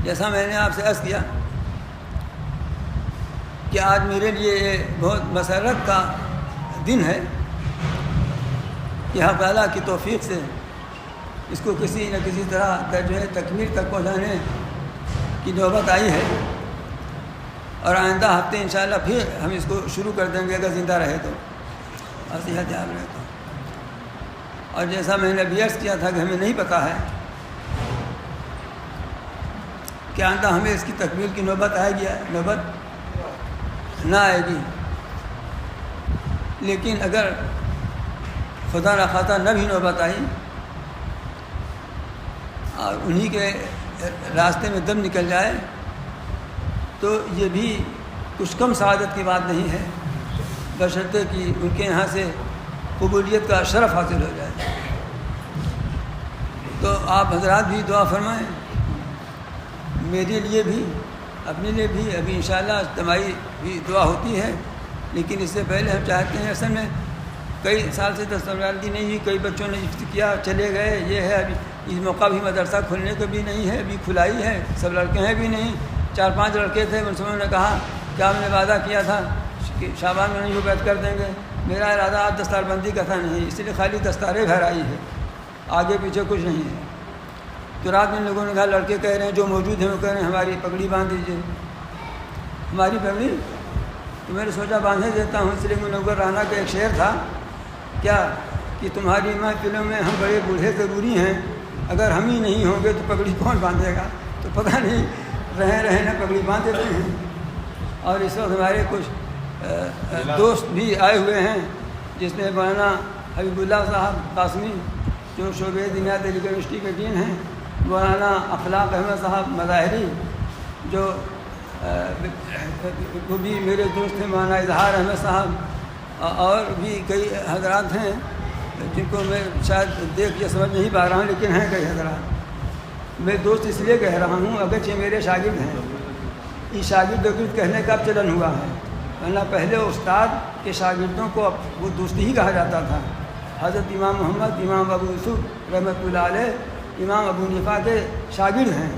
B: جیسا میں نے آپ سے عرض کیا کہ آج میرے لیے یہ بہت مسرت کا دن ہے کہ حق تعالیٰ کی توفیق سے اس کو کسی نہ کسی طرح جو ہے تکمیل تک پہنچانے کی نوبت آئی ہے، اور آئندہ ہفتے انشاءاللہ پھر ہم اس کو شروع کر دیں گے اگر زندہ رہے تو، اور صحت یاب رہے تو۔ اور جیسا میں نے ابھی عرض کیا تھا کہ ہمیں نہیں پتہ ہے کہ آئندہ ہمیں اس کی تکمیل کی نوبت آئے گی، نوبت نہ آئے گی، لیکن اگر خدا نخواستہ نہ بھی نوبت آئی اور انہی کے راستے میں دم نکل جائے تو یہ بھی کچھ کم سعادت کی بات نہیں ہے، بشرطے کہ ان کے یہاں سے قبولیت کا شرف حاصل ہو جائے۔ تو آپ حضرات بھی دعا فرمائیں، میرے لیے بھی، اپنے لیے بھی۔ ابھی انشاءاللہ اجتماعی بھی دعا ہوتی ہے، لیکن اس سے پہلے ہم چاہتے ہیں، اصل میں کئی سال سے دستاویزی نہیں ہوئی، کئی بچوں نے عفت کیا چلے گئے، یہ ہے، ابھی اس موقع بھی مدرسہ کھلنے کو بھی نہیں ہے، ابھی کھلائی ہے، سب لڑکے ہیں بھی نہیں، 4-5 لڑکے تھے، ان سب نے کہا کہ آپ نے وعدہ کیا تھا کہ شعبان میں نہیں ہو بیعت کر دیں گے، میرا ارادہ آج دستار بندی کا تھا نہیں، اس لیے خالی دستاریں بھرائی ہے، آگے پیچھے کچھ نہیں ہے۔ تو رات میں لوگوں نے کہا، لڑکے کہہ رہے ہیں جو موجود ہیں وہ کہہ رہے ہیں ہماری پگڑی باندھ دیجیے، ہماری پگڑی، تو میں نے سوچا باندھے دیتا ہوں، اس لیے منور رانا کا ایک شعر تھا کیا کہ تمہاری محفلوں میں ہم بڑے بوڑھے ضروری ہیں، اگر ہم ہی نہیں ہوں گے تو پگڑی کون باندھے گا؟ تو پتہ نہیں رہے نہ پگڑی باندھ دیتے ہیں۔ اور اس وقت ہمارے کچھ دوست بھی آئے ہوئے ہیں، جس میں مولانا حبیب اللہ صاحب قاسمی جو شعبہ دینیات دہلی یونیورسٹی کے ڈین ہیں، مولانا اخلاق احمد صاحب مظاہری جو وہ بھی میرے دوست ہیں، مولانا اظہار احمد صاحب، اور بھی کئی حضرات ہیں جن کو میں شاید دیکھ یا سمجھ نہیں پا رہا ہوں، لیکن ہیں کئی حضرات۔ میں دوست اس لیے کہہ رہا ہوں اگرچہ میرے شاگرد ہیں، اس شاگردوں کے کہنے کا اب چلن ہوا ہے، ورنہ پہلے استاد کے شاگردوں کو وہ دوست ہی کہا جاتا تھا۔ حضرت امام محمد، امام ابو یوسف رحمۃ اللہ علیہ امام ابو حنیفہ کے شاگرد ہیں،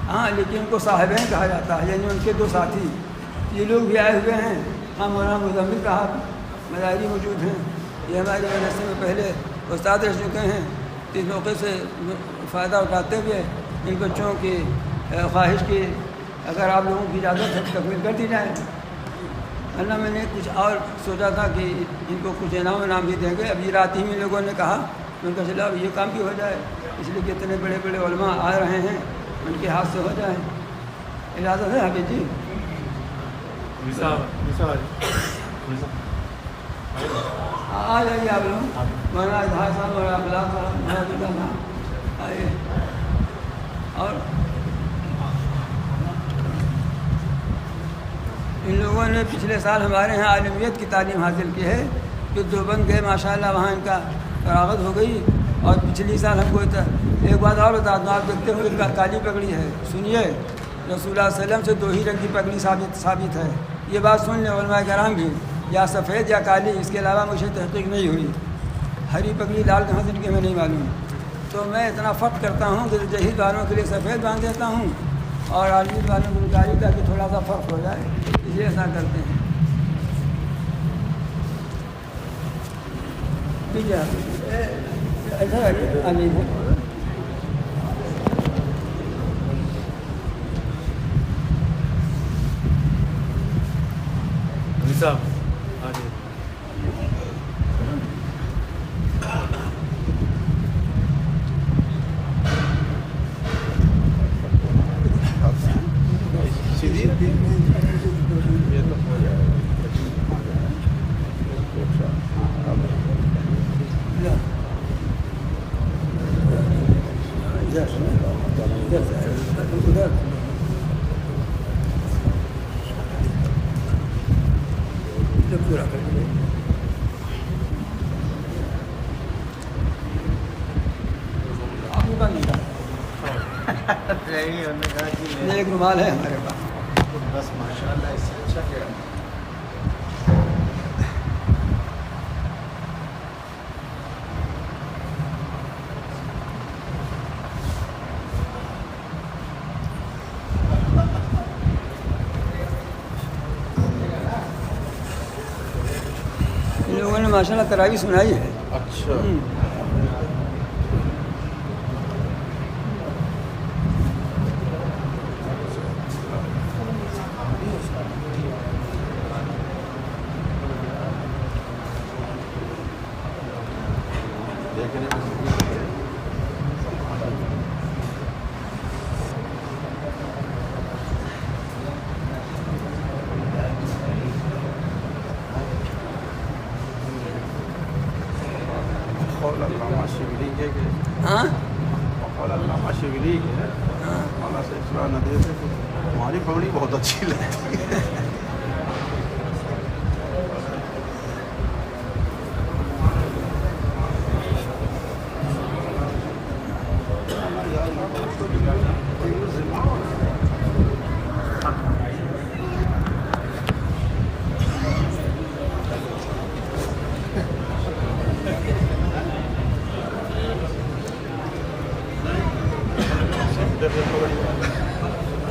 B: ہاں، لیکن ان کو صاحبین کہا جاتا ہے، یعنی ان کے دو ساتھی۔ یہ لوگ بھی آئے ہوئے ہیں، ہم مولانا مزمل صاحب مظاہری موجود ہیں، یہ ہمارے مدرسے میں پہلے استاد رہ چکے ہیں۔ اس موقع سے فائدہ اٹھاتے ہوئے ان بچوں کی خواہش کی اگر آپ لوگوں کی اجازت ہے تکمیل کر دی جائے، ورنہ میں نے کچھ اور سوچا تھا کہ ان کو کچھ انعام بھی دیں گے۔ ابھی رات ہی میں لوگوں نے کہا، ان کا چلا یہ کام بھی ہو جائے، اس لیے کہ اتنے بڑے بڑے علماء آ رہے ہیں، ان کے ہاتھ سے ہو جائے۔ اجازت ہے حافظ جی؟ آ جائیے آپ لوگ، مولانا اظہار صاحب، مولانا اخلاق صاحب، مولانا صاحب آئیے۔ اور ان لوگوں نے پچھلے سال ہمارے یہاں عالمیت کی تعلیم حاصل کی ہے، پھر دیوبند گئے، ماشاءاللہ وہاں ان کا فراغت ہو گئی۔ اور پچھلی سال ہم کو ایک بات اور بتا دوں، آپ دیکھتے ہوئے کالی پگڑی ہے، سنیے، رسول اللہ علیہ وسلم سے 2 ہی رنگ کی پگڑی ثابت ہے، یہ بات سن لیں علماء کرام بھی، یا سفید یا کالی، اس کے علاوہ مجھے تحقیق نہیں ہوئی۔ ہری پگڑی لال کہاں سے نکلی ہمیں نہیں معلوم، تو میں اتنا فرق کرتا ہوں کہ جہیز والوں کے لیے سفید باندھ دیتا ہوں اور عالمیت والوں کو کالی کا کہ تھوڑا سا فرق ہو جائے، اس لیے ایسا کرتے ہیں۔ ٹھیک ہے، ایسا ہے
C: صاحب
B: پورا کر دیں۔ آپ کا نہیں ایک رومال ہے ہمارے پاس،
D: بس ماشاء اللہ، اس سے اچھا کیا۔
B: ان لوگوں نے ماشاء اللہ تراویح سنائی ہے۔
D: اچھا، علامہ شبلی کے
B: ہاں
D: علامہ شبلی کے مولانا سے اصلاح ندی سے ہماری پگڑی بہت اچھی لگتی ہے۔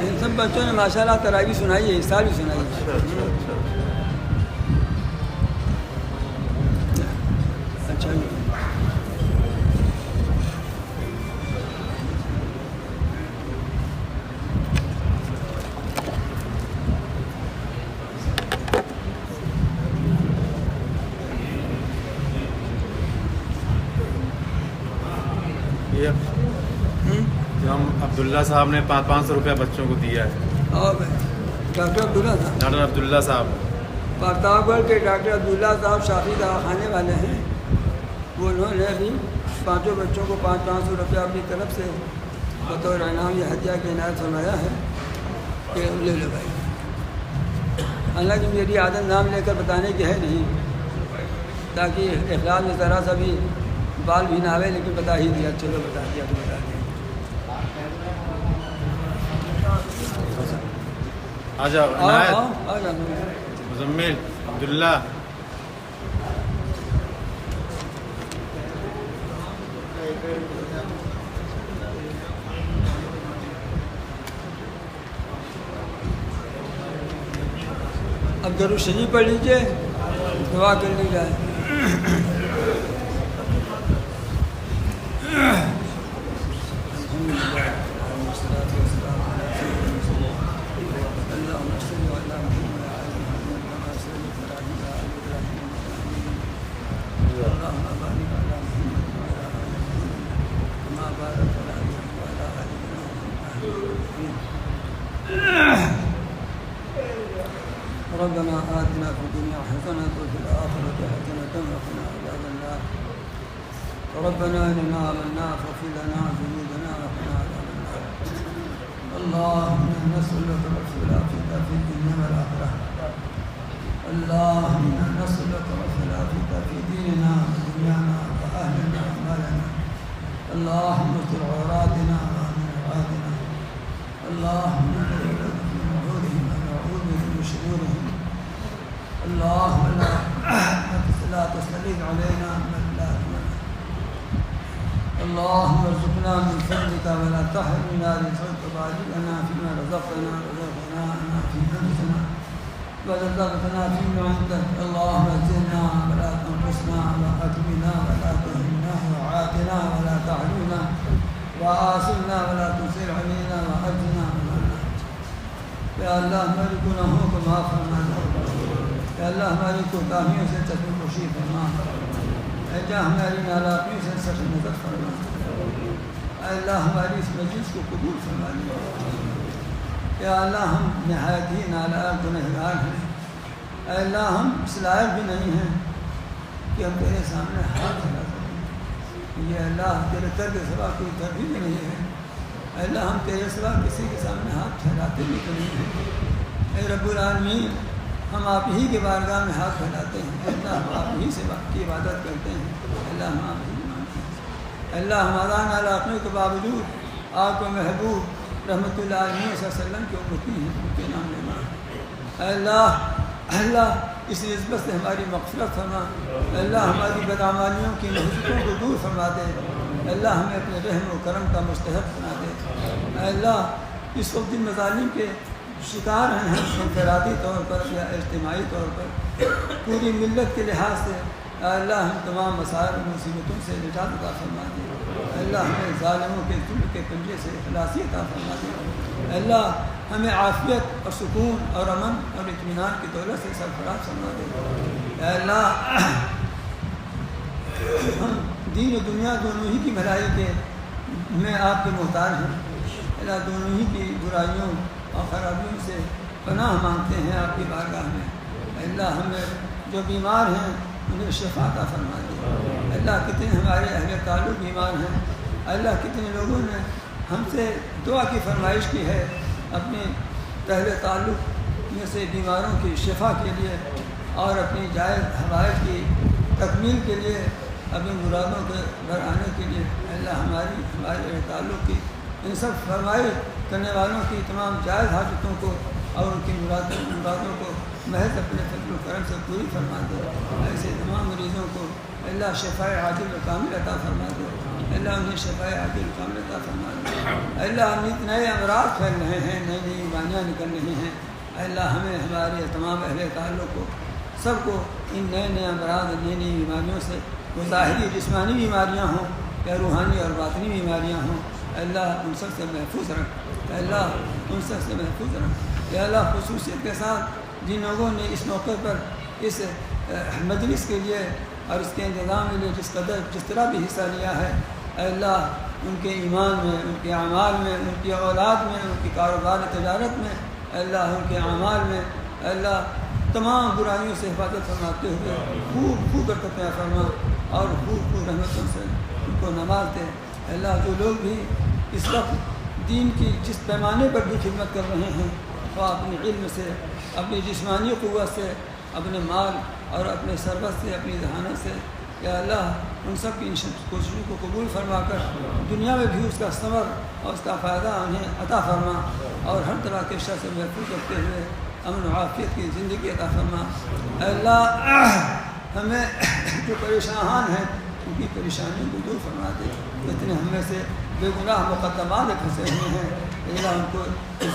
B: ان سب بچوں نے ماشاء اللہ تراویح سنائی ہے، اس سال بھی سنائی ہے۔ اچھا جی،
C: ہم عبداللہ صاحب نے 500 روپیہ بچوں کو دیا ہے۔
B: اور ڈاکٹر عبداللہ صاحب،
C: ڈاکٹر عبداللہ صاحب
B: پرتاپ گڑھ کے ڈاکٹر عبداللہ صاحب شافی دواخانے والے ہیں، وہ انہوں نے ابھی 5 بچوں کو 500 روپیہ اپنی طرف سے بطور انعام یا ہدیہ کے عنایت فرمایا ہے کہ لے لو بھائی۔ حالانکہ میری عادت نام لے کر بتانے کی ہے نہیں، تاکہ اخلاق میں ذرا سا بھی بال بھی نہ آئے، لیکن بتا ہی دیا، چلو بتا دیا تو بتا دیا۔
C: آ جاؤ عنایت،
B: آ جاؤ
C: مزمل، عبداللہ،
B: اب درود شریف پڑھ لیجیے، دعا کر لی جائے۔ ربنا آتنا في الدنيا حسنة وفي الآخرة حسنة وقنا عذاب النار ربنا إننا آمنا فاغفر لنا ذنوبنا وقنا عذاب النار اللهم إنا نسألك رفع العافية في الدنيا والآخرة اللهم إنا نسألك رفع العافية في ديننا ودنيانا وأهلنا ومالنا اللهم استر عوراتنا وآمن روعاتنا اللهم نعوذ بك من نحورهم ونعوذ بك من شرورهم اللهم لا تسلط علينا من لا يرحمنا اللهم ارزقنا من فضلك ولا تحرمنا رزقك وبارك لنا فيما رزقتنا وارزقنا في انفسنا ورزقنا فيما عندك اللهم زدنا ولا تنقصنا واكرمنا ولا تهنا وعافنا ولا تحرمنا وآثرنا ولا تنصر علينا وأجرنا من النار یا اللہ ہماری گناہوں کو معاف فرمانا، یا اللہ ہماری کوتاہیوں سے چشم پوشی فرما، اے جہاں ہماری نالاپیوں سے سخت نظر فرما، اے اللہ ہماری اس مجلس کو قبول فرما لے، یا اللہ ہم نہایت ہی نالائق گنہگار ہیں، اے اللہ ہم اس لائق بھی نہیں ہیں کہ ہم تیرے سامنے ہاتھ پھیلا سکیں، یہ اللہ تیرے در کے سوا کوئی در بھی نہیں ہے، اے اللہ ہم تیرے سوا کسی کے سامنے ہاتھ پھیلاتے بھی تو نہیں ہیں، اے رب العالمین ہم آپ ہی کے بارگاہ میں ہاتھ پھیلاتے ہیں، اے اللہ ہم آپ ہی سے کی عبادت کرتے ہیں، اے اللہ ہم آپ ہی مانتے ہیں، اے اللہ ہمارا نالاپیوں کے باوجود آپ کو محبوب رحمۃ اللہ علیہ وسلم کی امتی ہیں، ان کے نام لینا، اے اللہ اس نسبت سے ہماری مغفرت فرما، اے اللہ ہماری بدعمالیوں کی نحوستوں کو دور فرما دے، اے اللہ ہمیں اپنے رحم و کرم کا مستحق بنا دے، اے اللہ اس وقت جن مظالم کے شکار ہیں ہم انفرادی طور پر یا اجتماعی طور پر پوری ملت کے لحاظ سے، اے اللہ ہم تمام مسائل و مصیبتوں سے نجات عطا فرما دے، اے اللہ ہمیں ظالموں کے ظلم کے پنجے سے خلاصی عطا فرما دے، اے اللہ ہمیں عافیت اور سکون اور امن اور اطمینان کی دولت سے سرفراز فرما دے، اے اللہ ہم دین و دنیا دونوں ہی کی بھلائی کے میں آپ کے محتاج ہیں، اللہ دونوں ہی کی برائیوں اور خرابیوں سے پناہ مانگتے ہیں آپ کی بارگاہ میں، اللہ ہمیں جو بیمار ہیں انہیں شفا عطا فرما دے، اللہ کتنے ہمارے اہل تعلق بیمار ہیں، اللہ کتنے لوگوں نے ہم سے دعا کی فرمائش کی ہے اپنے اہل تعلق میں سے بیماروں کی شفا کے لیے اور اپنی جائز حوائج کی تکمیل کے لیے، اپنی مرادوں کے گھر آنے کے لیے، اللہ ہمارے تعلق کی ان سب فرمائش کرنے والوں کی تمام جائز حاجتوں کو اور ان کی مرادوں کو محض اپنے فضل و کرم سے پوری فرما دے، ایسے تمام مریضوں کو اللہ شفائے عاجل و کامل عطا فرما دے، اللہ انہیں شفائے عاجل و کامل عطا فرما دے، اللہ نئے امراض پھیل رہے ہیں، نئی بیماریاں نکل رہی ہیں، اللہ ہمیں ہمارے تمام اہل تعلق کو سب کو ان نئے امراض نئی بیماریوں سے، وہ ظاہری جسمانی بیماریاں ہوں یا روحانی اور باطنی بیماریاں ہوں، اللہ ان سب سے محفوظ رکھ، اللہ ان سب سے محفوظ رکھ، یا اللہ خصوصیت کے ساتھ جن لوگوں نے اس موقع پر اس مجلس کے لیے اور اس کے انتظام کے لیے جس طرح بھی حصہ لیا ہے، اے اللہ ان کے ایمان میں، ان کے اعمال میں، ان کی اولاد میں، ان کی کاروبار تجارت میں، اے اللہ ان کے اعمال میں، اے اللہ تمام برائیوں سے حفاظت فرماتے ہوئے خوب برکت عطا فرما اور خوب رحمتوں سے ان کو نواز دے، اے اللہ جو لوگ بھی اس وقت دین کی جس پیمانے پر بھی خدمت کر رہے ہیں، وہ اپنے علم سے، اپنی جسمانی قوت سے، اپنے مال اور اپنے سربت سے، اپنی ذہانت سے،
A: یا اللہ ان سب کی کوششوں کو قبول فرما کر دنیا میں بھی اس کا ثمر اور اس کا فائدہ انہیں عطا فرما، اور ہر طرح کے شر سے محفوظ رکھتے ہوئے امن و عافیت کی زندگی عطا فرما۔ اے اللہ ہمیں جو پریشان ہیں ان کی پریشانیوں کو دور فرما دے، اتنے ہم میں سے بے گناہ مقدمات پھنسے ہوئے ہیں، اللہ ان کو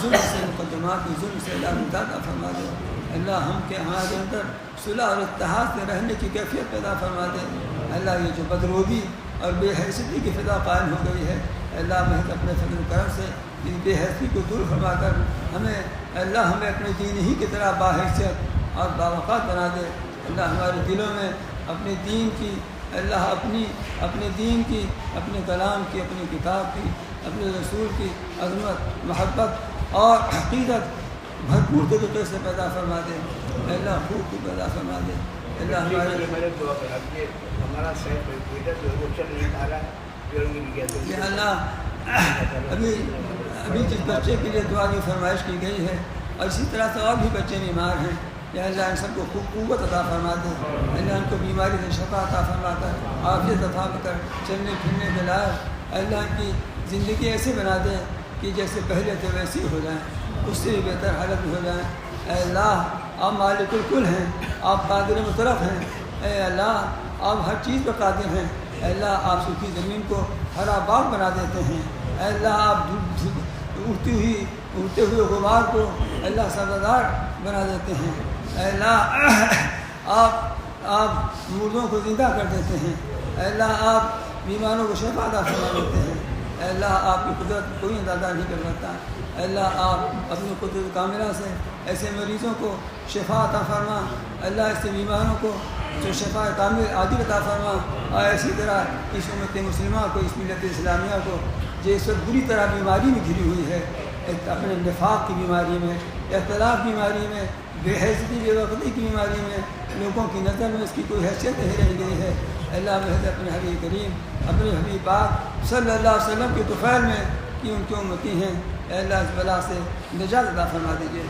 A: ظلم سے، مقدمات کے ظلم سے اللہ نجات عطا فرما دے۔ اللہ ہم کے ہمارے اندر صلح اور اتحاد سے رہنے کی کیفیت پیدا فرما دے۔ اللہ یہ جو بدروبی اور بے حیثیتی کی فضا قائم ہو گئی ہے، اللہ محض اپنے فضل و کرم سے اس بے حیثیتی کو دور فرما کر ہمیں اپنے دین ہی کی طرح باحیثیت اور باوقات بنا دے۔ اللہ ہمارے دلوں میں اپنے دین کی، اللہ اپنے دین کی، اپنے کلام کی، اپنی کتاب کی، اپنے رسول کی عظمت، محبت اور عقیدت بھرپور طریقے سے پیدا فرما دے۔ اللہ خوب کو پیدا فرما دے۔ اللہ ابھی جس بچے کے لیے دعا کی فرمائش کی گئی ہے، اور اسی طرح سے اور بھی بچے بیمار ہیں، یا اللہ ان سب کو خوب قوت عطا فرما دے۔ اللہ ان کو بیماری سے شفا عطا فرما کر، عافیت عطا کر، چلنے پھرنے کے لائق اللہ ان کی زندگی ایسے بنا دے کہ جیسے پہلے تھے ویسی ہو جائیں، اس سے بھی بہتر حالت میں ہو جائیں۔ اے اللہ آپ مالک الکل ہیں، آپ قادر مطلق ہیں۔ اے اللہ آپ ہر چیز پر قادر ہیں۔ اے اللہ آپ سوکھی زمین کو ہر آباد بنا دیتے ہیں۔ اے اللہ آپ اڑتے ہوئے غبار کو اللہ سبزدار بنا دیتے ہیں۔ اے اللہ آپ مردوں کو زندہ کر دیتے ہیں۔ اے اللہ آپ بیماروں کو شفا عطا فرما دیتے ہیں۔ اے اللہ آپ کی قدرت کوئی اندازہ نہیں کر سکتا۔ اے اللہ آپ اپنی قدرت کاملہ سے ایسے مریضوں کو شفا عطا فرما۔ اللہ ایسے بیماروں کو جو شفا کامل عاجل عطا فرما، اور اسی طرح اس امت مسلمہ کو، اس ملت اسلامیہ کو جو اس وقت بری طرح بیماری میں گھری ہوئی ہے، اپنے نفاق کی بیماری میں، اختلاف بیماری میں، بے حیثیتی بے وقتی کی بیماری میں، لوگوں کی نظر میں اس کی کوئی حیثیت نہیں رہ گئی ہے۔ اللہ محض اپنے حبیب کریم، اپنے حبیب پاک صلی اللہ علیہ وسلم کے طفیل میں کہ ان کی امتی ہیں، اے اللہ اس بلا سے نجات عطا فرما دیجیے۔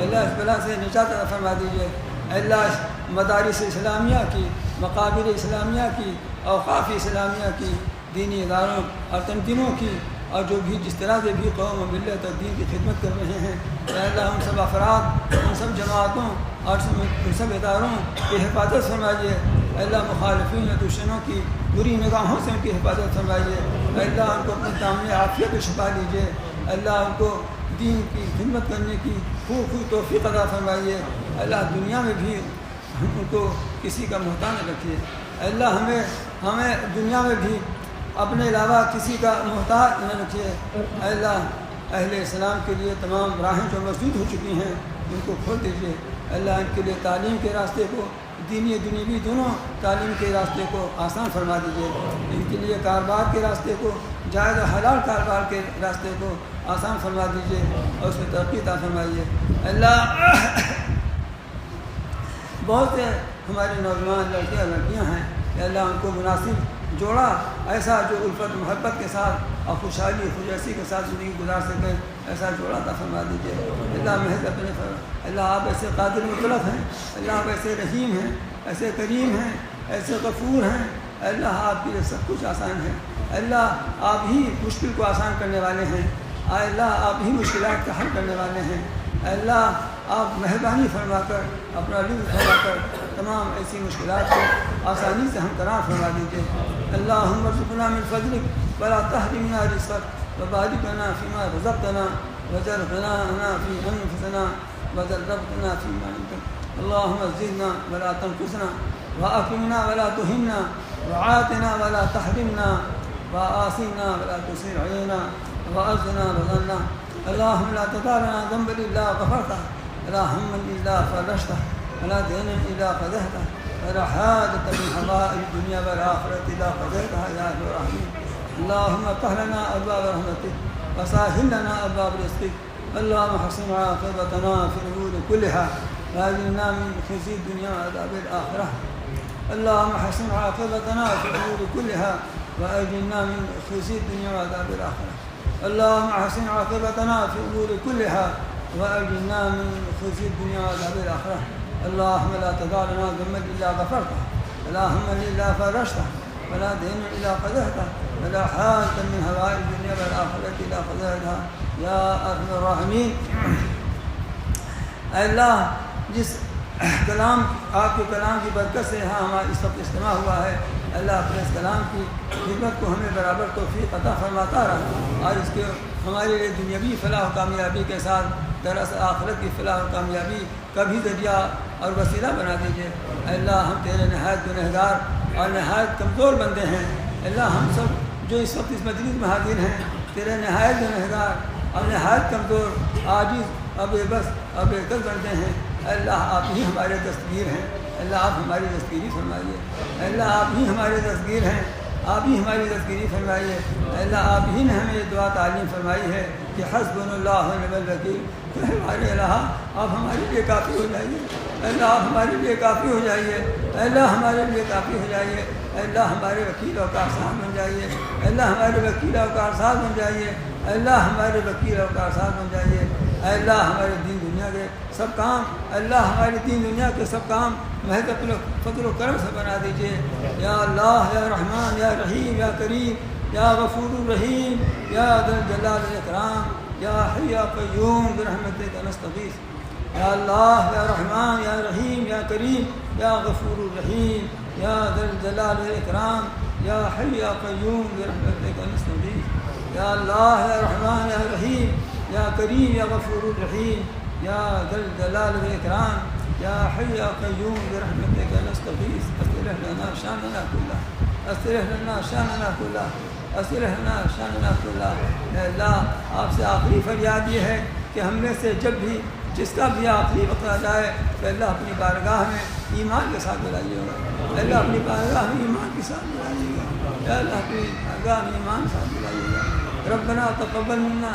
A: اللہ اس بلا سے نجات عطا فرما دیجیے۔ اے اللہ مدارس اسلامیہ کی، مقابر اسلامیہ کی، اوقاف اسلامیہ کی، دینی اداروں اور تنظیموں کی، اور جو بھی جس طرح سے بھی قوم و ملت اور دین کی خدمت کر رہے ہیں، اے اللہ ان سب افراد، ان سب جماعتوں اور ان سب اداروں کی حفاظت فرمائیے۔ اے اللہ مخالفین اور دشمنوں کی بری نگاہوں سے ان کی حفاظت فرمائیے۔ اے اللہ ان کو اپنے تامن عافیت کو چھپا لیجیے۔ اے اللہ ان کو دین کی خدمت کرنے کی خوب توفیق عطا فرمائیے۔ اے اللہ دنیا میں بھی ان کو کسی کا محتاج نہ رکھیے۔ اے اللہ ہمیں دنیا میں بھی اپنے علاوہ کسی کا محتاج نہ رکھیے۔ اے اللہ اہل اسلام کے لیے تمام راہیں جو مسدود ہو چکی ہیں ان کو کھول دیجیے۔ اللہ ان کے لیے تعلیم کے راستے کو، دینی دنیوی دونوں تعلیم کے راستے کو آسان فرما دیجیے۔ ان کے لیے کاروبار کے راستے کو، جائز و حلال کاروبار کے راستے کو آسان فرما دیجیے اور اس میں ترقی عطا فرمائیے۔ اللہ بہت سے ہمارے نوجوان لڑکے اور لڑکیاں ہیں، کہ اللہ ان کو مناسب جوڑا ایسا جو الفت محبت کے ساتھ اور خوشحالی خوشیسی کے ساتھ زندگی گزار سکے، ایسا جوڑا عطا فرما دیجیے۔ اللہ محض اپنے اللہ آپ ایسے قادر مطلق ہیں، اللہ آپ ایسے رحیم ہیں، ایسے کریم ہیں، ایسے غفور ہیں۔ اللہ آپ کے لیے سب کچھ آسان ہے۔ اللہ آپ ہی مشکل کو آسان کرنے والے ہیں۔ اللہ آپ ہی مشکلات کا حل کرنے والے ہیں۔ اللہ آپ مہربانی فرما کر، اپنا لطف فرما کر تمام ایسی مشکلات کو آسانی سے ہمکنار فرما دیجیے۔ اللہم ارزقنا من فضلک ولا تحرمنا رزقک وبارک لنا فیما رزقتنا واجعل غناءنا فی انفسنا واجعل ربطنا فیما انتک۔ اللہم زدنا ولا تنقصنا واکرمنا ولا تہنا وعاتنا ولا تحرمنا وآسنا ولا تسر علینا وأعزنا وذلنا۔ اللہم لا تدع لنا ذنبا الا غفرته ولا هما الا فرجته ولا دينا الا قضيته ولا حاجة من حوائج الدنيا والآخرة الا قضيتها يا ارحم الراحمين۔ اللهم افتح لنا ابواب رحمتك وسهل لنا ابواب رزقك۔ اللهم حسن عاقبتنا في الامور كلها واجرنا من خزي الدنيا وعذاب الآخرة۔ اللهم حسن عاقبتنا في الامور كلها واجرنا من خزي الدنيا وعذاب الآخرة۔ اللهم حسن عاقبتنا في الامور كلها واجرنا من خزي الدنيا وعذاب الآخرة۔ اللهم لا تدع لنا ذنبا الا غفرته ولا هم إلا فرجته ولا دين إلا قضيته ولا حاجة من هوائج الدنيا والآخرة إلا قضيتها یا ارحم الراحمین۔ اے اللہ جس کلام آپ کے کلام کی برکت سے یہاں ہمارا اس وقت اجتماع ہوا ہے، اللہ اپنے اس کلام کی خدمت کو ہمیں برابر توفیق عطا فرماتا رہا، اور اس کے ہمارے لیے دنیاوی فلاح و کامیابی کے ساتھ دراصل آخرت کی فلاح و کامیابی کا بھی ذریعہ اور وسیلہ بنا دیجیے۔ اے اللہ ہم تیرے نہایت گنہگار اور نہایت کمزور بندے ہیں۔ اللہ ہم سب جو اس وقت اس مجلس میں حاضر ہیں تیرے نہایت گنہگار اور نہایت کمزور، عاجز اور بے بس اور بے عقل بندے ہیں۔ اے اللہ آپ ہی ہمارے دستگیر ہیں، اللہ آپ ہماری دستگیری فرمائیے۔ اے اللہ آپ ہی ہمارے دستگیر ہیں، آپ ہی ہماری دستگیری فرمائیے۔ اے اللہ آپ ہی نے ہمیں یہ دعا تعلیم فرمائی ہے کہ حسبنا اللہ و نعم الوکیل، کہ ہمارے اللہ آپ ہمارے لیے کافی ہو جائیے۔ اے اللہ آپ ہمارے لیے کافی ہو جائیے۔ اے اللہ ہمارے لیے کافی ہو جائیے۔ اے اللہ ہمارے وکیل اور کارساز بن جائیے۔ اے اللہ ہمارے وکیل اور کارساز بن جائیے۔ اے اللہ ہمارے وکیل اور کارساز بن جائیے۔ اے اللہ ہمارے دین دنیا کے سب کام، اللہ ہمارے دین دنیا کے سب کام محض اپنے فضل و کرم سے بنا دیجیے۔ یا اللہ یا رحمان یا رحیم یا کریم یا غفور الرحیم یا ذا الجلال والاکرام یا حی یا قیوم برحمتک نستغیث۔ یا اللہ یا رحمان یا رحیم یا کریم یا غفور الرحیم یا ذا الجلال والاکرام یا حی یا قیوم برحمتک نستغیث۔ یا اللہ یا رحمان یا رحیم یا کریم یا غفور الرحیم یا ذا الجلال والاکرام یا حی یا قیوم برحمتک نستغیث۔ اصلح لنا شاننا کلہ، اصلح لنا شاننا کلہ، اصلح لنا شاننا کلہ۔ اے اللہ آپ سے آخری فریاد یہ ہے کہ ہم میں سے جب بھی جس کا بھی آخری وقت آ جائے تو اللہ اپنی بارگاہ میں ایمان کے ساتھ بلائیے گا۔ اللہ اپنی بارگاہ میں ایمان کے ساتھ بلائیے گا۔ اللہ اپنی بارگاہ میں ایمان کے ساتھ بلائیے گا۔ ربنا تقبل منا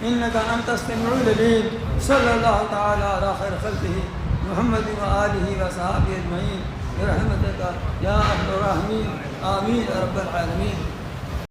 A: انك انت السميع العليم۔ صلی اللہ تعالی علی خیر خلقہ محمد وآلہ وصحبہ اجمعین برحمتک یا ارحم الراحمین، آمین رب العالمین۔